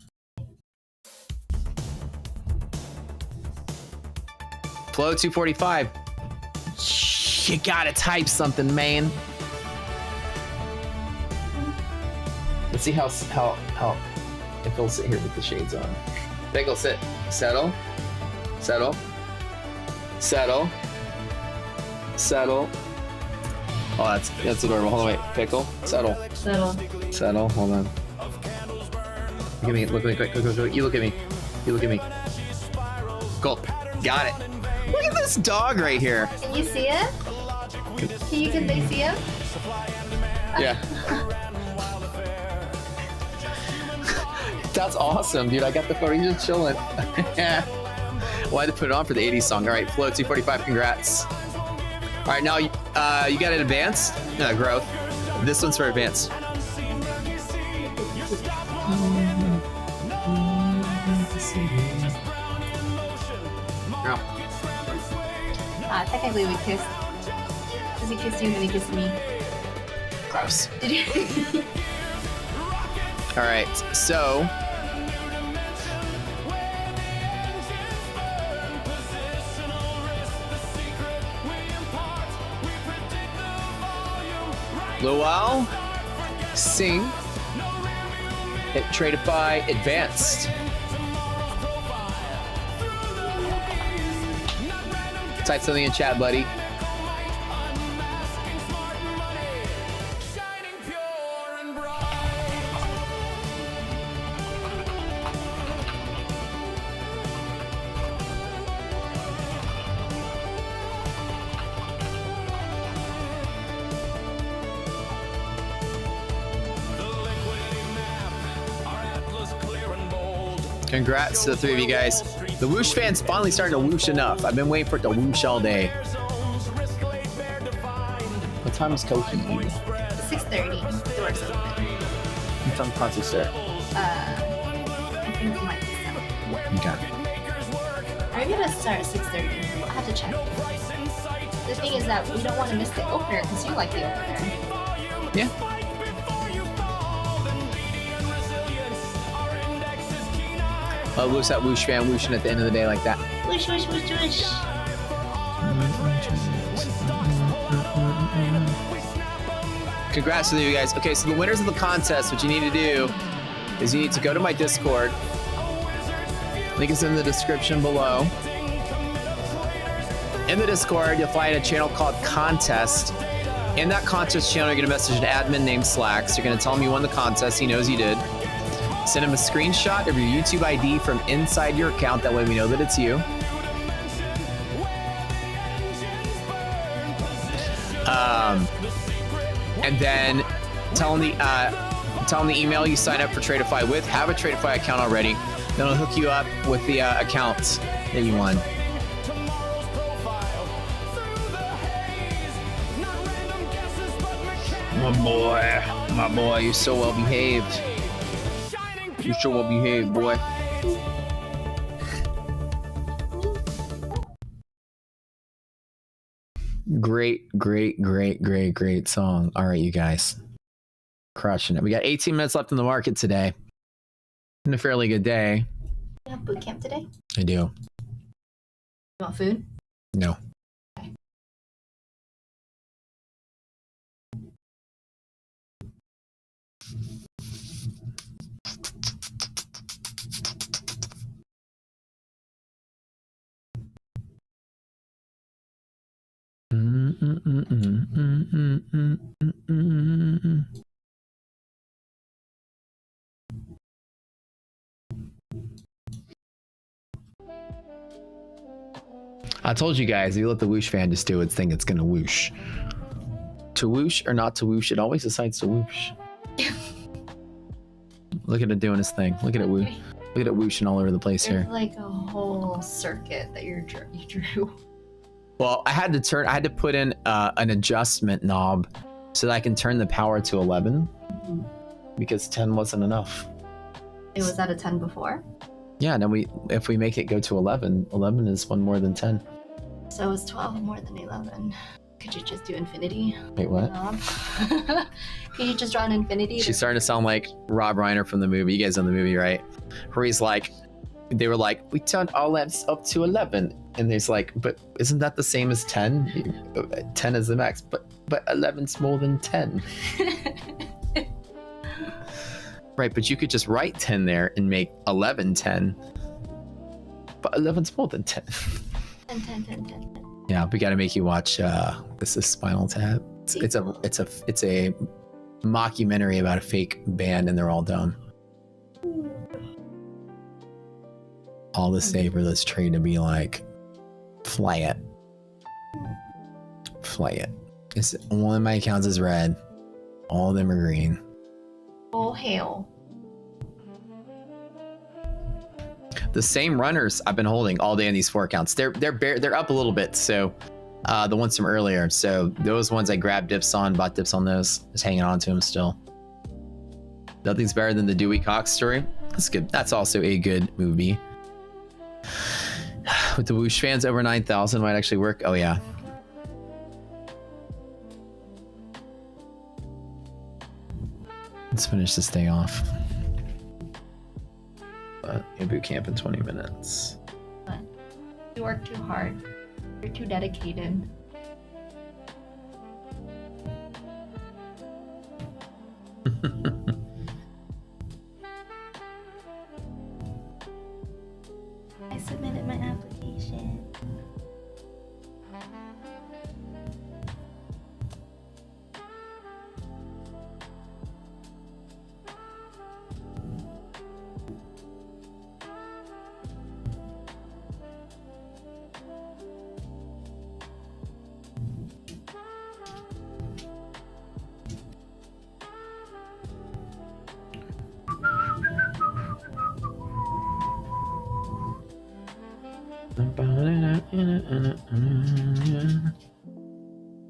Flow 245. You gotta type something, man. Let's see how if he'll sit here with the shades on. Pickle, sit. Settle. Settle. Settle. Settle. Oh, that's adorable. Hold on, wait. Pickle. Settle. Settle. Hold on. Look at me. Look at me. Quick. You look at me. You look at me. Cool. Got it. Look at this dog right here. Can you see it? Can they see him? Yeah. That's awesome, dude. I got the photo. He's just chilling. Well, I had to put it on for the 80s song. All right, Flow 245, congrats. All right, now you got it advanced? No, growth. This one's for advanced. Technically we kissed. Because he kissed you and then he kissed me. Gross. Did you? All right, so Luau, sing, hit Tradify advanced. Type something in chat, buddy. Congrats to the three of you guys. The whoosh fan's finally starting to whoosh enough. I've been waiting for it to whoosh all day. What time is Kohi? 6:30. Doors open. What time concert start? I think it might be 7. Okay. Maybe it'll start at 6:30. I'll have to check. The thing is that we don't want to miss the opener because you like the opener. Yeah. Whoosh that whoosh fan whooshing at the end of the day like that. Whoosh, whoosh, whoosh, whoosh. Congrats to you guys. Okay, so the winners of the contest, what you need to do is you need to go to my Discord. Link is in the description below. In the Discord, you'll find a channel called Contest. In that contest channel, you're going to message an admin named Slacks. You're going to tell him you won the contest. He knows you did. Send him a screenshot of your YouTube ID from inside your account. That way we know that it's you. And then tell him the email you sign up for Tradify with. Have a Tradify account already. Then I'll hook you up with the accounts that you won. My boy, you're so well behaved. You sure well behaved, boy. Great song. All right, you guys. Crushing it. We got 18 minutes left in the market today. Been a fairly good day. You have boot camp today? I do. You want food? No. Okay. I told you guys, if you let the whoosh fan just do its thing, it's gonna whoosh. To whoosh or not to whoosh, it always decides to whoosh. Look at it doing its thing. Look at it whoosh. Look at it whooshing all over the place here. It's like a whole circuit that you drew. Well, I had to put in an adjustment knob so that I can turn the power to 11 because 10 wasn't enough. It was at a 10 before? Yeah, and then if we make it go to 11, 11 is one more than 10. So it's 12 more than 11. Could you just do infinity? Wait, what? Could you just draw an infinity? She's starting to sound like Rob Reiner from the movie. You guys know the movie, right? Where he's like, they were like, we turned all lamps up to 11. And he's like, but isn't that the same as 10? 10 is the max, but 11's more than 10. Right, but you could just write 10 there and make 11 10. But 11's more than 10. 10, 10, 10, 10, 10. Yeah, we got to make you watch. This is Spinal Tap. It's a mockumentary about a fake band, and they're all dumb. All the saver that's trained to be like, fly it. It's one of my accounts is red. All of them are green. Oh hell. The same runners I've been holding all day in these 4 accounts. They're up a little bit. So the ones from earlier. So those ones I grabbed dips on, bought dips on those. Just hanging on to them still. Nothing's better than the Dewey Cox story. That's good. That's also a good movie. With the Whoosh fans over 9,000 might actually work. Oh yeah. Let's finish this day off. Boot camp in 20 minutes. You work too hard. You're too dedicated. I submitted my application.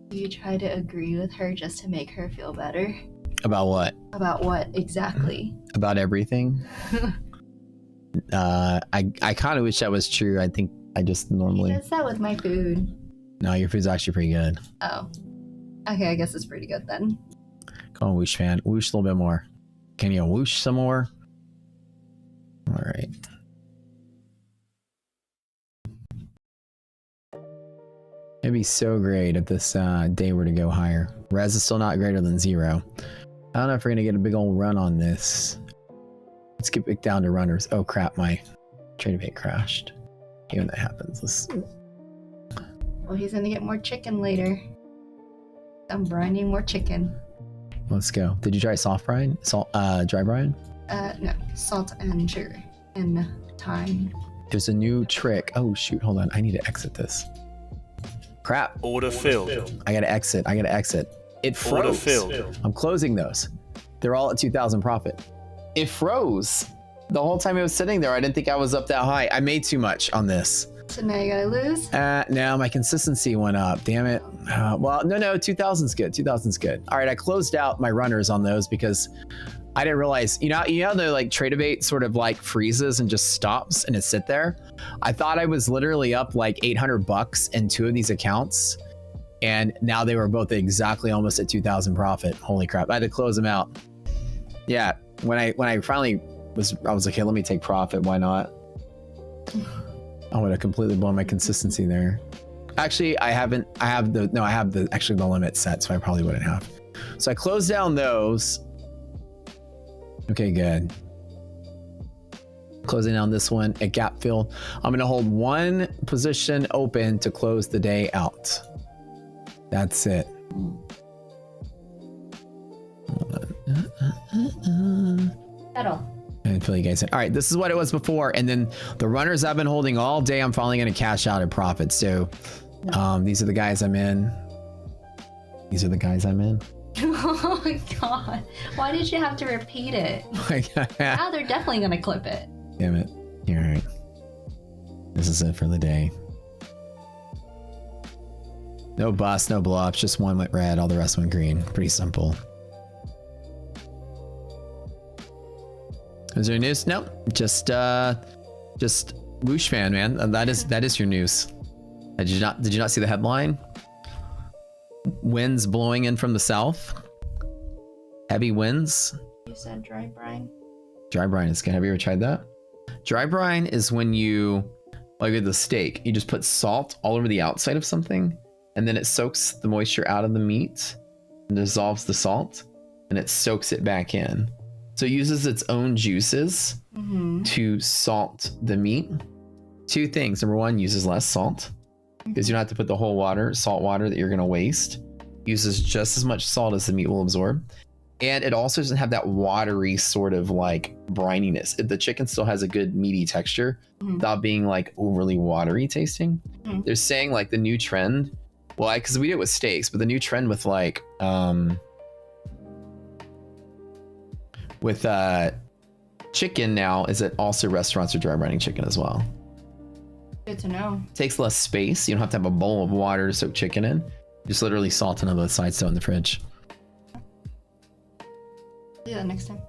Do you try to agree with her just to make her feel better? About what? About what exactly? About everything. I kind of wish that was true. I think I just normally. He does that with my food. No, your food's actually pretty good. Oh. Okay, I guess it's pretty good then. Come on, Whoosh fan. Whoosh a little bit more. Can you whoosh some more? All right. It'd be so great if this day were to go higher. Res is still not greater than 0. I don't know if we're gonna get a big old run on this. Let's get back down to runners. Oh crap, my trade bait crashed. Even that happens. Well, he's gonna get more chicken later. I'm brining more chicken. Let's go. Did you try soft brine? Dry brine? No. Salt and sugar. And thyme. There's a new trick. Oh shoot, hold on. I need to exit this. Crap. Order filled. I gotta exit. It froze. Order filled. I'm closing those. They're all at 2,000 profit. It froze. The whole time it was sitting there, I didn't think I was up that high. I made too much on this. So now you gotta lose? No, my consistency went up. Damn it. Well, no, 2,000's good. 2,000's good. All right, I closed out my runners on those because I didn't realize, you know the like Tradebait sort of like freezes and just stops and it sit there. I thought I was literally up like $800 in 2 of these accounts, and now they were both exactly almost at 2,000 profit. Holy crap! I had to close them out. Yeah, when I finally I was like, hey, let me take profit. Why not? I would have completely blown my consistency there. Actually, I have the limit set, so I probably wouldn't have. So I closed down those. Okay, good. Closing down this one at gap fill. I'm gonna hold 1 position open to close the day out. That's it. Settle. And fill you guys in. All right, this is what it was before, and then the runners I've been holding all day, I'm finally gonna cash out at profit. So, these are the guys I'm in. Oh my god. Why did you have to repeat it? Now they're definitely gonna clip it. Damn it. All right. This is it for the day. No bust, no blow ups, just 1 went red, all the rest went green. Pretty simple. Is there news? No, just Whoosh fan, man. That is your news. Did you not see the headline? Winds blowing in from the south. Heavy winds. You said dry brine. Dry brine is good. Have you ever tried that? Dry brine is when you, like with the steak, you just put salt all over the outside of something, and then it soaks the moisture out of the meat and dissolves the salt, and it soaks it back in. So it uses its own juices to salt the meat. Two things. Number one, uses less salt because you don't have to put the whole salt water that you're going to waste. Uses just as much salt as the meat will absorb. And it also doesn't have that watery sort of like brininess. The chicken still has a good meaty texture without being like overly watery tasting. They're saying like the new trend, well, because we did it with steaks, but the new trend with like, with chicken now is that also restaurants are dry brining chicken as well. Good to know. Takes less space. You don't have to have a bowl of water to soak chicken in. Just literally salt on both sides, so in the fridge. Do that next time.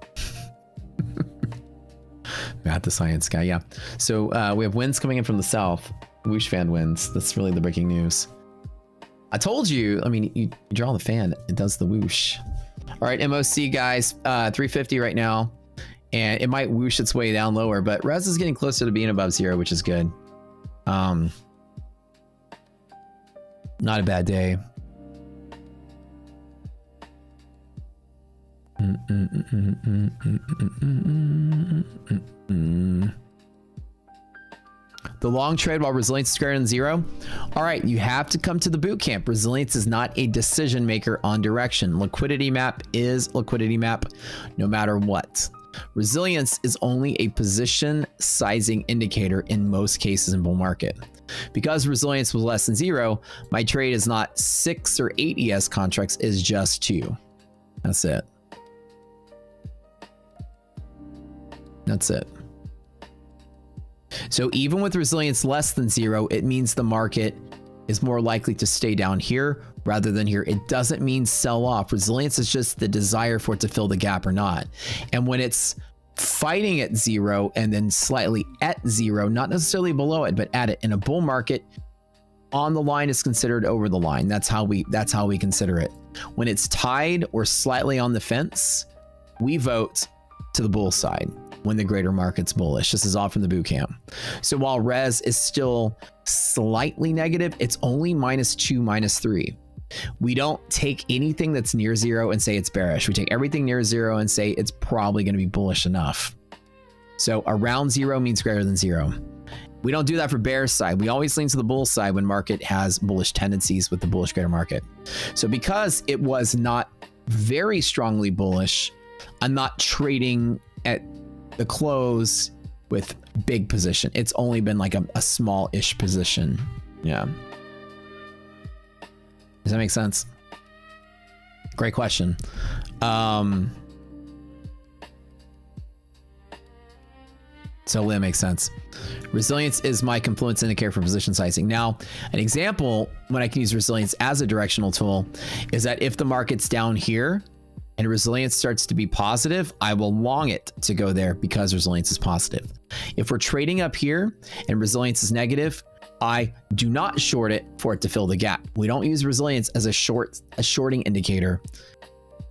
Matt, the science guy, yeah. So we have winds coming in from the south. Whoosh fan winds. That's really the breaking news. I told you. I mean, you draw the fan, it does the whoosh. All right, MOC guys, 350 right now, and it might whoosh its way down lower, but res is getting closer to being above zero, which is good. Not a bad day. The long trade while resilience is greater than zero. All right, you have to come to the boot camp. Resilience is not a decision maker on direction. Liquidity map is liquidity map no matter what. Resilience is only a position sizing indicator in most cases in bull market. Because resilience was less than zero, my trade is not 6 or 8 ES contracts, is just 2. That's it. That's it. So even with resilience less than zero, it means the market is more likely to stay down here rather than here. It doesn't mean sell off. Resilience is just the desire for it to fill the gap or not. And when it's fighting at zero and then slightly at zero, not necessarily below it, but at it in a bull market, on the line is considered over the line. That's how we consider it. When it's tied or slightly on the fence, we vote to the bull side. When the greater market's bullish. This is all from the boot camp. So while res is still slightly negative, it's only -2, -3. We don't take anything that's near zero and say it's bearish. We take everything near zero and say it's probably going to be bullish enough. So around zero means greater than zero. We don't do that for bear side. We always lean to the bull side when market has bullish tendencies with the bullish greater market. So because it was not very strongly bullish, I'm not trading at the close with big position. It's only been like a small-ish position. Yeah. Does that make sense? Great question. So that makes sense. Resilience is my confluence indicator for position sizing. Now, an example when I can use resilience as a directional tool is that if the market's down here and resilience starts to be positive, I will long it to go there because resilience is positive. If we're trading up here and resilience is negative, I do not short it for it to fill the gap. We don't use resilience as a shorting indicator.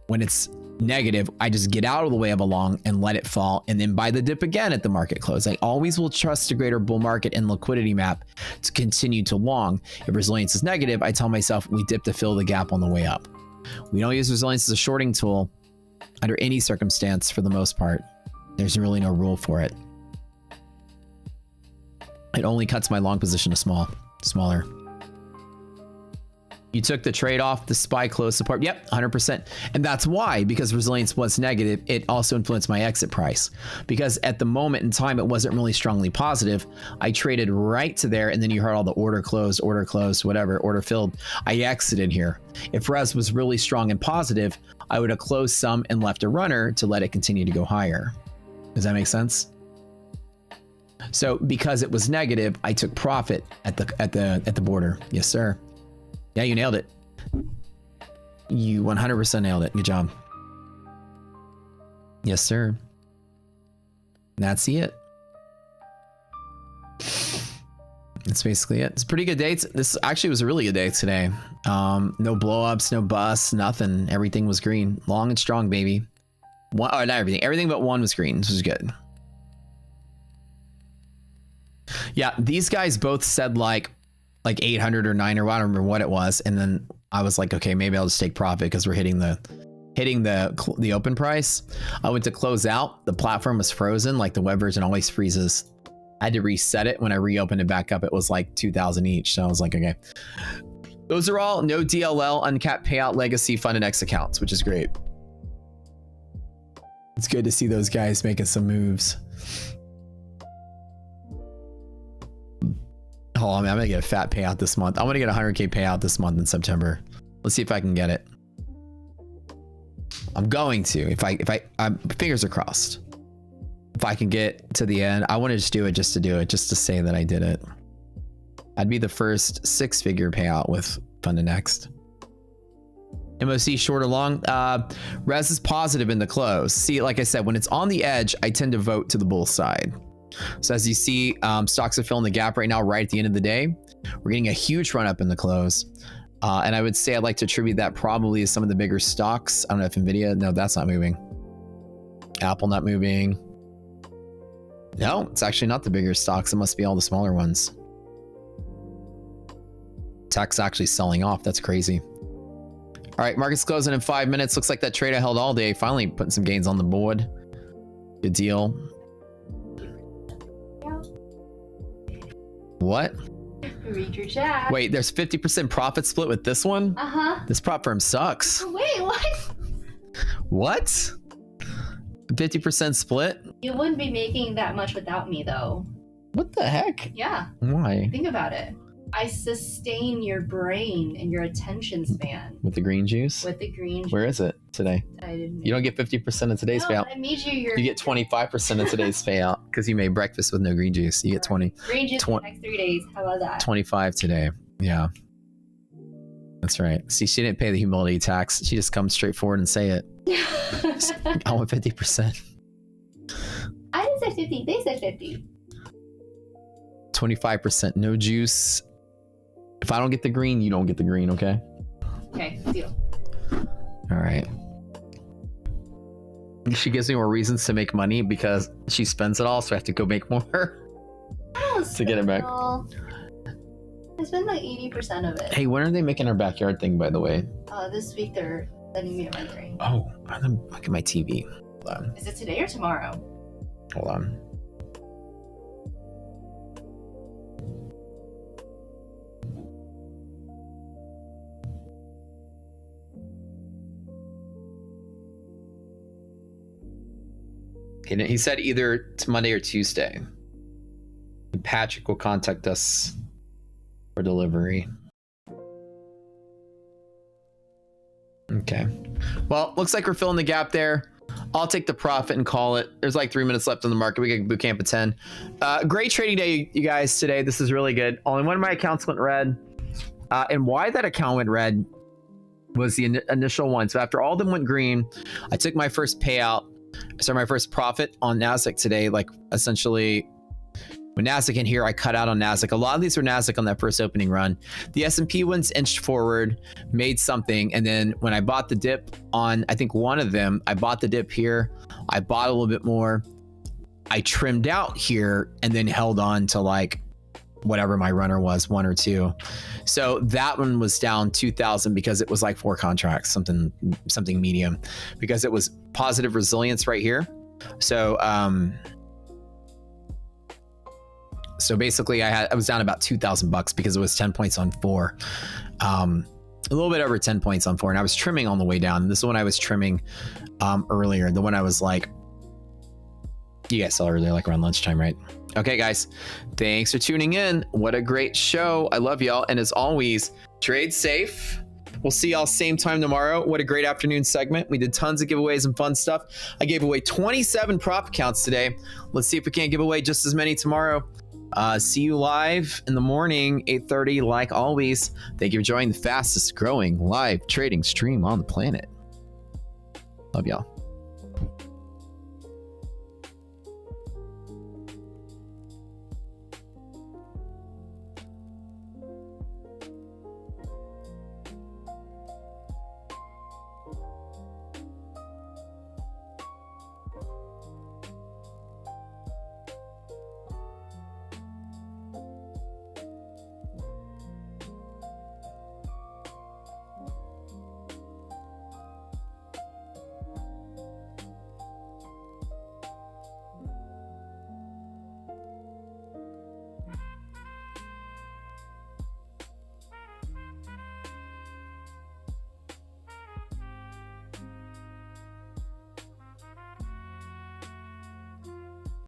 When it's negative, I just get out of the way of a long and let it fall and then buy the dip again at the market close. I always will trust a greater bull market and liquidity map to continue to long. If resilience is negative, I tell myself we dip to fill the gap on the way up. We don't use resilience as a shorting tool under any circumstance for the most part. There's really no rule for it. It only cuts my long position to smaller. You took the trade off the SPY close support. Yep, 100%. And that's why, because resilience was negative, it also influenced my exit price. Because at the moment in time, it wasn't really strongly positive. I traded right to there, and then you heard all the order closed, whatever, order filled. I exited here. If res was really strong and positive, I would have closed some and left a runner to let it continue to go higher. Does that make sense? So because it was negative, I took profit at the border. Yes, sir. Yeah, you nailed it. You 100% nailed it. Good job. Yes, sir. That's it. That's basically it. It's a pretty good day. This actually was a really good day today. No blow-ups, no busts, nothing. Everything was green. Long and strong, baby. One, not everything. Everything but one was green. This was good. Yeah, these guys both said like 800 or 9 or I don't remember what it was, and then I was like, okay, maybe I'll just take profit because we're hitting the hitting the open price. I went to close out. The platform was frozen. Like the web version always freezes. I had to reset it. When I reopened it back up, it was like 2,000 each. So I was like, okay. Those are all no DLL, uncapped payout, legacy, funded X accounts, which is great. It's good to see those guys making some moves. Hold on, man, I'm gonna get a fat payout this month. I want to get a 100K payout this month in September. Let's see if I can get it. I'm going to. If I fingers are crossed. If I can get to the end, I want to just do it just to do it, just to say that I did it. I'd be the first 6-figure payout with Funded Next. MOC short or long? Res is positive in the close. See, like I said, when it's on the edge, I tend to vote to the bull side. So as you see, stocks are filling the gap right now, right at the end of the day. We're getting a huge run up in the close. And I would say I'd like to attribute that probably to some of the bigger stocks. I don't know if Nvidia, no, that's not moving. Apple not moving. No, it's actually not the bigger stocks. It must be all the smaller ones. Tech's actually selling off. That's crazy. All right, market's closing in 5 minutes. Looks like that trade I held all day. Finally putting some gains on the board. Good deal. What? Read your chat. Wait, there's 50% profit split with this one? Uh-huh. This prop firm sucks. Wait, what? What? 50% split? You wouldn't be making that much without me, though. What the heck? Yeah. Why? Think about it. I sustain your brain and your attention span. With the green juice? With the green juice. Where is it today? I didn't. You don't get 50% of today's payout. I made you You get 25% of today's payout because you made breakfast with no green juice. You get 20. Green juice for the next 3 days. How about that? 25 today. Yeah. That's right. See, she didn't pay the humility tax. She just comes straight forward and say it. I want 50%. I didn't say 50. They said 50. 25%. No juice. If I don't get the green, you don't get the green, okay? Okay, deal. All right. She gives me more reasons to make money because she spends it all, so I have to go make more to get it back. I spend like 80% of it. Hey, when are they making our backyard thing, by the way? This week they're sending me a rendering. Oh, look at my TV. Hold on. Is it today or tomorrow? Hold on. He said either it's Monday or Tuesday. Patrick will contact us for delivery. Okay. Well, looks like we're filling the gap there. I'll take the profit and call it. There's like 3 minutes left on the market. We got boot camp at 10. Great trading day, you guys, today. This is really good. Only one of my accounts went red. And why that account went red was the initial one. So after all of them went green, I took my first payout. So my first profit on NASDAQ today, like essentially when NASDAQ in here, I cut out on NASDAQ. A lot of these were NASDAQ on that first opening run. The S&P ones inched forward, made something. And then when I bought the dip on, I think one of them, I bought the dip here. I bought a little bit more. I trimmed out here and then held on to like whatever my runner was, 1 or 2. So that one was down 2,000 because it was like 4 contracts, something medium, because it was positive resilience right here. So so basically I was down about $2,000 because it was 10 points on 4. A little bit over 10 points on 4, and I was trimming on the way down. This is when I was trimming earlier, the one I was like, you guys saw earlier, like around lunchtime, right? Okay, guys, thanks for tuning in. What a great show. I love y'all. And as always, trade safe. We'll see y'all same time tomorrow. What a great afternoon segment. We did tons of giveaways and fun stuff. I gave away 27 prop accounts today. Let's see if we can't give away just as many tomorrow. See you live in the morning, 8:30, like always. Thank you for joining the fastest growing live trading stream on the planet. Love y'all.